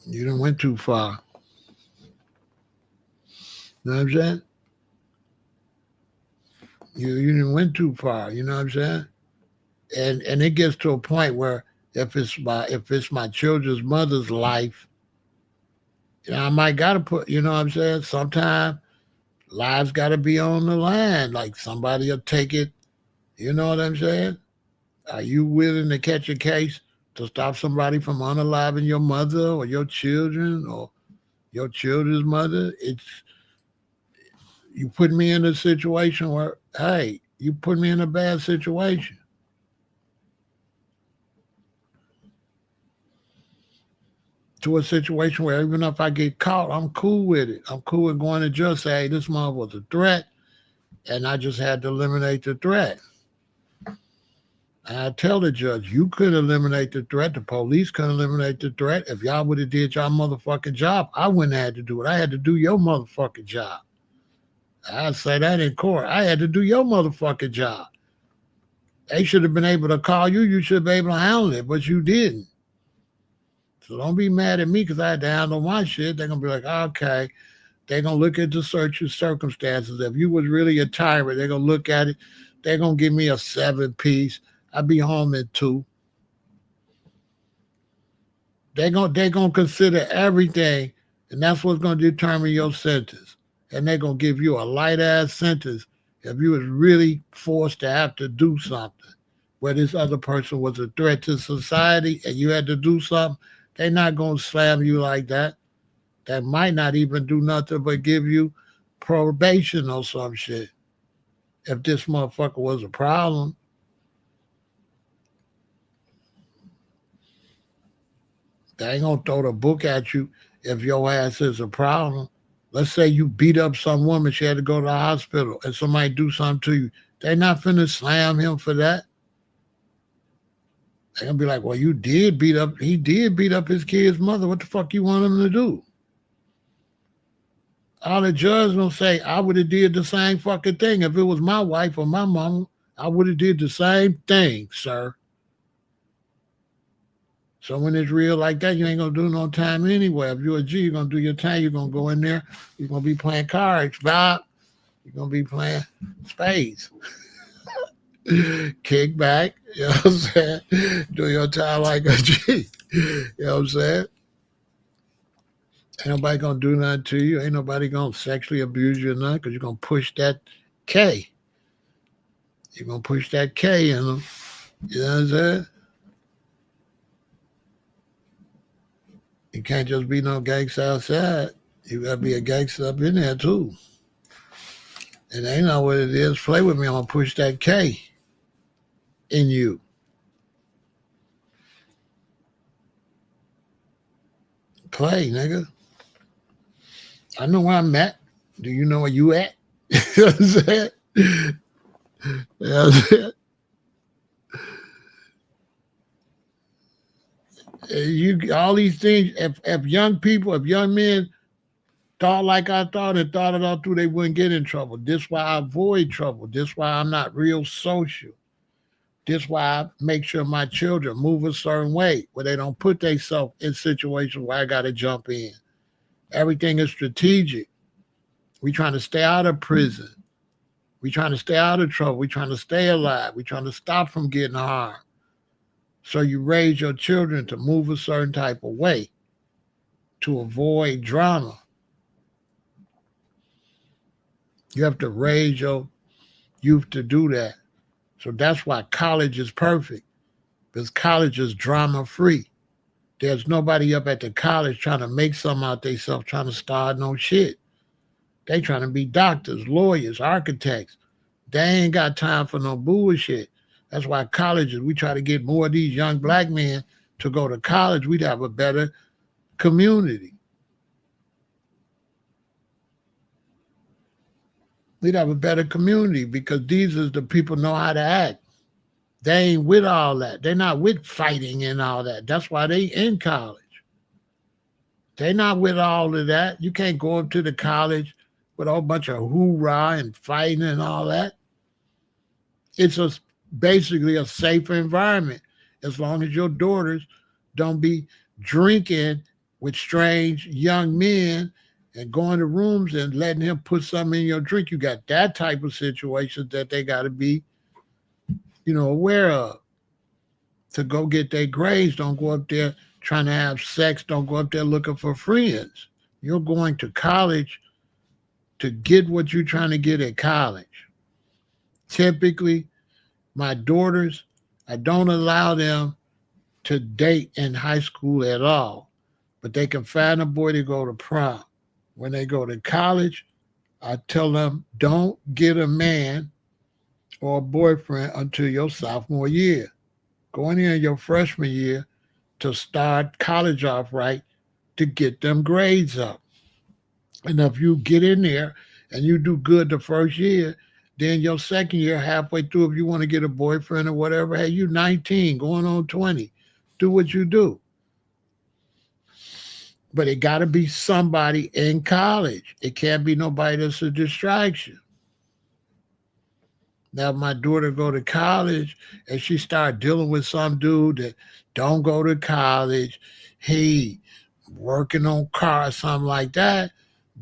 You done went too far. You know what I'm saying? You didn't went too far. You know what I'm saying? And it gets to a point where if it's my children's mother's life, I might gotta put. You know what I'm saying? Sometimes lives gotta be on the line. Like somebody will take it. You know what I'm saying? Are you willing to catch a case to stop somebody from unaliving your mother or your children or your children's mother? It's you put me in a situation where, hey, you put me in a bad situation. To a situation where even if I get caught, I'm cool with it. I'm cool with going to just say, hey, this mother was a threat, and I just had to eliminate the threat. And I tell the judge, you could eliminate the threat. The police could eliminate the threat. If y'all would have did y'all motherfucking job, I wouldn't have had to do it. I had to do your motherfucking job. I say that in court. I had to do your motherfucking job. They should have been able to call you. You should be able to handle it, but you didn't. So don't be mad at me because I had to handle my shit. They're gonna be like, okay. They're gonna look at the search circumstances. If you was really a tyrant, they're gonna look at it. They're gonna give me a 7 piece. I'll be home at 2. They're gonna consider everything, and that's what's gonna determine your sentence. And they're gonna give you a light ass sentence if you was really forced to have to do something. Where this other person was a threat to society and you had to do something, they're not gonna slam you like that. That might not even do nothing but give you probation or some shit. If this motherfucker was a problem, they ain't gonna throw the book at you if your ass is a problem. Let's say you beat up some woman, she had to go to the hospital, and somebody do something to you. They not finna slam him for that. They gonna be like, well, he did beat up his kid's mother. What the fuck you want him to do? All the judge gonna say, I would have did the same fucking thing. If it was my wife or my mama, I would have did the same thing, sir. So when it's real like that, you ain't gonna do no time anyway. If you're a G, you're gonna do your time. You're gonna go in there. You're gonna be playing cards, Bob. You're gonna be playing spades. Kick back, you know what I'm saying? Do your time like a G. You know what I'm saying? Ain't nobody gonna do nothing to you. Ain't nobody gonna sexually abuse you or nothing because you're gonna push that K. You're gonna push that K in them. You know what I'm saying? You can't just be no gangster outside. You gotta be a gangster up in there too. And they know what it is. Play with me. I'm gonna push that K in you. Play, nigga. I know where I'm at. Do you know where you at? You know what I'm saying? You know what I'm saying? You all these things. If young people, if young men thought like I thought and thought it all through, they wouldn't get in trouble. This why I avoid trouble. This why I'm not real social. This why I make sure my children move a certain way where they don't put themselves in situations where I got to jump in. Everything is strategic. We trying to stay out of prison. We trying to stay out of trouble. We trying to stay alive. We trying to stop from getting harmed. So you raise your children to move a certain type of way to avoid drama. You have to raise your youth to do that. So that's why college is perfect. because college is drama free. There's nobody up at the college trying to make something out themselves, trying to start no shit. They trying to be doctors, lawyers, architects. They ain't got time for no bullshit. That's why colleges, we try to get more of these young black men to go to college. We'd have a better community. We'd have a better community because these is the people know how to act. They ain't with all that. They're not with fighting and all that. That's why they in college. They not with all of that. You can't go up to the college with a whole bunch of hoorah and fighting and all that. It's basically a safer environment as long as your daughters don't be drinking with strange young men and going to rooms and letting him put something in your drink. You got that type of situation that they got to be, aware of to go get their grades. Don't go up there trying to have sex. Don't go up there looking for friends. You're going to college to get what you're trying to get at college. Typically, my daughters, I don't allow them to date in high school at all, but they can find a boy to go to prom. When they go to college, I tell them don't get a man or a boyfriend until your sophomore year. Going in your freshman year to start college off right to get them grades up. And if you get in there and you do good the first year, then your second year, halfway through, if you want to get a boyfriend or whatever, hey, you 19, going on 20. Do what you do. But it got to be somebody in college. It can't be nobody that's a distraction. Now, if my daughter go to college and she start dealing with some dude that don't go to college, he working on cars, something like that,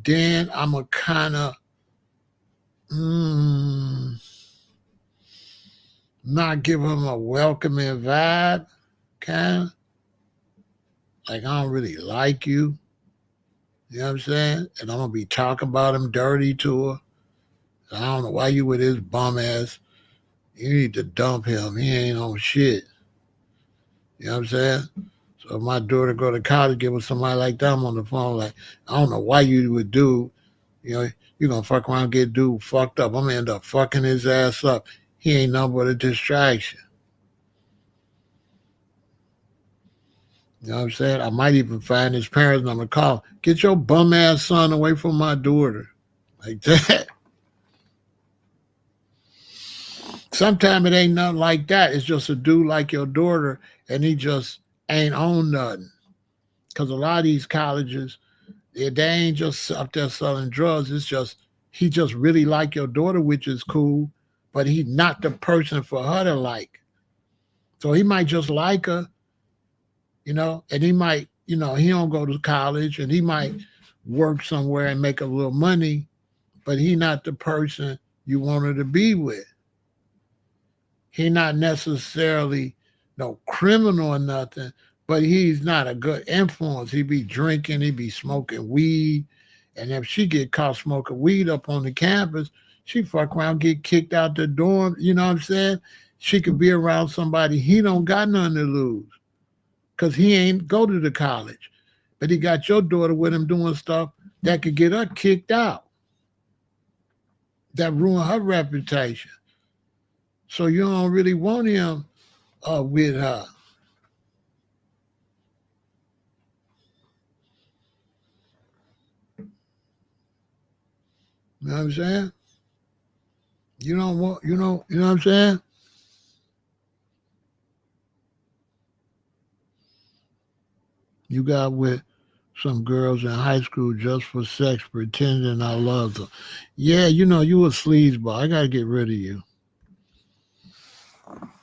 then I'm a kind of not give him a welcoming vibe, kind of like I don't really like you. You know what I'm saying? And I'm gonna be talking about him dirty to her. I don't know why you with his bum ass. You need to dump him. He ain't on shit. You know what I'm saying? So if my daughter go to college, get with somebody like that, I'm on the phone like, I don't know why you would do, you know, you're gonna fuck around and get dude fucked up. I'm gonna end up fucking his ass up. He ain't nothing but a distraction. You know what I'm saying? I might even find his parents and I'm gonna call. Get your bum ass son away from my daughter. Like that. Sometimes it ain't nothing like that. It's just a dude like your daughter and he just ain't on nothing. Because a lot of these colleges, they ain't just up there selling drugs. It's just he just really like your daughter, which is cool, but he's not the person for her to like. So he might just like her, and he might, he don't go to college and he might work somewhere and make a little money, but he not the person you want her to be with. He not necessarily no criminal or nothing, but he's not a good influence. He be drinking, he be smoking weed, and if she get caught smoking weed up on the campus, she fuck around, get kicked out the dorm. You know what I'm saying? She could be around somebody he don't got nothing to lose, cause he ain't go to the college, but he got your daughter with him doing stuff that could get her kicked out, that ruin her reputation. So you don't really want him with her. You know what I'm saying? You don't want, you know what I'm saying? You got with some girls in high school just for sex, pretending I loved them. Yeah, you a sleazeball. I gotta get rid of you.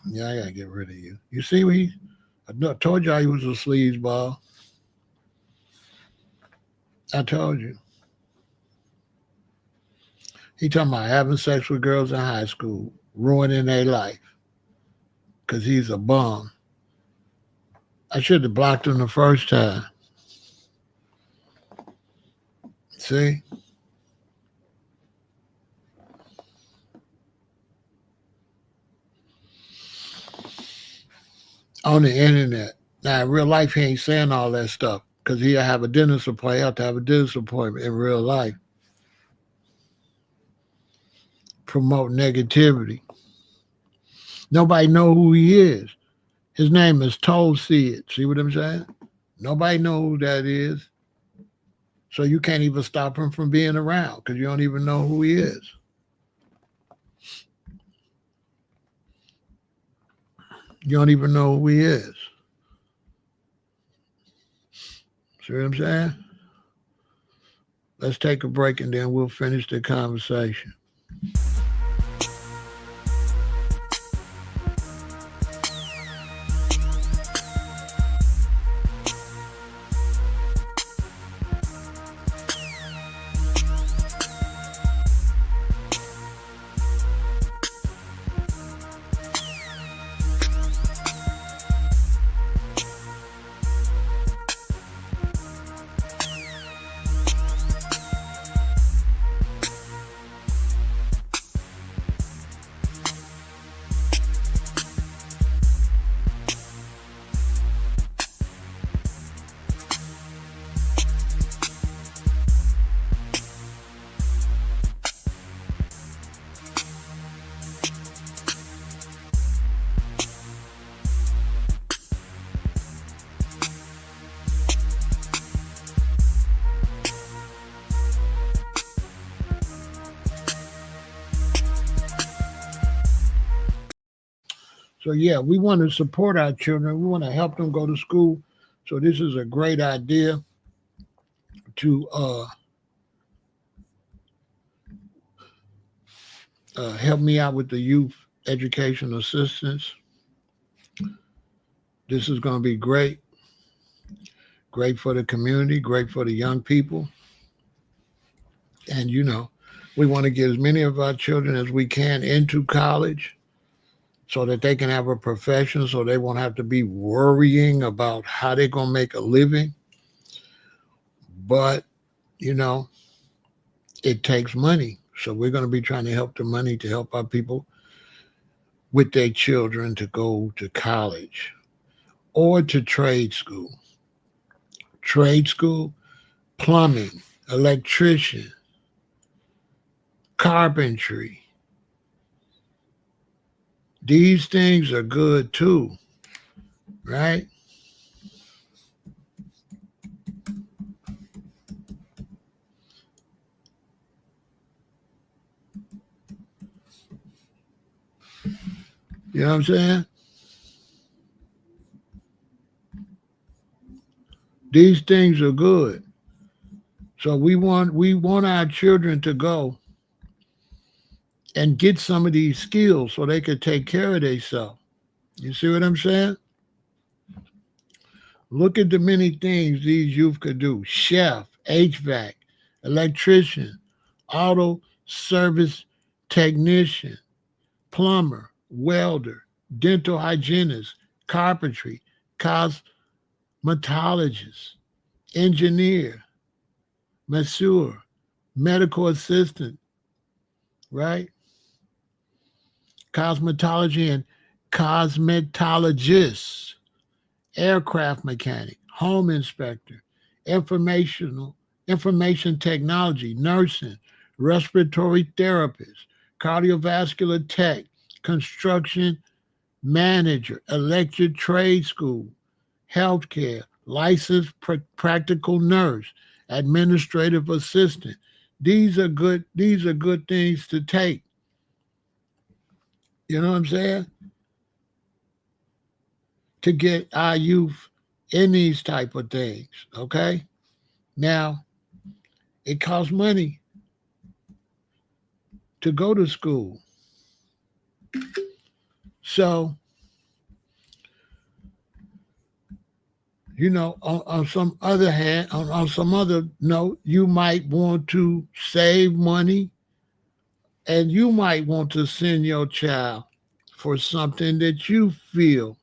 Yeah, I gotta get rid of you. You see, I told y'all he was a sleazeball. I told you. He talking about having sex with girls in high school, ruining their life, because he's a bum. I should have blocked him the first time. See? on the internet. Now, in real life, he ain't saying all that stuff because he'll have a dentist appointment. He'll have to have a dentist appointment in real life. Promote negativity. Nobody know who he is. His name is Toll Sid. See what I'm saying? Nobody know who that is. So you can't even stop him from being around because you don't even know who he is. You don't even know who he is. See what I'm saying? Let's take a break and then we'll finish the conversation. So yeah, we want to support our children. We want to help them go to school. So this is a great idea to help me out with the youth education assistance. This is going to be great. Great for the community, great for the young people. And, we want to get as many of our children as we can into college so that they can have a profession, so they won't have to be worrying about how they're going to make a living. But, it takes money. So we're going to be trying to help the money to help our people with their children to go to college or to trade school. Trade school, plumbing, electrician, carpentry. These things are good too, right? You know what I'm saying? These things are good. So we want our children to go and get some of these skills so they could take care of themselves. You see what I'm saying? Look at the many things these youth could do. Chef, HVAC, electrician, auto service technician, plumber, welder, dental hygienist, carpentry, cosmetologist, engineer, masseur, medical assistant, right? Cosmetology and cosmetologist, aircraft mechanic, home inspector, information technology, nursing, respiratory therapist, cardiovascular tech, construction manager, electric trade school, healthcare, licensed practical nurse, administrative assistant. These are good things to take. You know what I'm saying? To get our youth in these type of things, okay? Now, it costs money to go to school. So, on some other hand, on some other note, you might want to save money and you might want to send your child for something that you feel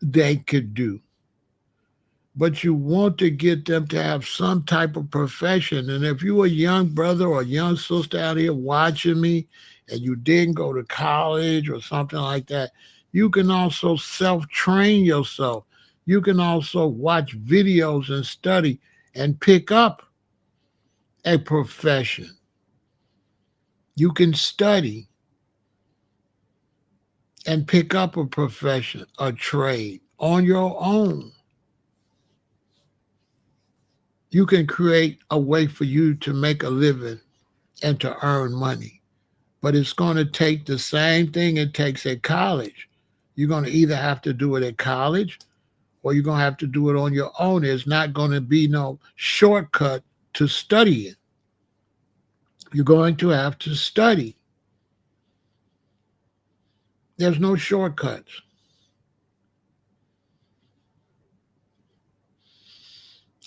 they could do. But you want to get them to have some type of profession. And if you're a young brother or a young sister out here watching me and you didn't go to college or something like that, You can also self-train yourself. You can also watch videos and study and pick up a profession. You can study and pick up a profession, a trade on your own. You can create a way for you to make a living and to earn money. But it's going to take the same thing it takes at college. You're going to either have to do it at college or you're going to have to do it on your own. There's not going to be no shortcut to studying. You're going to have to study. There's no shortcuts.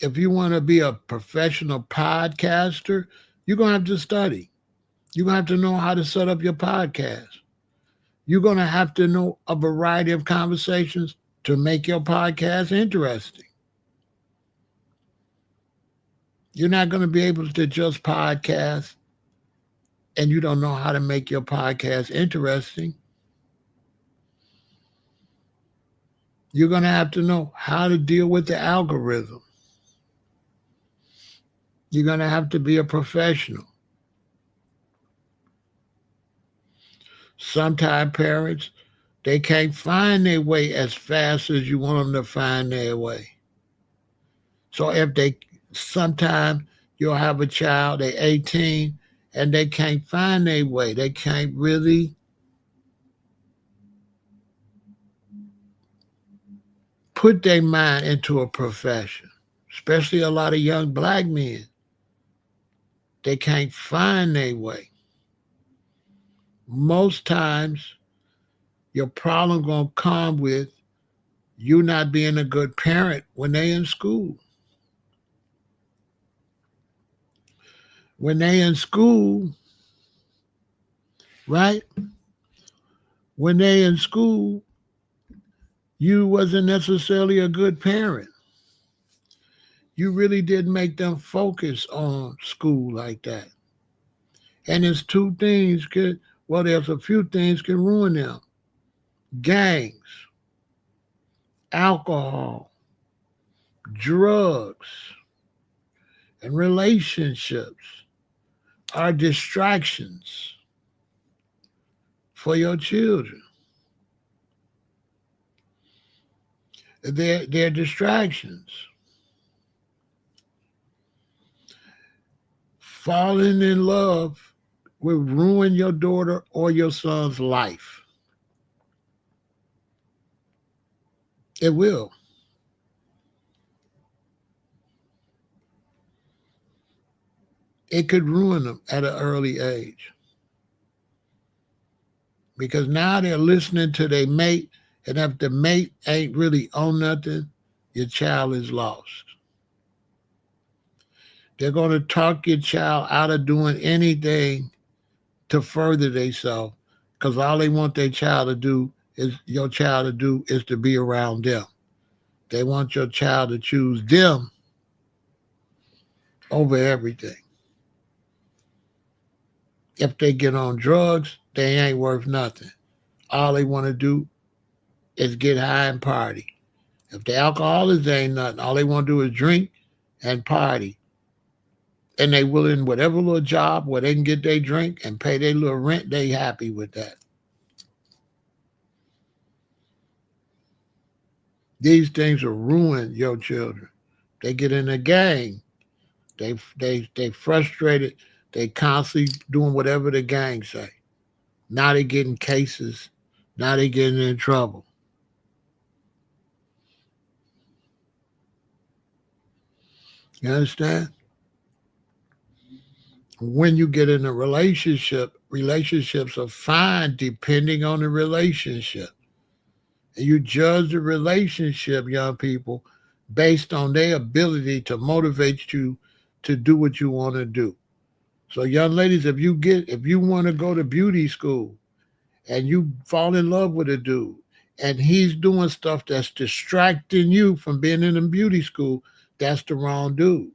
If you want to be a professional podcaster, you're going to have to study. You're going to have to know how to set up your podcast. You're going to have to know a variety of conversations to make your podcast interesting. You're not going to be able to just podcast and you don't know how to make your podcast interesting. You're going to have to know how to deal with the algorithm. You're going to have to be a professional. Sometimes parents, they can't find their way as fast as you want them to find their way. So if they, sometimes you'll have a child, they're 18, and they can't find their way. They can't really put their mind into a profession, especially a lot of young black men. They can't find their way. Most times, your problem gonna come with you not being a good parent when they in school. When they in school, right? When they in school, you wasn't necessarily a good parent. You really didn't make them focus on school like that. And there's two things could, well, there's a few things can ruin them. Gangs, alcohol, drugs, and relationships are distractions for your children. They're distractions. Falling in love will ruin your daughter or your son's life. It will. It could ruin them at an early age. Because now they're listening to their mate, and if the mate ain't really on nothing, your child is lost. They're going to talk your child out of doing anything to further themselves because all they want their child to do is your child to do is to be around them. They want your child to choose them over everything. If they get on drugs, they ain't worth nothing. All they want to do is get high and party. If the alcoholics, they ain't nothing. All they want to do is drink and party. And they willing, whatever little job where they can get their drink and pay their little rent, they happy with that. These things will ruin your children. They get in a gang. They frustrated. They constantly doing whatever the gang say. Now they getting cases. Now they getting in trouble. You understand? When you get in a relationship, relationships are fine depending on the relationship. And you judge the relationship, young people, based on their ability to motivate you to do what you want to do. So young ladies, if you want to go to beauty school and you fall in love with a dude and he's doing stuff that's distracting you from being in a beauty school, that's the wrong dude.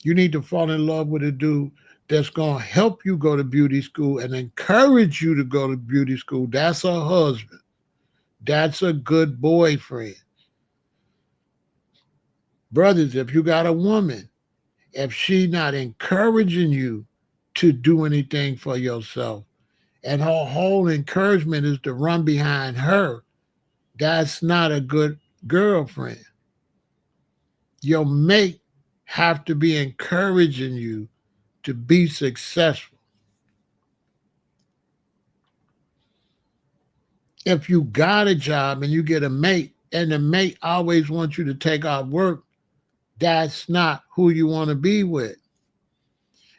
You need to fall in love with a dude that's going to help you go to beauty school and encourage you to go to beauty school. That's a husband. That's a good boyfriend. Brothers, if you got a woman, if she not encouraging you to do anything for yourself, and her whole encouragement is to run behind her, that's not a good girlfriend. Your mate have to be encouraging you to be successful. If you got a job and you get a mate and the mate always wants you to take off work, that's not who you want to be with.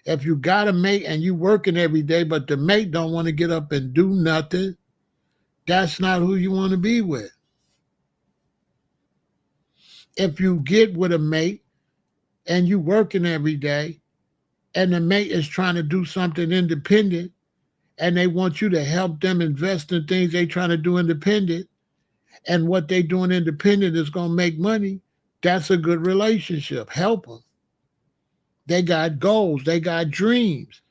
If you got a mate and you working every day, but the mate don't want to get up and do nothing, that's not who you want to be with. If you get with a mate and you working every day and the mate is trying to do something independent and they want you to help them invest in things they trying to do independent, and what they doing independent is going to make money, that's a good relationship. Help them. They got goals. They got dreams.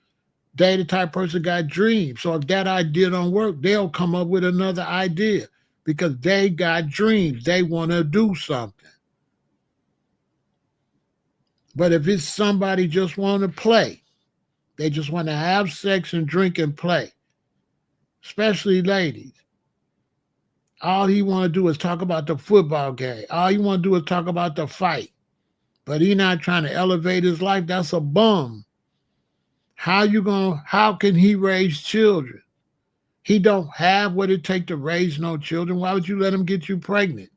They the type of person got dreams. So if that idea don't work, they'll come up with another idea because they got dreams. They want to do something. But if it's somebody just want to play, they just want to have sex and drink and play, especially ladies. All he want to do is talk about the football game. All he want to do is talk about the fight. But he not trying to elevate his life. That's a bum. How can he raise children? He don't have what it takes to raise no children. Why would you let him get you pregnant?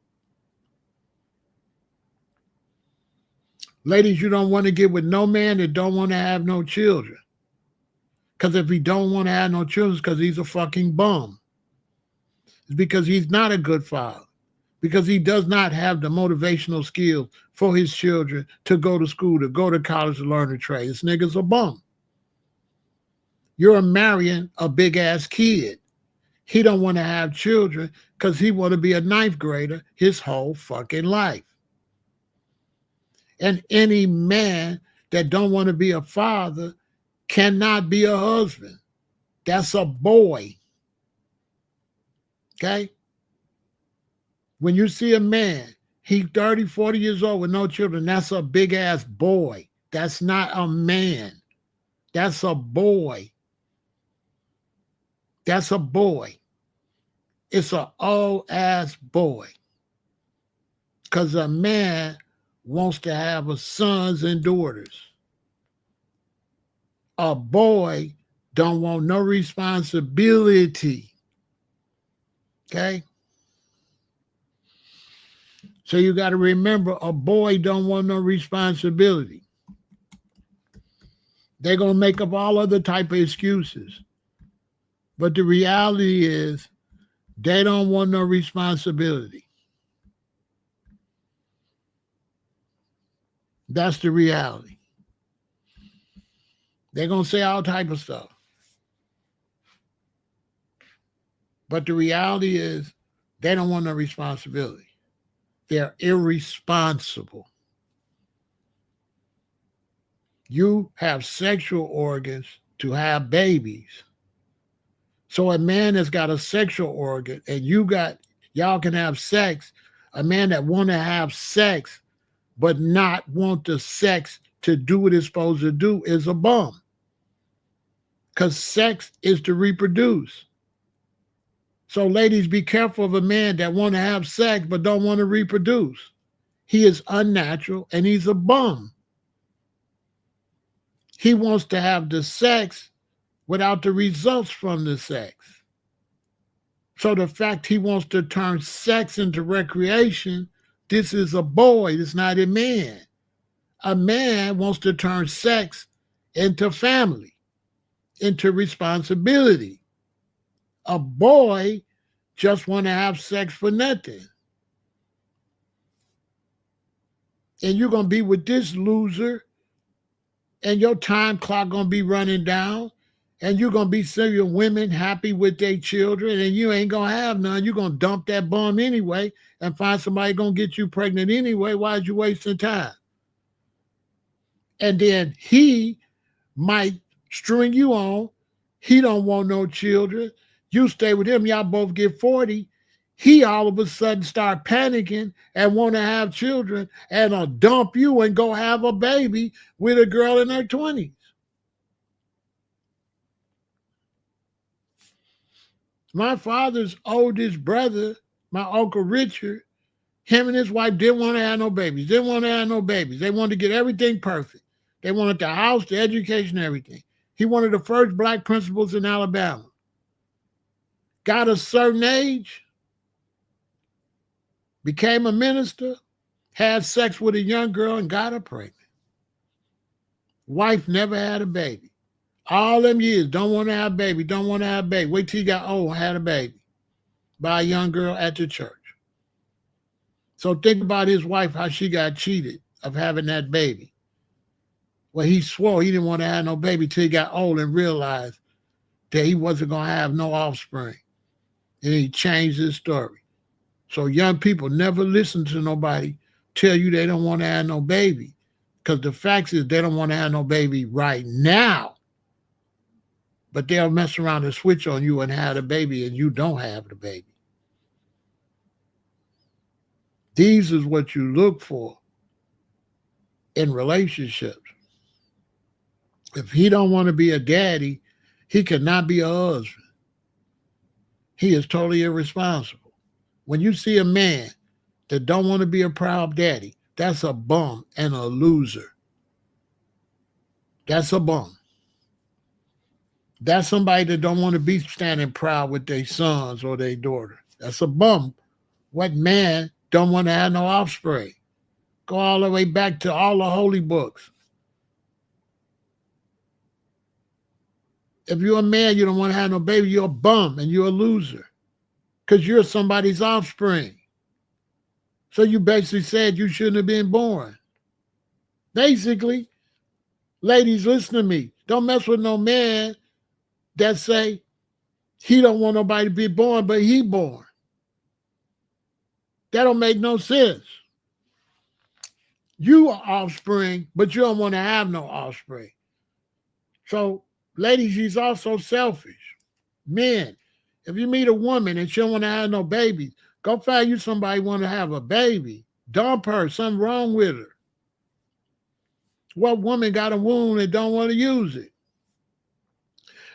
Ladies, you don't want to get with no man that don't want to have no children. Because if he don't want to have no children, it's because he's a fucking bum. It's because he's not a good father. Because he does not have the motivational skills for his children to go to school, to go to college, to learn a trade. This nigga's a bum. You're marrying a big-ass kid. He don't want to have children because he want to be a ninth grader his whole fucking life. And any man that don't want to be a father cannot be a husband. That's a boy. Okay? When you see a man, he's 30, 40 years old with no children, that's a big-ass boy. That's not a man. That's a boy. That's a boy. It's an old-ass boy. Because a man wants to have a sons and daughters. A boy don't want no responsibility. Okay? So you got to remember, a boy don't want no responsibility. They're going to make up all other type of excuses. But the reality is, they don't want no responsibility. That's the reality. They're going to say all type of stuff. But the reality is, they don't want no responsibility. They're irresponsible. You have sexual organs to have babies. So a man that's got a sexual organ and y'all can have sex, a man that want to have sex but not want the sex to do what it's supposed to do is a bum. Because sex is to reproduce. So ladies, be careful of a man that want to have sex but don't want to reproduce. He is unnatural and he's a bum. He wants to have the sex without the results from the sex. So the fact he wants to turn sex into recreation, this is a boy, it's not a man. A man wants to turn sex into family, into responsibility. A boy just want to have sex for nothing. And you're going to be with this loser, and your time clock going to be running down, and you're going to be seeing women happy with their children, and you ain't going to have none. You're going to dump that bum anyway and find somebody going to get you pregnant anyway. Why is you wasting time? And then he might string you on. He don't want no children. You stay with him. Y'all both get 40. he all of a sudden start panicking and want to have children and dump you and go have a baby with a girl in her 20s. My father's oldest brother, my Uncle Richard, him and his wife didn't want to have no babies. Didn't want to have no babies. They wanted to get everything perfect. They wanted the house, the education, everything. He wanted the first black principals in Alabama. Got a certain age, became a minister, had sex with a young girl and got her pregnant. Wife never had a baby. All them years, don't want to have a baby, don't want to have a baby. Wait till he got old, had a baby by a young girl at the church. So think about his wife, how she got cheated of having that baby. Well, he swore he didn't want to have no baby till he got old and realized that he wasn't going to have no offspring. And he changed his story. So young people, never listen to nobody tell you they don't want to have no baby. Because the fact is they don't want to have no baby right now. But they'll mess around and switch on you and have the baby and you don't have the baby. These is what you look for in relationships. If he don't want to be a daddy, he cannot be a husband. He is totally irresponsible. When you see a man that don't want to be a proud daddy, that's a bum and a loser. That's a bum. That's somebody that don't want to be standing proud with their sons or their daughter. That's a bum. What man don't want to have no offspring? Go all the way back to all the holy books. If you're a man, you don't want to have no baby, you're a bum and you're a loser because you're somebody's offspring. So you basically said you shouldn't have been born. Basically, ladies, listen to me. Don't mess with no man that say he don't want nobody to be born, but he born. That don't make no sense. You are offspring, but you don't want to have no offspring. So, ladies, she's also selfish. Men, if you meet a woman and she don't want to have no babies, go find you somebody want to have a baby. Dump her. Something wrong with her. What woman got a womb and don't want to use it?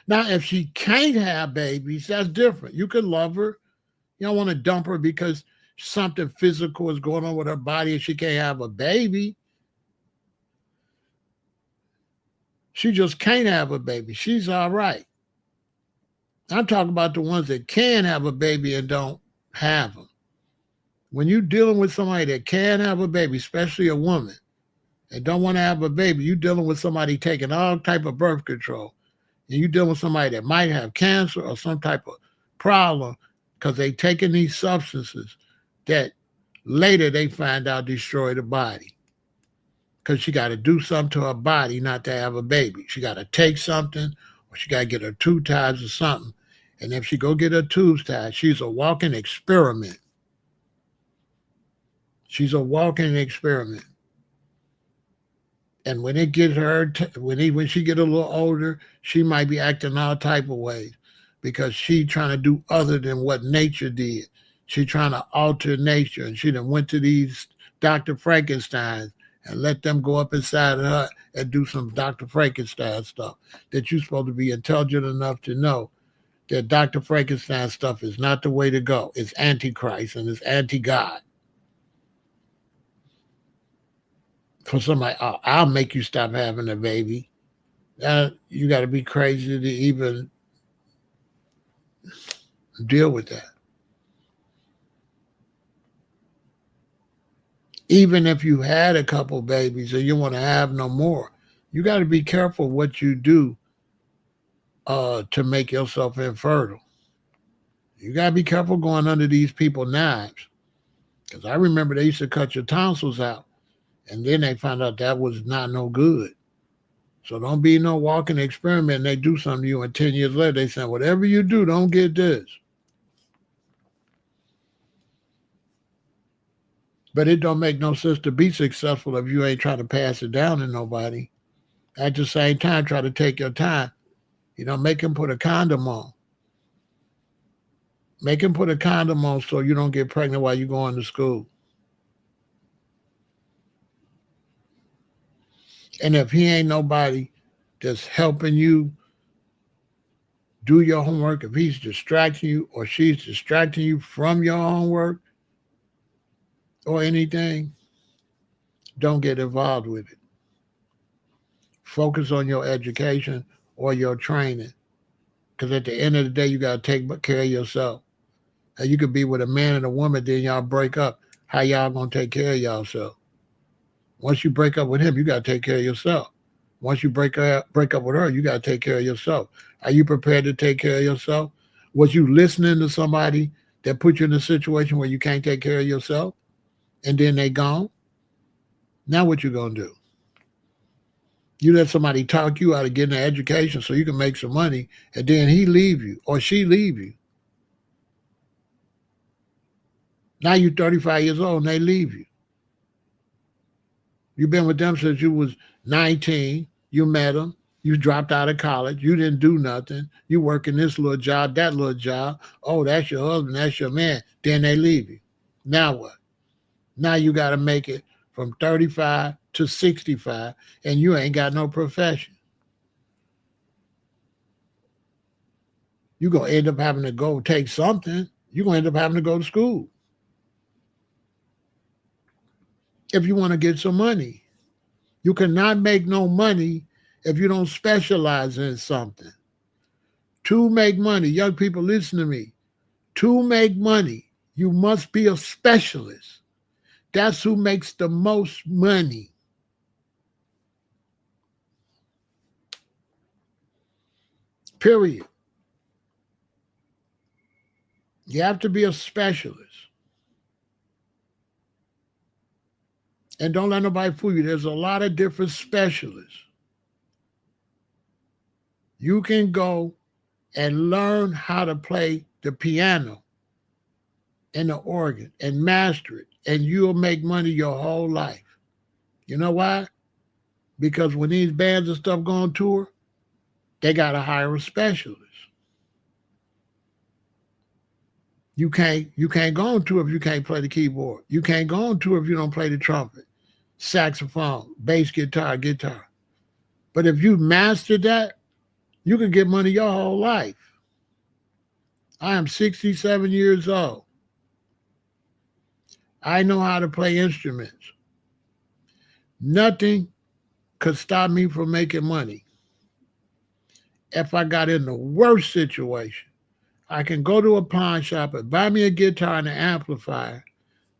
Now, if she can't have babies, that's different. You could love her. You don't want to dump her because something physical is going on with her body and she can't have a baby. She just can't have a baby. She's all right. I'm talking about the ones that can have a baby and don't have them. When you're dealing with somebody that can have a baby, especially a woman, and don't want to have a baby, you're dealing with somebody taking all type of birth control. And you're dealing with somebody that might have cancer or some type of problem because they taking these substances that later they find out destroy the body. Because she got to do something to her body not to have a baby. She got to take something or she got to get her tube ties or something. And if she go get her tubes tied, she's a walking experiment. She's a walking experiment. And when it gets her, when she get a little older, she might be acting all type of ways because she trying to do other than what nature did. She trying to alter nature, and she done went to these Dr. Frankensteins and let them go up inside of her and do some Dr. Frankenstein stuff that you're supposed to be intelligent enough to know that Dr. Frankenstein stuff is not the way to go. It's antichrist and it's anti-God. For somebody, oh, I'll make you stop having a baby. You got to be crazy to even deal with that. Even if you had a couple babies and you want to have no more, you got to be careful what you do to make yourself infertile. You got to be careful going under these people's knives. Because I remember they used to cut your tonsils out. And then they found out that was not no good. So don't be no walking experiment and they do something to you and 10 years later they say, whatever you do, don't get this. But it don't make no sense to be successful if you ain't trying to pass it down to nobody. At the same time, try to take your time. Make them put a condom on. Make him put a condom on so you don't get pregnant while you're going to school. And if he ain't nobody that's helping you do your homework, if he's distracting you or she's distracting you from your homework or anything, don't get involved with it. Focus on your education or your training. Because at the end of the day, you got to take care of yourself. And you could be with a man and a woman, then y'all break up. How y'all going to take care of yourself? Once you break up with him, you got to take care of yourself. Once you break up with her, you got to take care of yourself. Are you prepared to take care of yourself? Was you listening to somebody that put you in a situation where you can't take care of yourself and then they gone? Now what you going to do? You let somebody talk you out of getting an education so you can make some money, and then he leave you or she leave you. Now you're 35 years old and they leave you. You've been with them since you was 19. You met them. You dropped out of college. You didn't do nothing. You working this little job, that little job. Oh, that's your husband. That's your man. Then they leave you. Now what? Now you got to make it from 35 to 65, and you ain't got no profession. You're going to end up having to go take something. You're going to end up having to go to school if you want to get some money. You cannot make no money if you don't specialize in something. To make money, young people, listen to me. To make money, you must be a specialist. That's who makes the most money. Period. You have to be a specialist. And don't let nobody fool you. There's a lot of different specialists. You can go and learn how to play the piano and the organ and master it, and you'll make money your whole life. You know why? Because when these bands and stuff go on tour, they got to hire a specialist. You can't go on tour if you can't play the keyboard. You can't go on tour if you don't play the trumpet, saxophone, bass guitar. But if you master that, you can get money your whole life. I am 67 years old. I know how to play instruments. Nothing could stop me from making money. If I got in the worst situation, I can go to a pawn shop and buy me a guitar and an amplifier,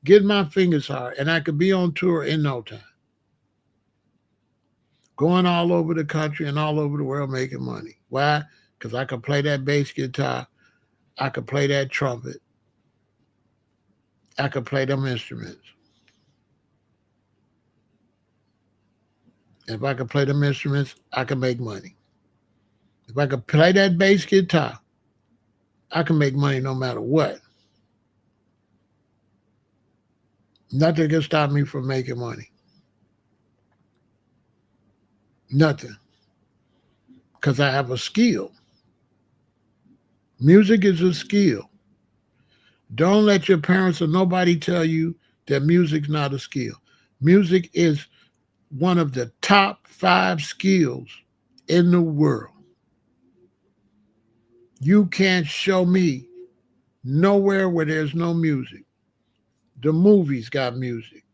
get my fingers hard, and I could be on tour in no time. Going all over the country and all over the world making money. Why? Because I could play that bass guitar, I could play that trumpet, I could play them instruments. If I could play them instruments, I could make money. If I could play that bass guitar, I can make money no matter what. Nothing can stop me from making money. Nothing. Because I have a skill. Music is a skill. Don't let your parents or nobody tell you that music's not a skill. Music is one of the top 5 skills in the world. You can't show me nowhere where there's no music. The movies got music.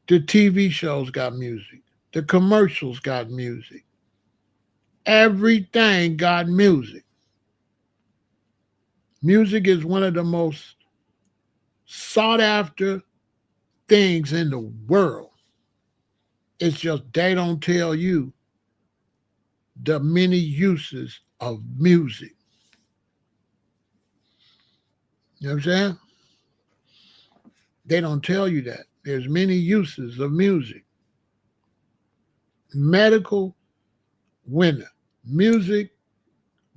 The TV shows got music. The commercials got music. Everything got music. Music is one of the most sought after things in the world. It's just they don't tell you the many uses of music. You know what I'm saying? They don't tell you that. There's many uses of music. Medical, winner. Music,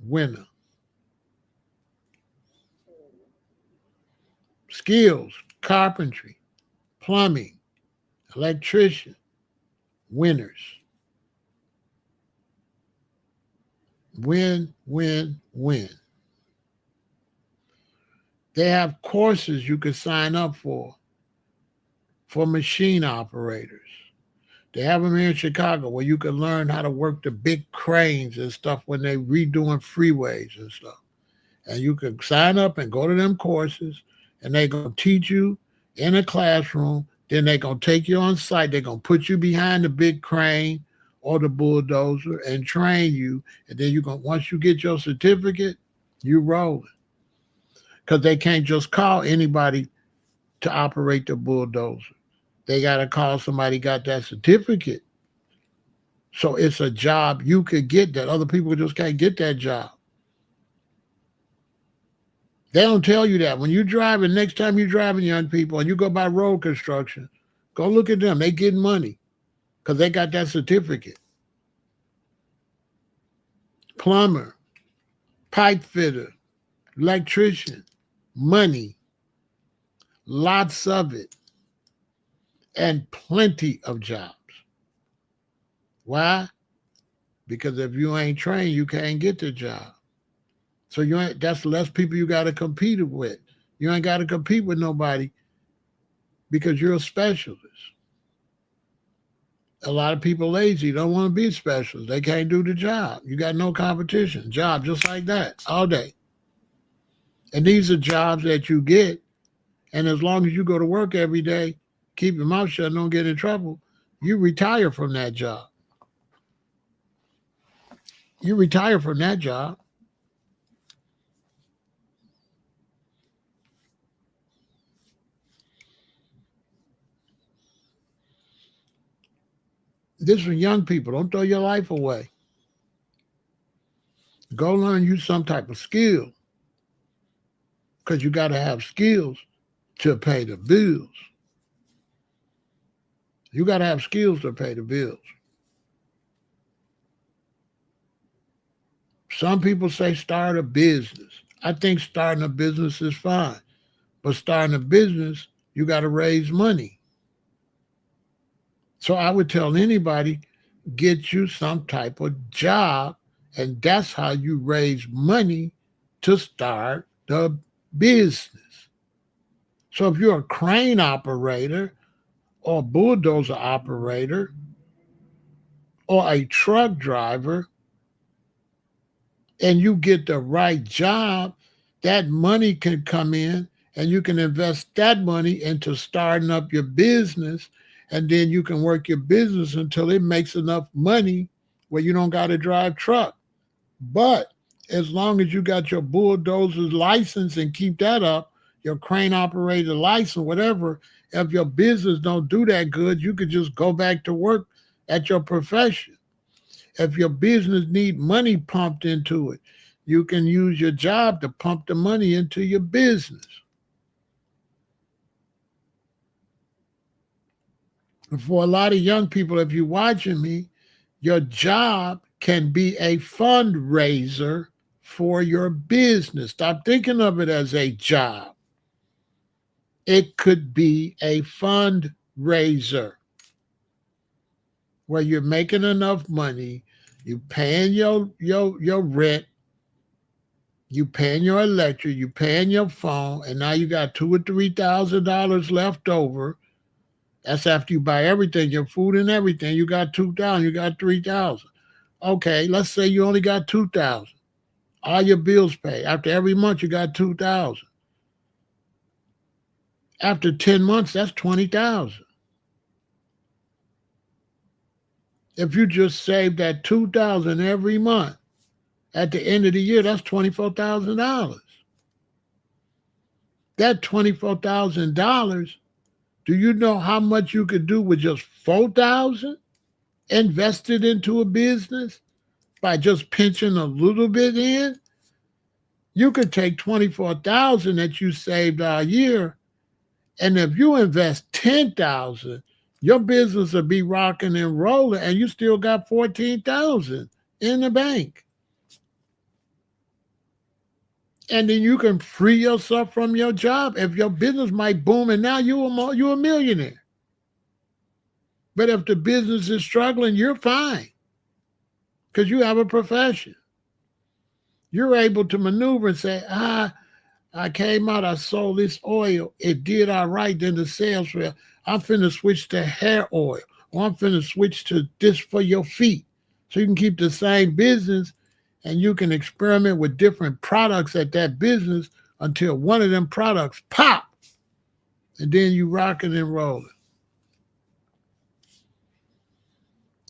winner. Skills, carpentry, plumbing, electrician, winners. Win, win, win. They have courses you can sign up for machine operators. They have them here in Chicago where you can learn how to work the big cranes and stuff when they redoing freeways and stuff. And you can sign up and go to them courses, and they're going to teach you in a classroom. Then they're going to take you on site. They're going to put you behind the big crane or the bulldozer and train you. And then you're going, once you get your certificate, you roll it. Because they can't just call anybody to operate the bulldozer. They got to call somebody got that certificate. So it's a job you could get that other people just can't get that job. They don't tell you that. When you're driving, next time you're driving, young people, and you go by road construction, go look at them. They getting money because they got that certificate. Plumber, pipe fitter, electrician, money, lots of it, and plenty of jobs. Why? Because if you ain't trained, you can't get the job. So you ain't, that's less people you got to compete with. You ain't got to compete with nobody because you're a specialist. A lot of people lazy, don't want to be specialists. They can't do the job. You got no competition. Job just like that all day. And these are jobs that you get. And as long as you go to work every day, keep your mouth shut, don't get in trouble, you retire from that job. You retire from that job. This is for young people. Don't throw your life away. Go learn you some type of skill because you got to have skills to pay the bills. You got to have skills to pay the bills. Some people say start a business. I think starting a business is fine. But starting a business, you got to raise money. So I would tell anybody, get you some type of job, and that's how you raise money to start the business. So if you're a crane operator or a bulldozer operator or a truck driver and you get the right job, that money can come in and you can invest that money into starting up your business, and then you can work your business until it makes enough money where you don't got to drive truck. But as long as you got your bulldozer's license and keep that up, your crane operator license, whatever, if your business don't do that good, you could just go back to work at your profession. If your business need money pumped into it, you can use your job to pump the money into your business. For a lot of young people, if you're watching me, your job can be a fundraiser for your business. Stop thinking of it as a job. It could be a fundraiser where you're making enough money, you paying your rent, you paying your electric, you paying your phone, and now you got $2,000 or $3,000 left over. That's after you buy everything, your food and everything. You got 2,000, you got 3,000. Okay, let's say you only got 2,000. All your bills paid. After every month, you got 2,000. After 10 months, that's 20,000. If you just save that 2,000 every month, at the end of the year, that's $24,000. That $24,000, do you know how much you could do with just 4,000 invested into a business by just pinching a little bit in? You could take 24,000 that you saved all year, and if you invest 10,000, your business will be rocking and rolling, and you still got 14,000 in the bank. And then you can free yourself from your job. If your business might boom and now you're a millionaire. But if the business is struggling, you're fine because you have a profession. You're able to maneuver and say, I came out, I sold this oil. It did all right. Then the sales fell. I'm finna switch to hair oil. Or I'm finna switch to this for your feet. So you can keep the same business and you can experiment with different products at that business until one of them products pop. And then you rocking and rolling.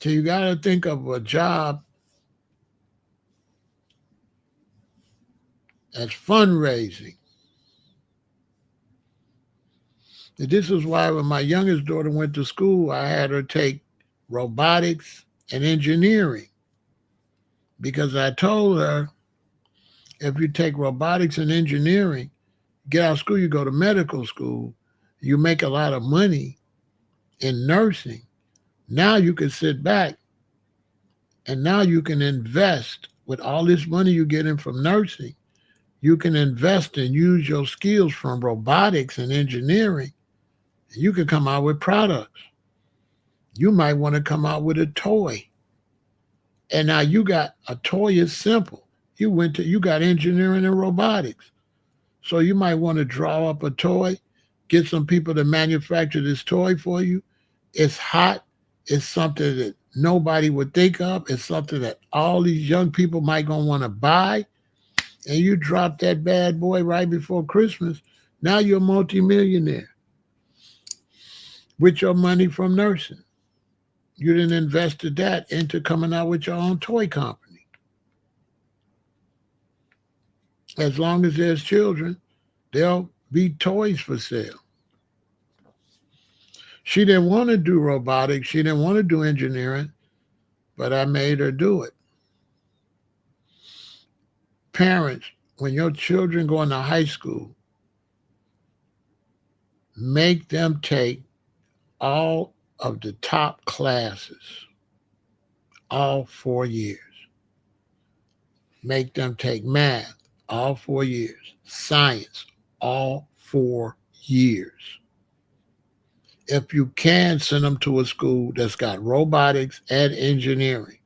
So you got to think of a job as fundraising. And this is why when my youngest daughter went to school, I had her take robotics and engineering because I told her if you take robotics and engineering, get out of school, you go to medical school, you make a lot of money in nursing. Now you can sit back and now you can invest with all this money you're getting from nursing. You can invest and use your skills from robotics and engineering. And you can come out with products. You might want to come out with a toy. And now you got a toy is simple. You got engineering and robotics. So you might want to draw up a toy, get some people to manufacture this toy for you. It's hot. It's something that nobody would think of. It's something that all these young people might gonna want to buy. And you drop that bad boy right before Christmas. Now you're a multimillionaire with your money from nursing. You didn't invested that into coming out with your own toy company. As long as there's children, there'll be toys for sale. She didn't want to do robotics. She didn't want to do engineering, but I made her do it. Parents, when your children go into high school, make them take all of the top classes, all 4 years. Make them take math, all 4 years, science, all 4 years. If you can, send them to a school that's got robotics and engineering.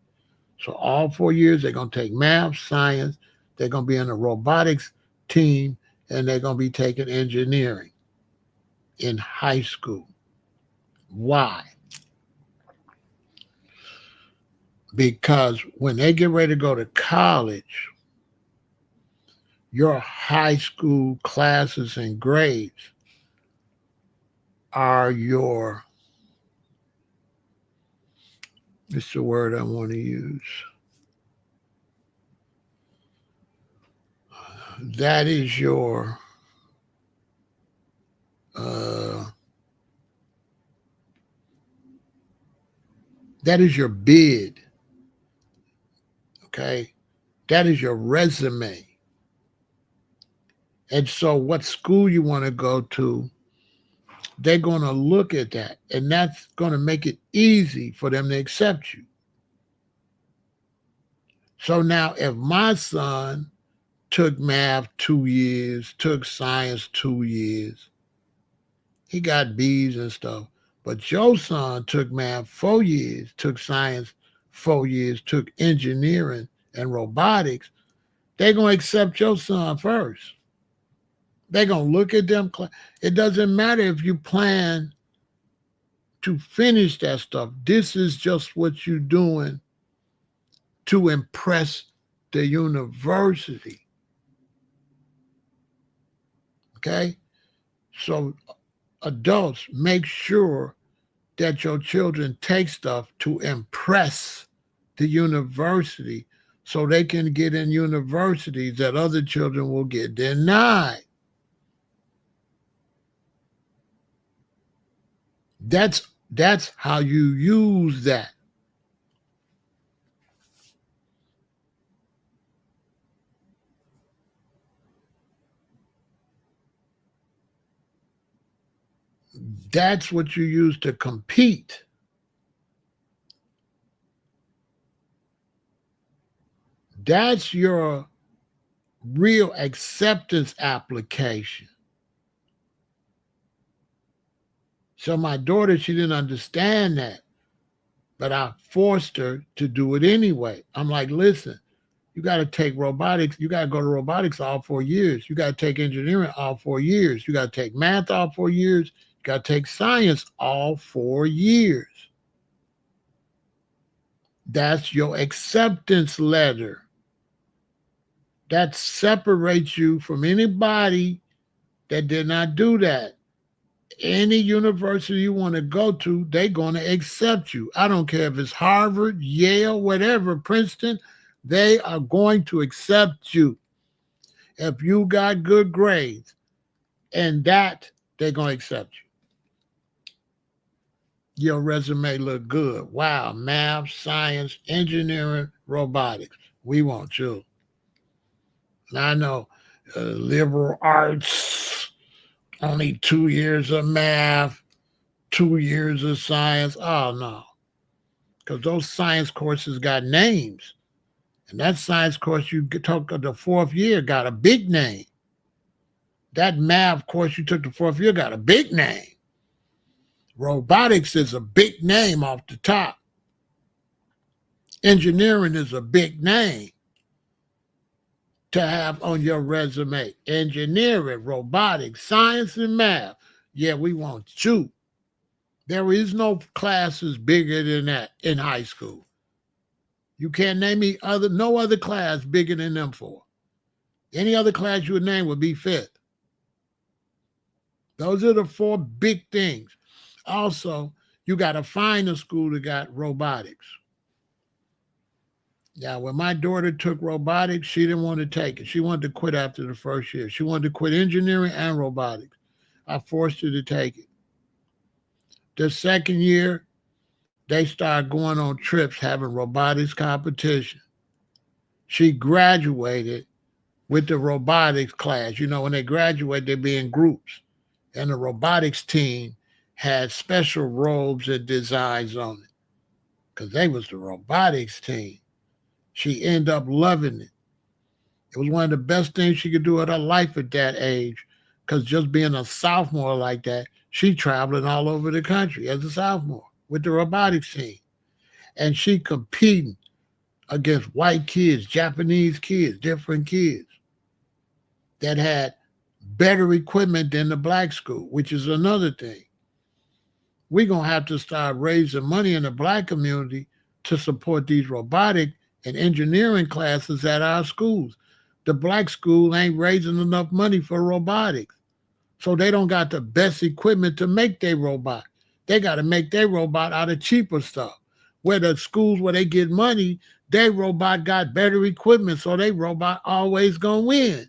So all 4 years, they're going to take math, science, they're going to be in a robotics team, and they're going to be taking engineering in high school. Why? Because when they get ready to go to college, your high school classes and grades are your, it's the word I want to use. That is your that is your bid. Okay. That is your resume. And so what school you want to go to, they're going to look at that. And that's going to make it easy for them to accept you. So now if my son took math 2 years, took science 2 years, he got B's and stuff. But your son took math 4 years, took science 4 years, took engineering and robotics, they're going to accept your son first. They're going to look at them. It doesn't matter if you plan to finish that stuff. This is just what you're doing to impress the university. Okay? So adults, make sure that your children take stuff to impress the university so they can get in universities that other children will get denied. That's how you use that. That's what you use to compete. That's your real acceptance application. So my daughter, she didn't understand that, but I forced her to do it anyway. I'm like, listen, You got to take robotics. You got to go to robotics all 4 years. You got to take engineering all 4 years. You got to take math all 4 years. You got to take science all 4 years. That's your acceptance letter. That separates you from anybody that did not do that. Any university you want to go to, they're going to accept you. I don't care if it's Harvard, Yale, whatever, Princeton, they are going to accept you if you got good grades. And that, they're going to accept you. Your resume look good. Wow, math, science, engineering, robotics. We want you. And I know liberal arts, only 2 years of math, 2 years of science. Oh, no. Because those science courses got names. And that science course you took the fourth year got a big name. That math course you took the fourth year got a big name. Robotics is a big name off the top. Engineering is a big name to have on your resume. Engineering, robotics, science, and math. Yeah, we want you. There is no classes bigger than that in high school. You can't name me no other class bigger than them four. Any other class you would name would be fifth. Those are the four big things. Also, you got to find a school that got robotics. Yeah, when my daughter took robotics, she didn't want to take it. She wanted to quit after the first year. She wanted to quit engineering and robotics. I forced her to take it. The second year, they started going on trips, having robotics competition. She graduated with the robotics class. You know, when they graduate, they be in groups. And the robotics team had special robes and designs on it because they was the robotics team. She ended up loving it. It was one of the best things she could do in her life at that age because just being a sophomore like that, she traveling all over the country as a sophomore with the robotics team. And she competing against white kids, Japanese kids, different kids that had better equipment than the black school, which is another thing. We're going to have to start raising money in the black community to support these robotic and engineering classes at our schools. The black school ain't raising enough money for robotics. So they don't got the best equipment to make their robot. They got to make their robot out of cheaper stuff. Where the schools where they get money, their robot got better equipment, so their robot always going to win.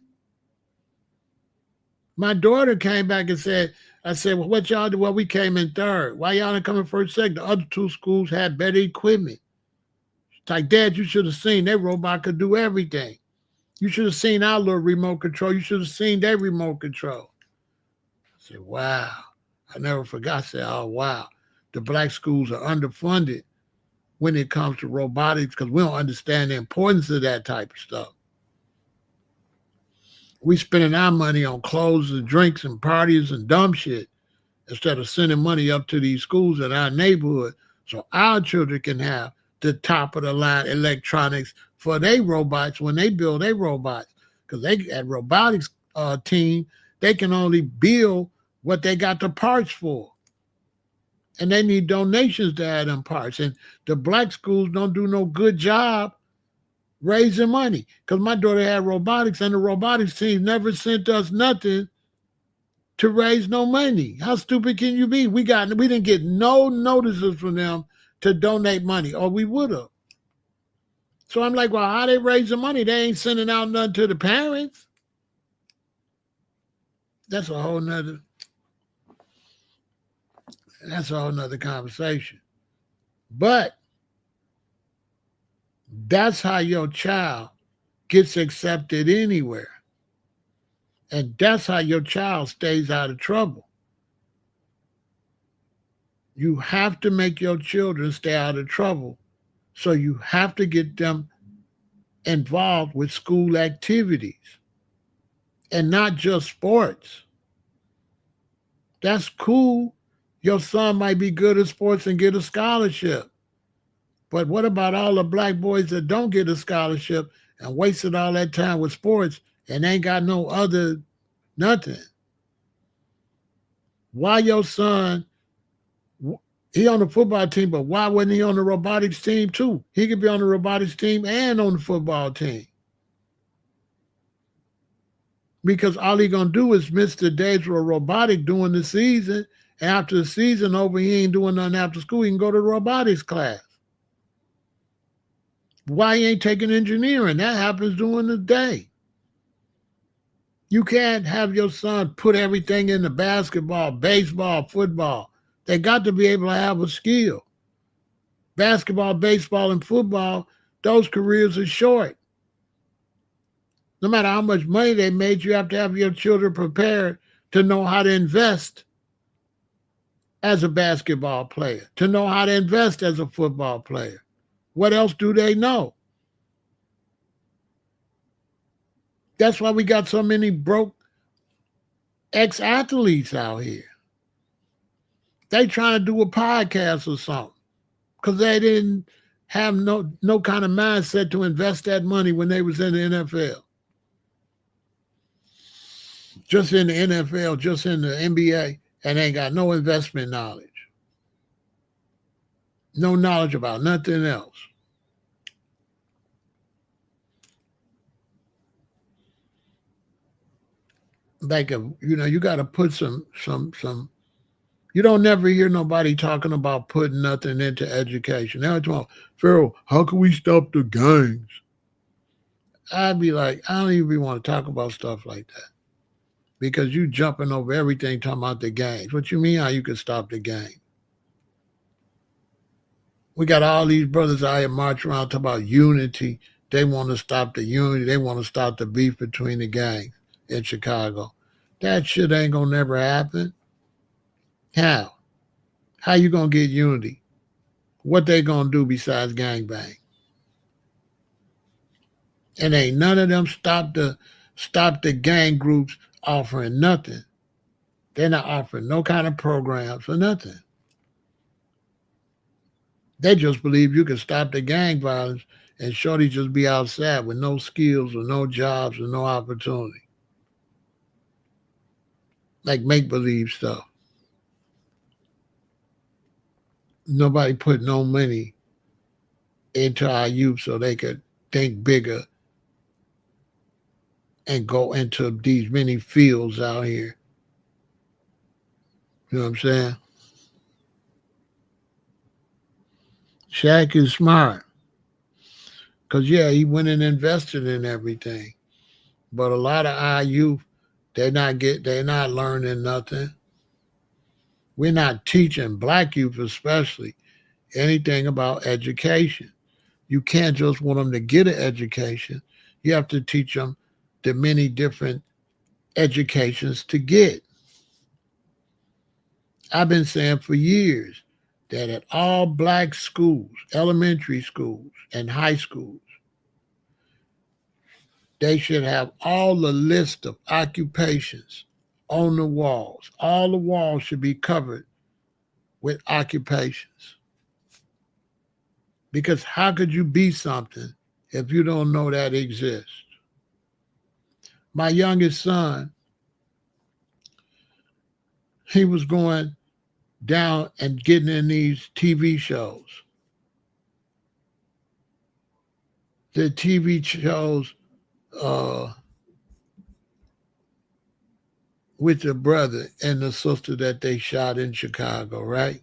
My daughter came back and said, I said, well, what y'all do? Well, we came in third. Why y'all not coming first, second? The other two schools had better equipment. It's like, Dad, you should have seen their robot could do everything. You should have seen our little remote control. You should have seen their remote control. I said, wow. I never forgot. I said, oh, wow. The black schools are underfunded when it comes to robotics because we don't understand the importance of that type of stuff. We spending our money on clothes and drinks and parties and dumb shit instead of sending money up to these schools in our neighborhood so our children can have the top of the line electronics for their robots when they build their robots. Because they at robotics team, they can only build what they got the parts for. And they need donations to add them parts. And the black schools don't do no good job raising money. Because my daughter had robotics and the robotics team never sent us nothing to raise no money. How stupid can you be? We didn't get no notices from them to donate money, or we would have. So I'm like, well, how they raising money? They ain't sending out nothing to the parents. That's a whole nother conversation. But that's how your child gets accepted anywhere. And that's how your child stays out of trouble. You have to make your children stay out of trouble. So you have to get them involved with school activities and not just sports. That's cool. Your son might be good at sports and get a scholarship. But what about all the black boys that don't get a scholarship and wasted all that time with sports and ain't got no other nothing. Why your son, he on the football team, but why wasn't he on the robotics team too? He could be on the robotics team and on the football team. Because all he gonna do is miss the days for robotic during the season. And after the season over, he ain't doing nothing after school. He can go to the robotics class. Why he ain't taking engineering? That happens during the day. You can't have your son put everything into basketball, baseball, football. They got to be able to have a skill. Basketball, baseball, and football, those careers are short. No matter how much money they made, you have to have your children prepared to know how to invest as a basketball player, to know how to invest as a football player. What else do they know? That's why we got so many broke ex-athletes out here. They trying to do a podcast or something because they didn't have no kind of mindset to invest that money when they was in the NFL. Just in the NFL, just in the NBA, and ain't got no investment knowledge. No knowledge about nothing else. Like, you got to put some. You don't never hear nobody talking about putting nothing into education. Now it's about, Pharaoh, how can we stop the gangs? I'd be like, I don't even want to talk about stuff like that. Because you jumping over everything talking about the gangs. What you mean how you can stop the gang? We got all these brothers out here marching around talking about unity. They want to stop the unity. They want to stop the beef between the gangs in Chicago. That shit ain't going to never happen. How? How you going to get unity? What they going to do besides gangbang? And ain't none of them stop the gang groups offering nothing. They're not offering no kind of programs or nothing. They just believe you can stop the gang violence and shorty just be outside with no skills or no jobs or no opportunity. Like make-believe stuff. Nobody put no money into our youth so they could think bigger and go into these many fields out here. You know what I'm saying? Shaq is smart. Because, yeah, he went and invested in everything. But a lot of our youth, they're not learning nothing. We're not teaching black youth especially anything about education. You can't just want them to get an education. You have to teach them the many different educations to get. I've been saying for years that at all black schools, elementary schools, and high schools, they should have all the list of occupations on the walls. All the walls should be covered with occupations. Because how could you be something if you don't know that exists? My youngest son, he was going down and getting in these TV shows. The TV shows with the brother and the sister that they shot in Chicago, right?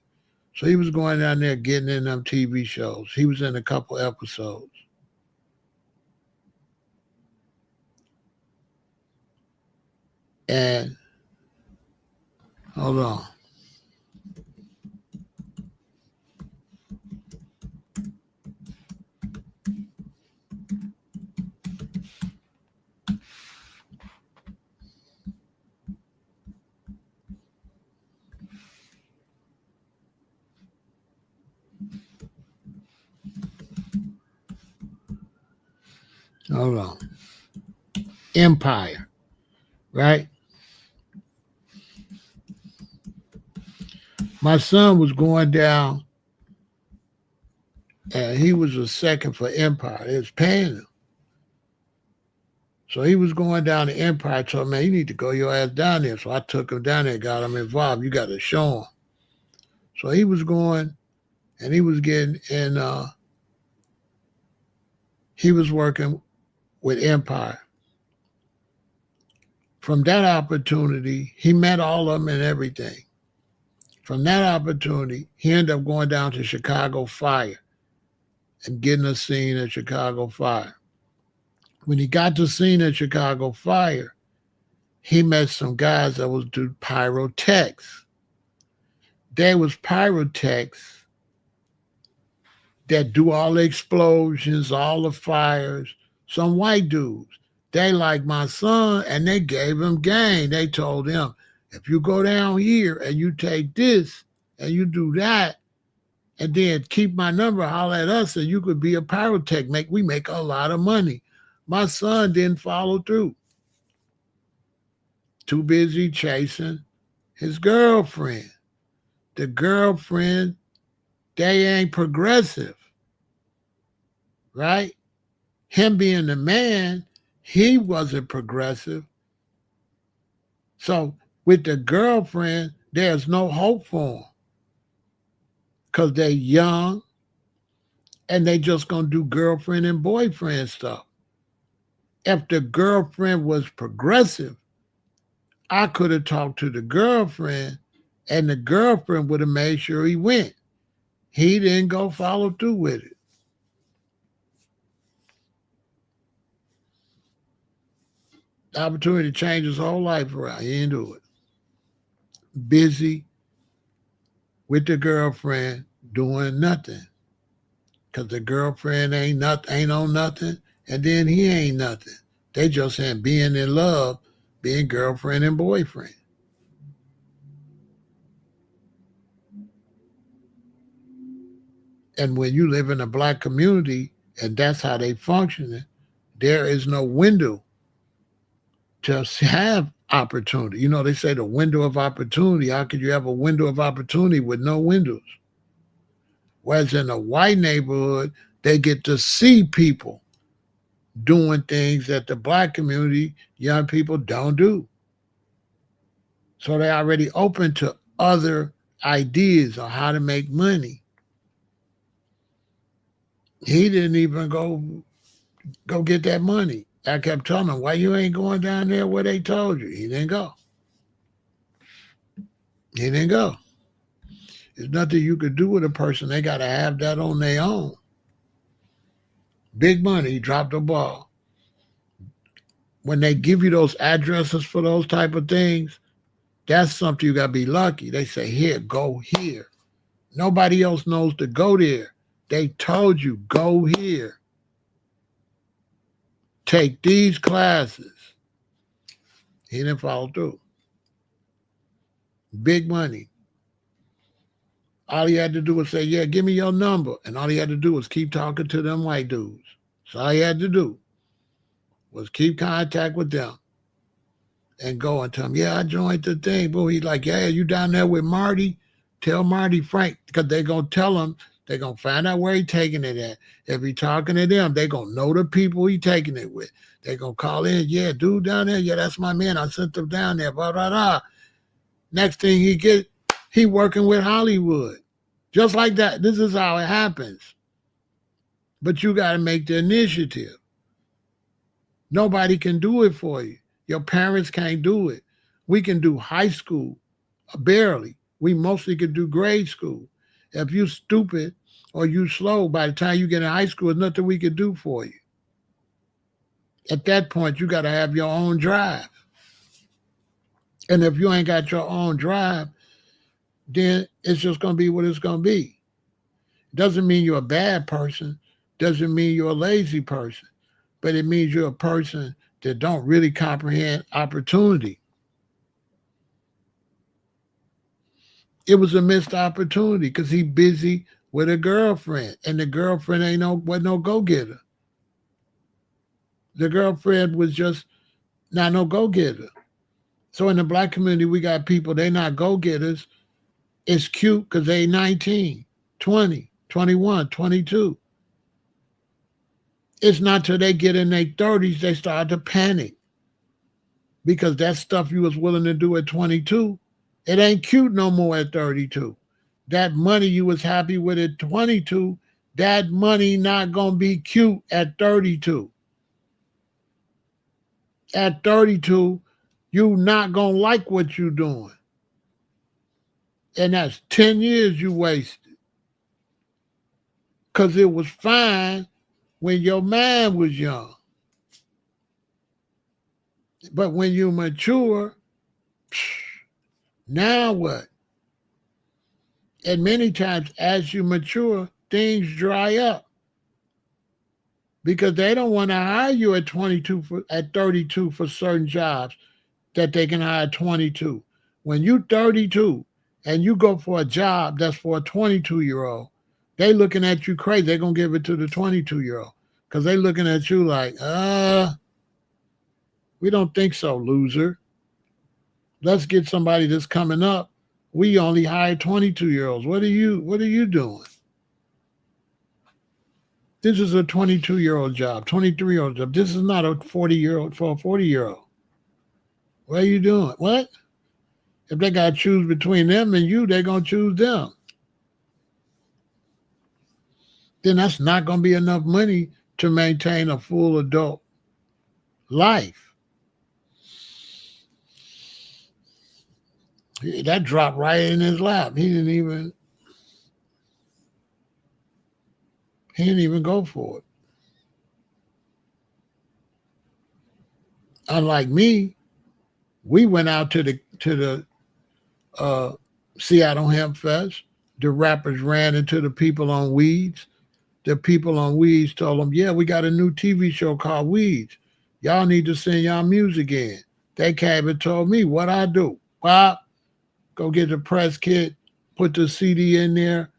So he was going down there getting in them TV shows. He was in a couple episodes. And hold on. Hold on. Empire, right? My son was going down, and he was a second for Empire. It was paying him. So he was going down to Empire. I told him, man, you need to go your ass down there. So I took him down there, got him involved. You got to show him. So he was going and he was getting, and he was working with Empire. From that opportunity, he met all of them and everything. From that opportunity, he ended up going down to Chicago Fire and getting a scene at Chicago Fire. When he got the scene at Chicago Fire, he met some guys that was do pyrotechs. There was pyrotechs that do all the explosions, all the fires, some white dudes. They like my son and they gave him game. They told him, if you go down here and you take this and you do that, and then keep my number, holler at us, and you could be a pyrotech. We make a lot of money. My son didn't follow through. Too busy chasing his girlfriend. The girlfriend, they ain't progressive, right? Him being the man, he wasn't progressive. So with the girlfriend, there's no hope for him because they're young and they just gonna do girlfriend and boyfriend stuff. If the girlfriend was progressive, I could have talked to the girlfriend and the girlfriend would have made sure he went. He didn't go follow through with it. The opportunity to change his whole life around. He didn't do it. Busy with the girlfriend doing nothing. Because the girlfriend ain't on nothing, and then he ain't nothing. They just ain't being in love, being girlfriend and boyfriend. And when you live in a black community and that's how they functioning, there is no window to have opportunity. You know, they say the window of opportunity. How could you have a window of opportunity with no windows? Whereas in a white neighborhood, they get to see people doing things that the black community, young people don't do. So they're already open to other ideas on how to make money. He didn't even go get that money. I kept telling him, why you ain't going down there where they told you? He didn't go. He didn't go. There's nothing you could do with a person. They got to have that on their own. Big money, he dropped the ball. When they give you those addresses for those type of things, that's something you got to be lucky. They say, here, go here. Nobody else knows to go there. They told you, go here. Take these classes. He didn't follow through. Big money. All he had to do was say, yeah, give me your number. And all he had to do was keep talking to them white dudes. So all he had to do was keep contact with them and go and tell them, yeah, I joined the thing. Boy, he's like, yeah, you down there with Marty? Tell Marty Frank, because they're going to tell him, they're going to find out where he's taking it at. If he's talking to them, they're going to know the people he's taking it with. They're going to call in, yeah, dude down there, yeah, that's my man. I sent him down there, blah, blah, blah. Next thing he working with Hollywood. Just like that. This is how it happens. But you got to make the initiative. Nobody can do it for you. Your parents can't do it. We can do high school, barely. We mostly could do grade school. If you stupid or you slow, by the time you get in high school, there's nothing we could do for you. At that point, you got to have your own drive. And if you ain't got your own drive, then it's just going to be what it's going to be. Doesn't mean you're a bad person. Doesn't mean you're a lazy person. But it means you're a person that don't really comprehend opportunity. It was a missed opportunity because he busy with a girlfriend. And the girlfriend wasn't no go-getter. The girlfriend was just not no go-getter. So in the black community, we got people, they not go-getters. It's cute because they 19, 20, 21, 22. It's not till they get in their 30s they start to panic because that stuff you was willing to do at 22, it ain't cute no more at 32. That money you was happy with at 22, that money not gonna be cute at 32. At 32, you not gonna like what you doing. And that's 10 years you wasted. Cause it was fine when your mind was young. But when you mature, now what? And many times as you mature, things dry up because they don't want to hire you at 32 for certain jobs that they can hire 22. When you 32 and you go for a job that's for a 22-year-old, they looking at you crazy. They're going to give it to the 22-year-old because they looking at you like, we don't think so, loser. Let's get somebody that's coming up. We only hire 22-year-olds. What are you doing? This is a 22-year-old job, 23-year-old job. This is not a 40-year-old for a 40-year-old. What are you doing? What? If they got to choose between them and you, they're going to choose them. Then that's not going to be enough money to maintain a full adult life. That dropped right in his lap. He didn't even go for it. Unlike me, we went out to the Seattle Hemp Fest. The rappers ran into the people on Weeds. The people on Weeds told them, yeah, we got a new TV show called Weeds. Y'all need to send y'all music in. They came and told me what I do. Well, go get the press kit, put the CD in there,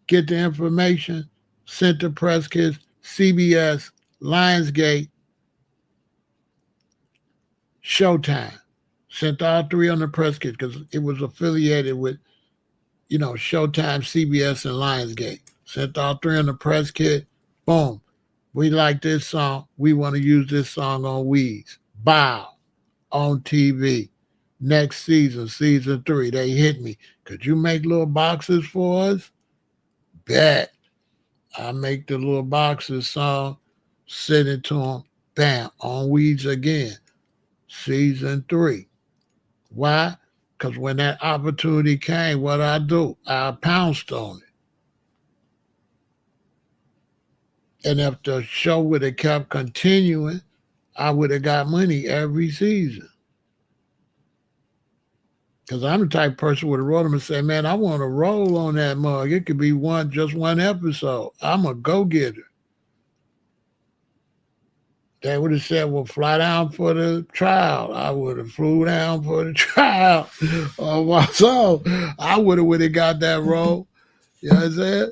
get the information, sent the press kits, CBS, Lionsgate, Showtime. Sent all three on the press kit because it was affiliated with, Showtime, CBS, and Lionsgate. Sent all three on the press kit. Boom. We like this song. We want to use this song on Weeds. Bow. On TV. Next season, season 3, they hit me. Could you make little boxes for us? Bet. I make the little boxes song, send it to them. Bam. On Weeds again. Season 3. Why? Because when that opportunity came, what I do? I pounced on it. And if the show would have kept continuing, I would have got money every season. Because I'm the type of person would have wrote them and say, man, I want to roll on that mug. It could be just one episode. I'm a go-getter. They would have said, well, fly down for the trial. I would have flew down for the trial. So I would have got that role. You know what I'm saying?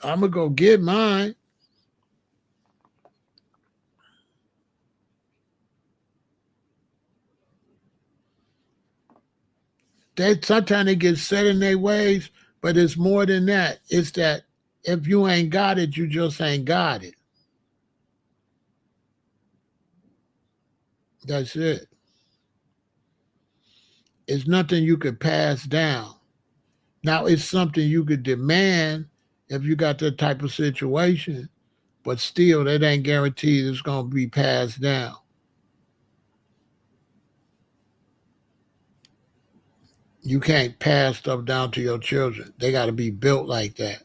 I'm going to go get mine. Sometimes they get set in their ways, but it's more than that. It's that if you ain't got it, you just ain't got it. That's it. It's nothing you could pass down. Now, it's something you could demand if you got that type of situation, but still, that ain't guaranteed it's going to be passed down. You can't pass stuff down to your children. They got to be built like that.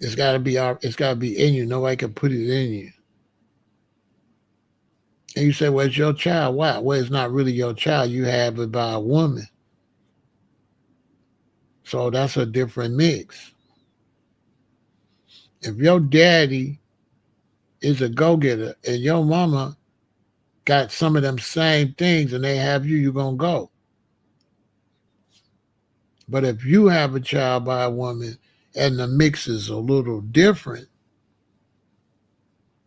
It's got to be in you. Nobody can put it in you. And you say, well, it's your child. Why? Well, it's not really your child. You have it by a woman. So that's a different mix. If your daddy is a go-getter and your mama got some of them same things and they have you, you're going to go. But if you have a child by a woman and the mix is a little different,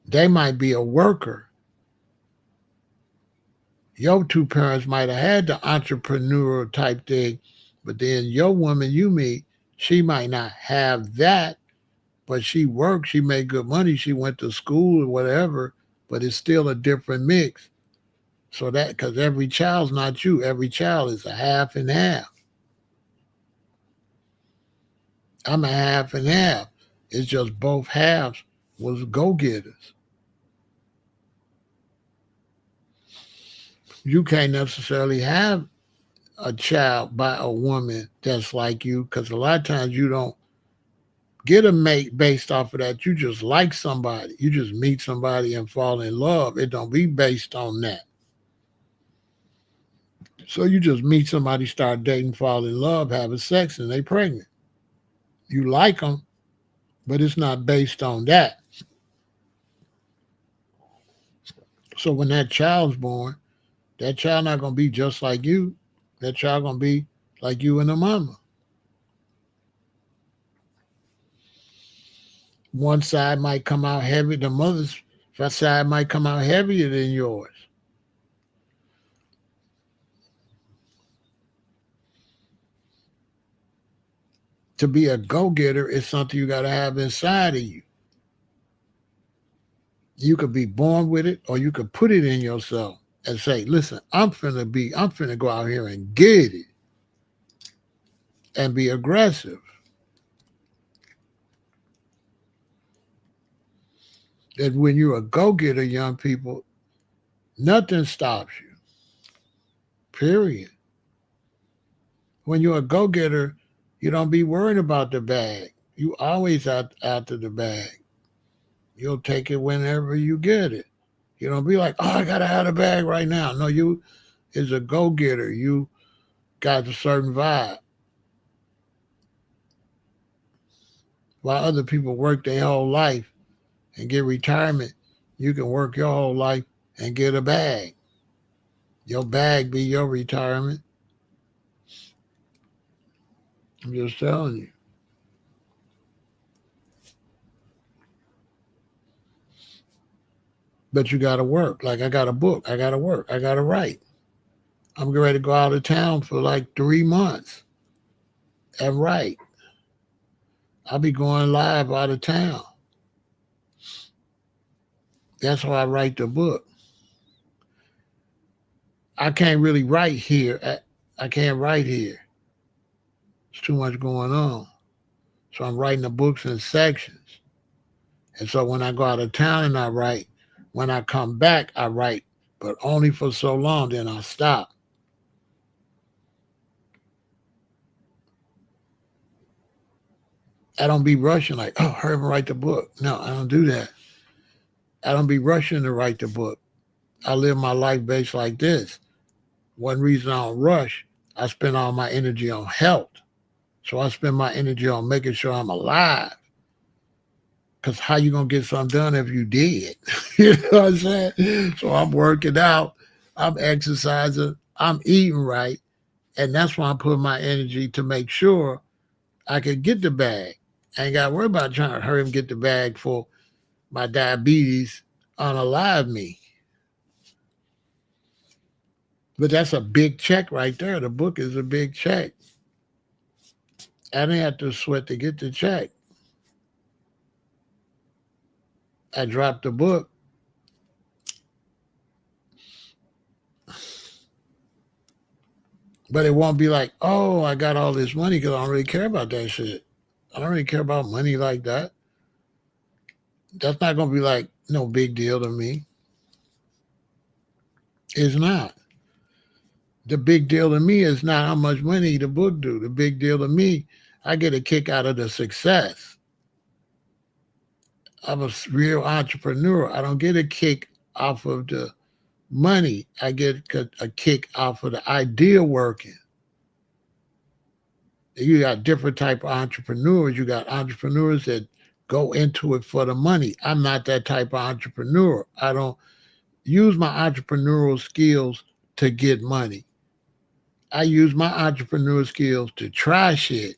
they might be a worker. Your two parents might have had the entrepreneurial type thing, but then your woman you meet, She might not have that, but she worked, she made good money, she went to school or whatever, but it's still a different mix. So that, because every child's not you, every child is a half and half. I'm a half and half. It's just both halves was go getters. You can't necessarily have a child by a woman that's like you because a lot of times you don't get a mate based off of that. You just like somebody. You just meet somebody and fall in love. It don't be based on that. So you just meet somebody, start dating, fall in love, having sex, and they pregnant. You like them, but it's not based on that. So when that child's born, that child not gonna be just like you. That child gonna be like you and the mama. One side might come out heavy. The mother's side might come out heavier than yours. To be a go-getter is something you got to have inside of you. You could be born with it or you could put it in yourself and say, listen, I'm finna go out here and get it and be aggressive. And when you're a go-getter, young people, nothing stops you. Period. When you're a go-getter, you don't be worried about the bag. You always out after the bag. You'll take it whenever you get it. You don't be like, oh, I gotta have the bag right now. No, you is a go-getter. You got a certain vibe. While other people work their whole life and get retirement, you can work your whole life and get a bag. Your bag be your retirement. I'm just telling you. But you gotta work. Like I got a book. I gotta work. I gotta write. I'm getting ready to go out of town for like 3 months and write. I'll be going live out of town. That's why I write the book. I can't really write here. I can't write here. There's too much going on. So I'm writing the books in sections. And so when I go out of town and I write, when I come back, I write, but only for so long, then I stop. I don't be rushing like, oh, hurry up and write the book. No, I don't do that. I don't be rushing to write the book. I live my life based like this. One reason I don't rush, I spend all my energy on health. So I spend my energy on making sure I'm alive. Because how you going to get something done if you did? You know what I'm saying? So I'm working out. I'm exercising. I'm eating right. And that's why I put my energy to make sure I can get the bag. I ain't got to worry about trying to hurry and get the bag for my diabetes unalive me. But that's a big check right there. The book is a big check. I didn't have to sweat to get the check. I dropped the book. But it won't be like, oh, I got all this money because I don't really care about that shit. I don't really care about money like that. That's not going to be like no big deal to me. It's not. The big deal to me is not how much money the book do. The big deal to me, I get a kick out of the success. I'm a real entrepreneur. I don't get a kick off of the money. I get a kick off of the idea working. You got different type of entrepreneurs. You got entrepreneurs that go into it for the money. I'm not that type of entrepreneur. I don't use my entrepreneurial skills to get money. I use my entrepreneurial skills to try shit.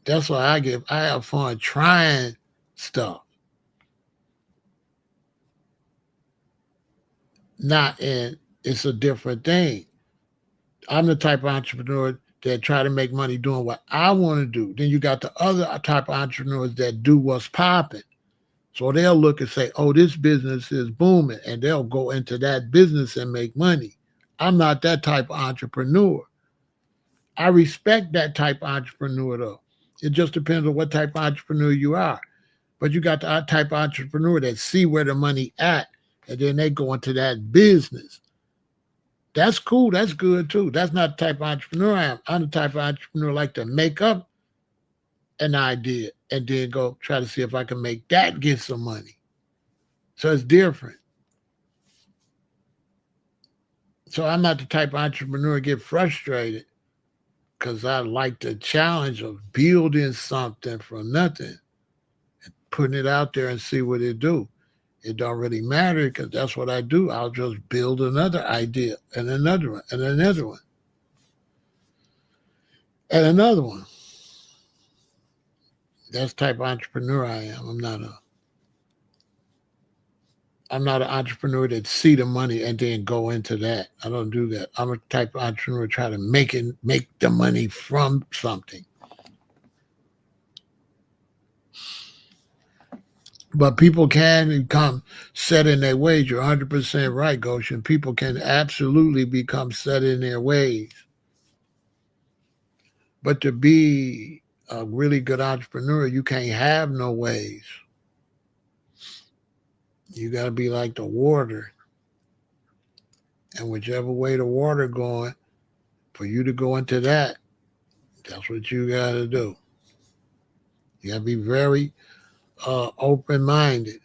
That's why I have fun trying stuff. Not in It's a different thing. I'm the type of entrepreneur that try to make money doing what I want to do. Then you got the other type of entrepreneurs that do what's popping. So they'll look and say, oh, this business is booming, and they'll go into that business and make money. I'm not that type of entrepreneur. I respect that type of entrepreneur, though. It just depends on what type of entrepreneur you are. But you got the type of entrepreneur that see where the money at, and then they go into that business. That's cool. That's good too. That's not the type of entrepreneur I am. I'm the type of entrepreneur like to make up an idea and then go try to see if I can make that get some money. So it's different. So I'm not the type of entrepreneur get frustrated because I like the challenge of building something from nothing and putting it out there and see what it do. It don't really matter because that's what I do. I'll just build another idea and another one and another one and another one. That's the type of entrepreneur I am. I'm not an entrepreneur that see the money and then go into that. I don't do that. I'm a type of entrepreneur try to make the money from something. But people can become set in their ways. You're 100% right, Goshen. People can absolutely become set in their ways. But to be a really good entrepreneur, you can't have no ways. You got to be like the water. And whichever way the water going, for you to go into that, that's what you got to do. You got to be very open-minded.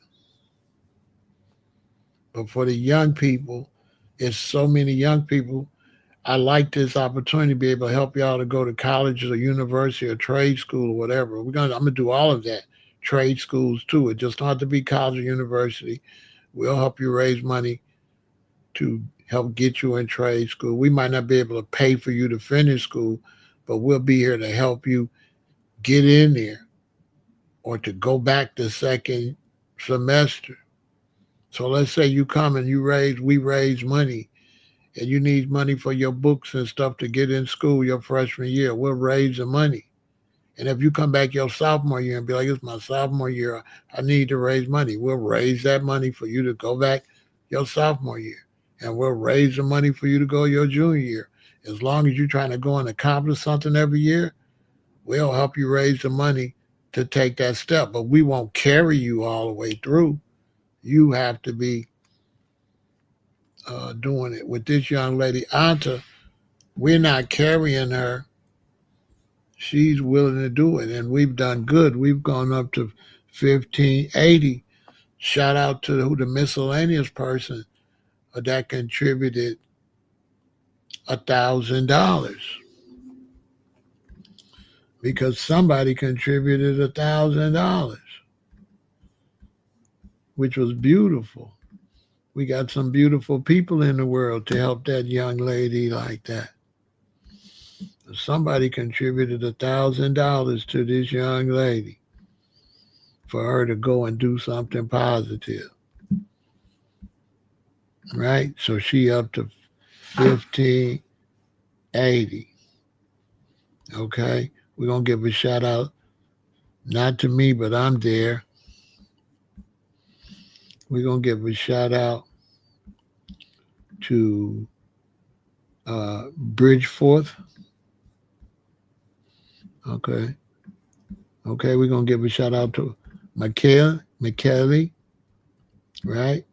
But for the young people, it's so many young people. I like this opportunity to be able to help y'all to go to college or university or trade school or whatever. I'm gonna do all of that. Trade schools too. It just don't have to be college or university. We'll help you raise money to help get you in trade school. We might not be able to pay for you to finish school, but we'll be here to help you get in there or to go back the second semester. So let's say you come and we raise money and you need money for your books and stuff to get in school your freshman year. We'll raise the money. And if you come back your sophomore year and be like, it's my sophomore year, I need to raise money, we'll raise that money for you to go back your sophomore year. And we'll raise the money for you to go your junior year. As long as you're trying to go and accomplish something every year, we'll help you raise the money to take that step. But we won't carry you all the way through. You have to be doing it. With this young lady, Anta, we're not carrying her. She's willing to do it, and we've done good. We've gone up to 1580. Shout out to the miscellaneous person that contributed $1,000 because somebody contributed $1,000, which was beautiful. We got some beautiful people in the world to help that young lady like that. Somebody contributed $1,000 to this young lady for her to go and do something positive. Right? So she up to 1580. Okay? We're going to give a shout out, not to me, but I'm there. We're going to give a shout out to Bridgeforth. Okay. Okay, we're going to give a shout out to McKelly, right?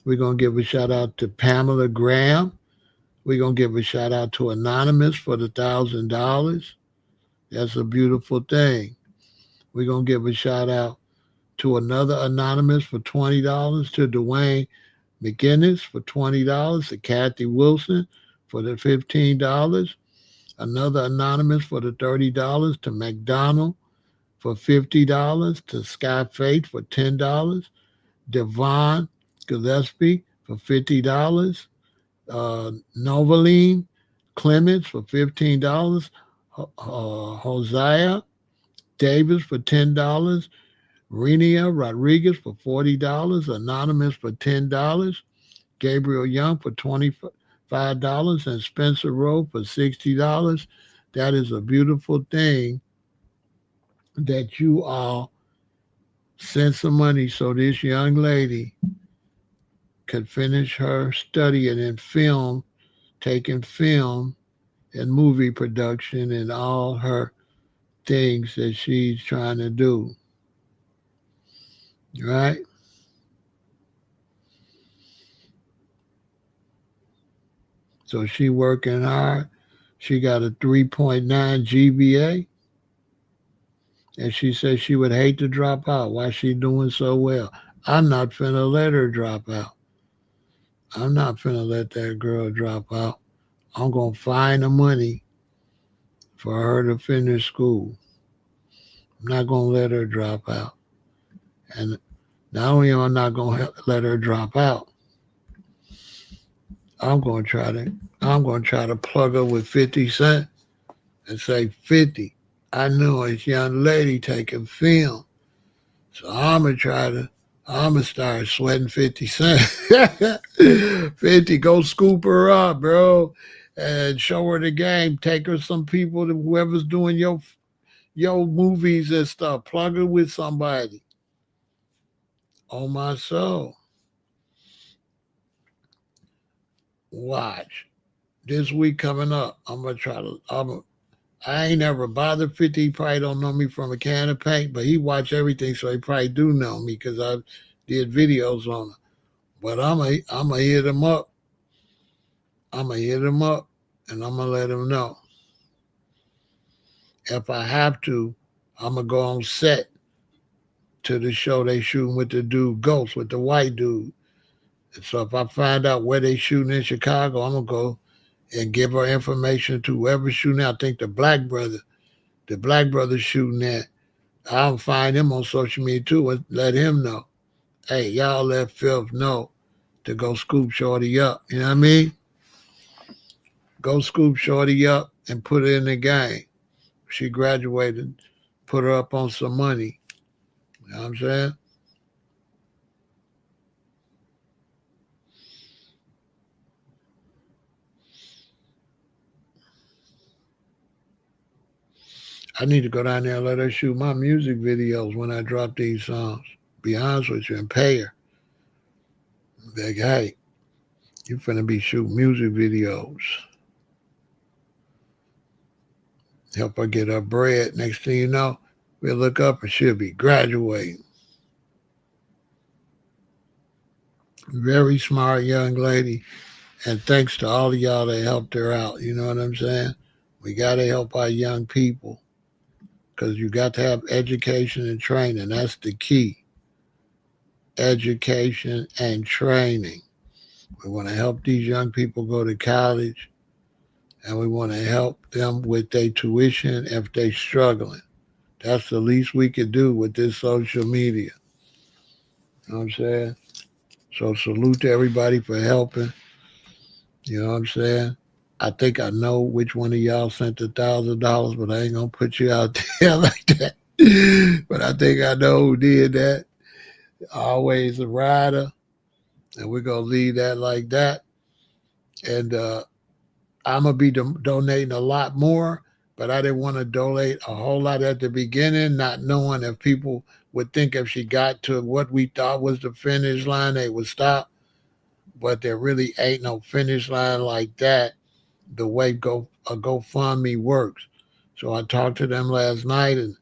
We're going to give a shout out to Pamela Graham. We're going to give a shout out to Anonymous for the $1,000. That's a beautiful thing. We're going to give a shout out to another Anonymous for $20, to Dwayne McGinnis for $20, to Kathy Wilson for the $15, another Anonymous for the $30, to McDonald for $50, to Sky Faith for $10, Devon Gillespie for $50, Novaline Clements for $15, Hosea Davis for $10, Renia Rodriguez for $40, Anonymous for $10, Gabriel Young for $25, and Spencer Rowe for $60. That is a beautiful thing that you all sent some money so this young lady could finish her studying in film, taking film and movie production and all her things that she's trying to do. Right? So she working hard. She got a 3.9 GPA, and she said she would hate to drop out. Why she doing so well? I'm not finna let her drop out. I'm not finna let that girl drop out. I'm gonna find the money for her to finish school. I'm not gonna let her drop out. And not only am I not gonna let her drop out, I'm gonna try to I'm gonna try to plug her with 50 cents and say 50. I know this young lady taking film. So I'm gonna start sweating 50 cents. 50, go scoop her up, bro. And show her the game. Take her some people to whoever's doing your movies and stuff. Plug her with somebody. On my soul. Watch. This week coming up, I'm gonna try to I ain't never bothered 50. He probably don't know me from a can of paint, but he watch everything, so he probably do know me because I did videos on him. But I'm gonna hit him up. I'm gonna hit him up, and I'm gonna let him know. If I have to, I'm gonna go on set to the show they shooting with the dude Ghost, with the white dude. And so if I find out where they shooting in Chicago, I'm gonna go and give her information to whoever's shooting. I think the black brother shooting that. I'll find him on social media too and let him know. Hey, y'all let Filth know to go scoop Shorty up. You know what I mean? Go scoop Shorty up and put her in the game. She graduated, put her up on some money. You know what I'm saying? I need to go down there and let her shoot my music videos when I drop these songs. Be honest with you and pay her. Like, hey, you finna be shooting music videos. Help her get her bread. Next thing you know, we'll look up and she'll be graduating. Very smart young lady. And thanks to all of y'all that helped her out. You know what I'm saying? We got to help our young people because you got to have education and training. That's the key. Education and training. We want to help these young people go to college and we want to help them with their tuition if they're struggling. That's the least we could do with this social media. You know what I'm saying? So salute to everybody for helping. You know what I'm saying? I think I know which one of y'all sent $1,000, but I ain't gonna put you out there like that. But I think I know who did that. Always a rider, and we're gonna leave that like that. And I'm gonna be donating a lot more, but I didn't want to donate a whole lot at the beginning, not knowing if people would think if she got to what we thought was the finish line, they would stop. But there really ain't no finish line like that the way a GoFundMe works. So I talked to them last night, and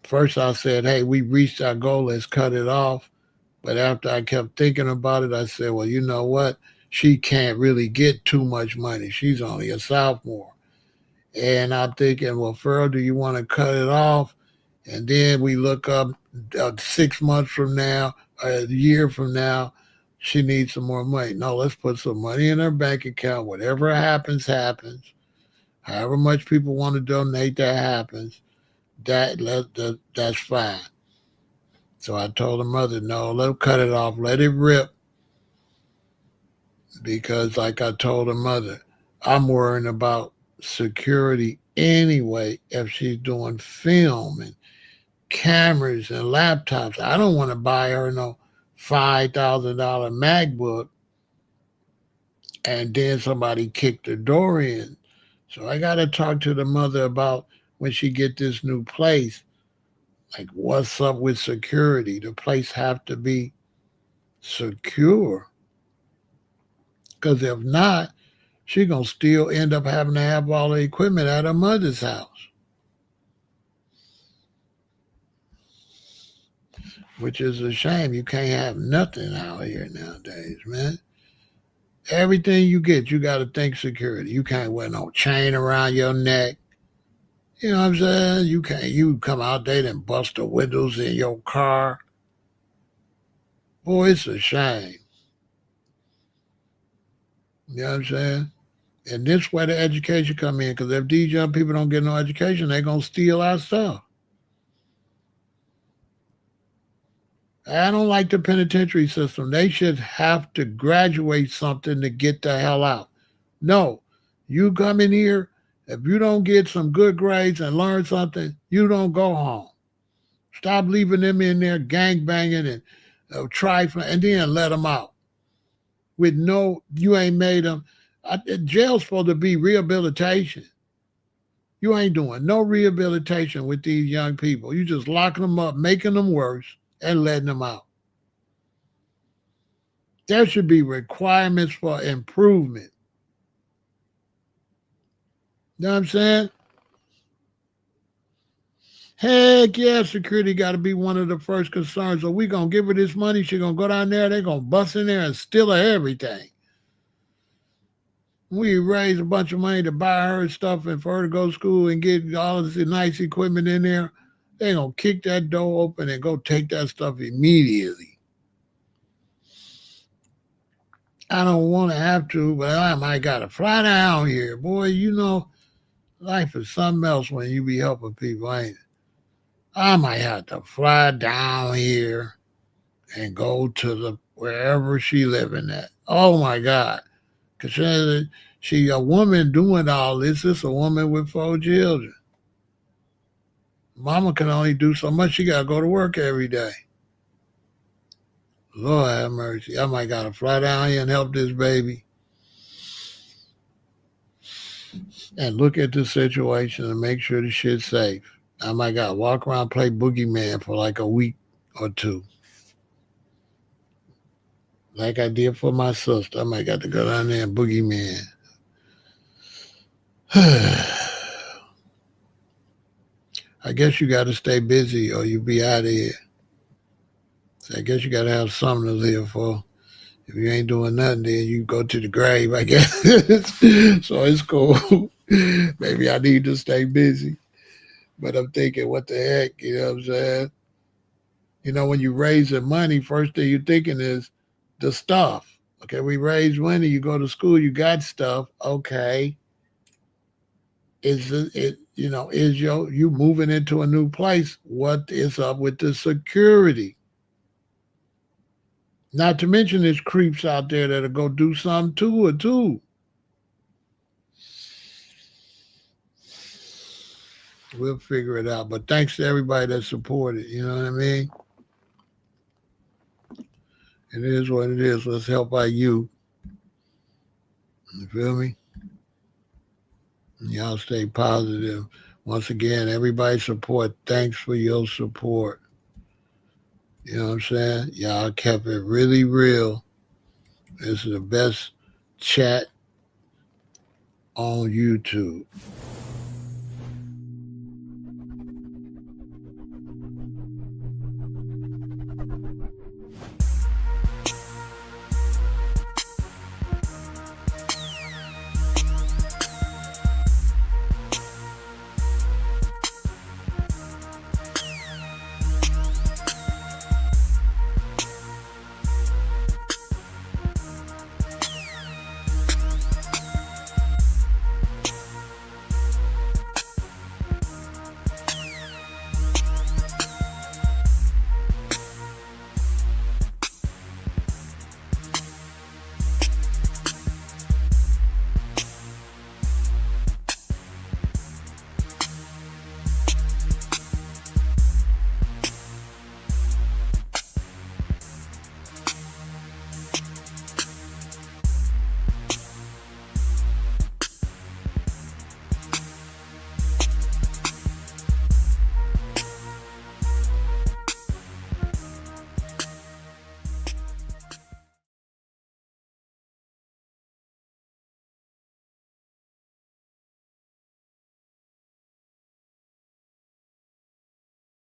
first I said, "Hey, we reached our goal. Let's cut it off." But after I kept thinking about it, I said, "Well, you know what? She can't really get too much money. She's only a sophomore." And I'm thinking, "Well, Pharaoh, do you want to cut it off?" And then we look up 6 months from now, a year from now, she needs some more money. No, let's put some money in her bank account. Whatever happens, happens. However much people want to donate, that happens. That's fine. So I told her mother, no, let her cut it off, let it rip, because like I told her mother, I'm worrying about security anyway. If she's doing film and cameras and laptops, I don't want to buy her no $5,000 MacBook and then somebody kicked the door in. So I got to talk to the mother about when she get this new place, like what's up with security. The place have to be secure. Because if not, she going to still end up having to have all the equipment at her mother's house, which is a shame. You can't have nothing out here nowadays, man. Everything you get, you got to think security. You can't wear no chain around your neck. You know what I'm saying? You can't. You come out there and bust the windows in your car. Boy, it's a shame. You know what I'm saying? And this where the education come in. Because if these young people don't get no education, they gonna steal our stuff. I don't like the penitentiary system. They should have to graduate something to get the hell out. No, you come in here. If you don't get some good grades and learn something, you don't go home. Stop leaving them in there gang banging and trifling, and then let them out with no. You ain't made them. Jail's supposed to be rehabilitation. You ain't doing no rehabilitation with these young people. You just locking them up, making them worse, and letting them out. There should be requirements for improvement. You know what I'm saying? Heck yeah, security got to be one of the first concerns. So we gonna give her this money. She gonna go down there. They gonna bust in there and steal her everything. We raise a bunch of money to buy her stuff and for her to go to school and get all of this nice equipment in there. They gonna kick that door open and go take that stuff immediately. I don't want to have to, but I might gotta fly down here, boy. You know, life is something else when you be helping people, ain't it? I might have to fly down here and go to the wherever she living at. Oh my God. Because she a woman doing all this. It's a woman with 4 children. Mama can only do so much. She got to go to work every day. Lord have mercy. I might got to fly down here and help this baby and look at the situation and make sure the shit's safe. I might got to walk around and play boogeyman for like a week or two. Like I did for my sister. I might got to go down there and boogeyman. I guess you got to stay busy or you be out of here. So I guess you got to have something to live for. If you ain't doing nothing, then you go to the grave, I guess. So it's cool. Maybe I need to stay busy. But I'm thinking, what the heck? You know what I'm saying? You know, when you raise the money, first thing you're thinking is the stuff. Okay, we raise money, you go to school, you got stuff. Okay. Is you moving into a new place? What is up with the security? Not to mention there's creeps out there that'll go do something to her too. We'll figure it out. But thanks to everybody that supported. You know what I mean? It is what it is. Let's help out you. You feel me? Y'all stay positive. Once again, everybody support. Thanks for your support. You know what I'm saying? Y'all kept it really real. This is the best chat on YouTube.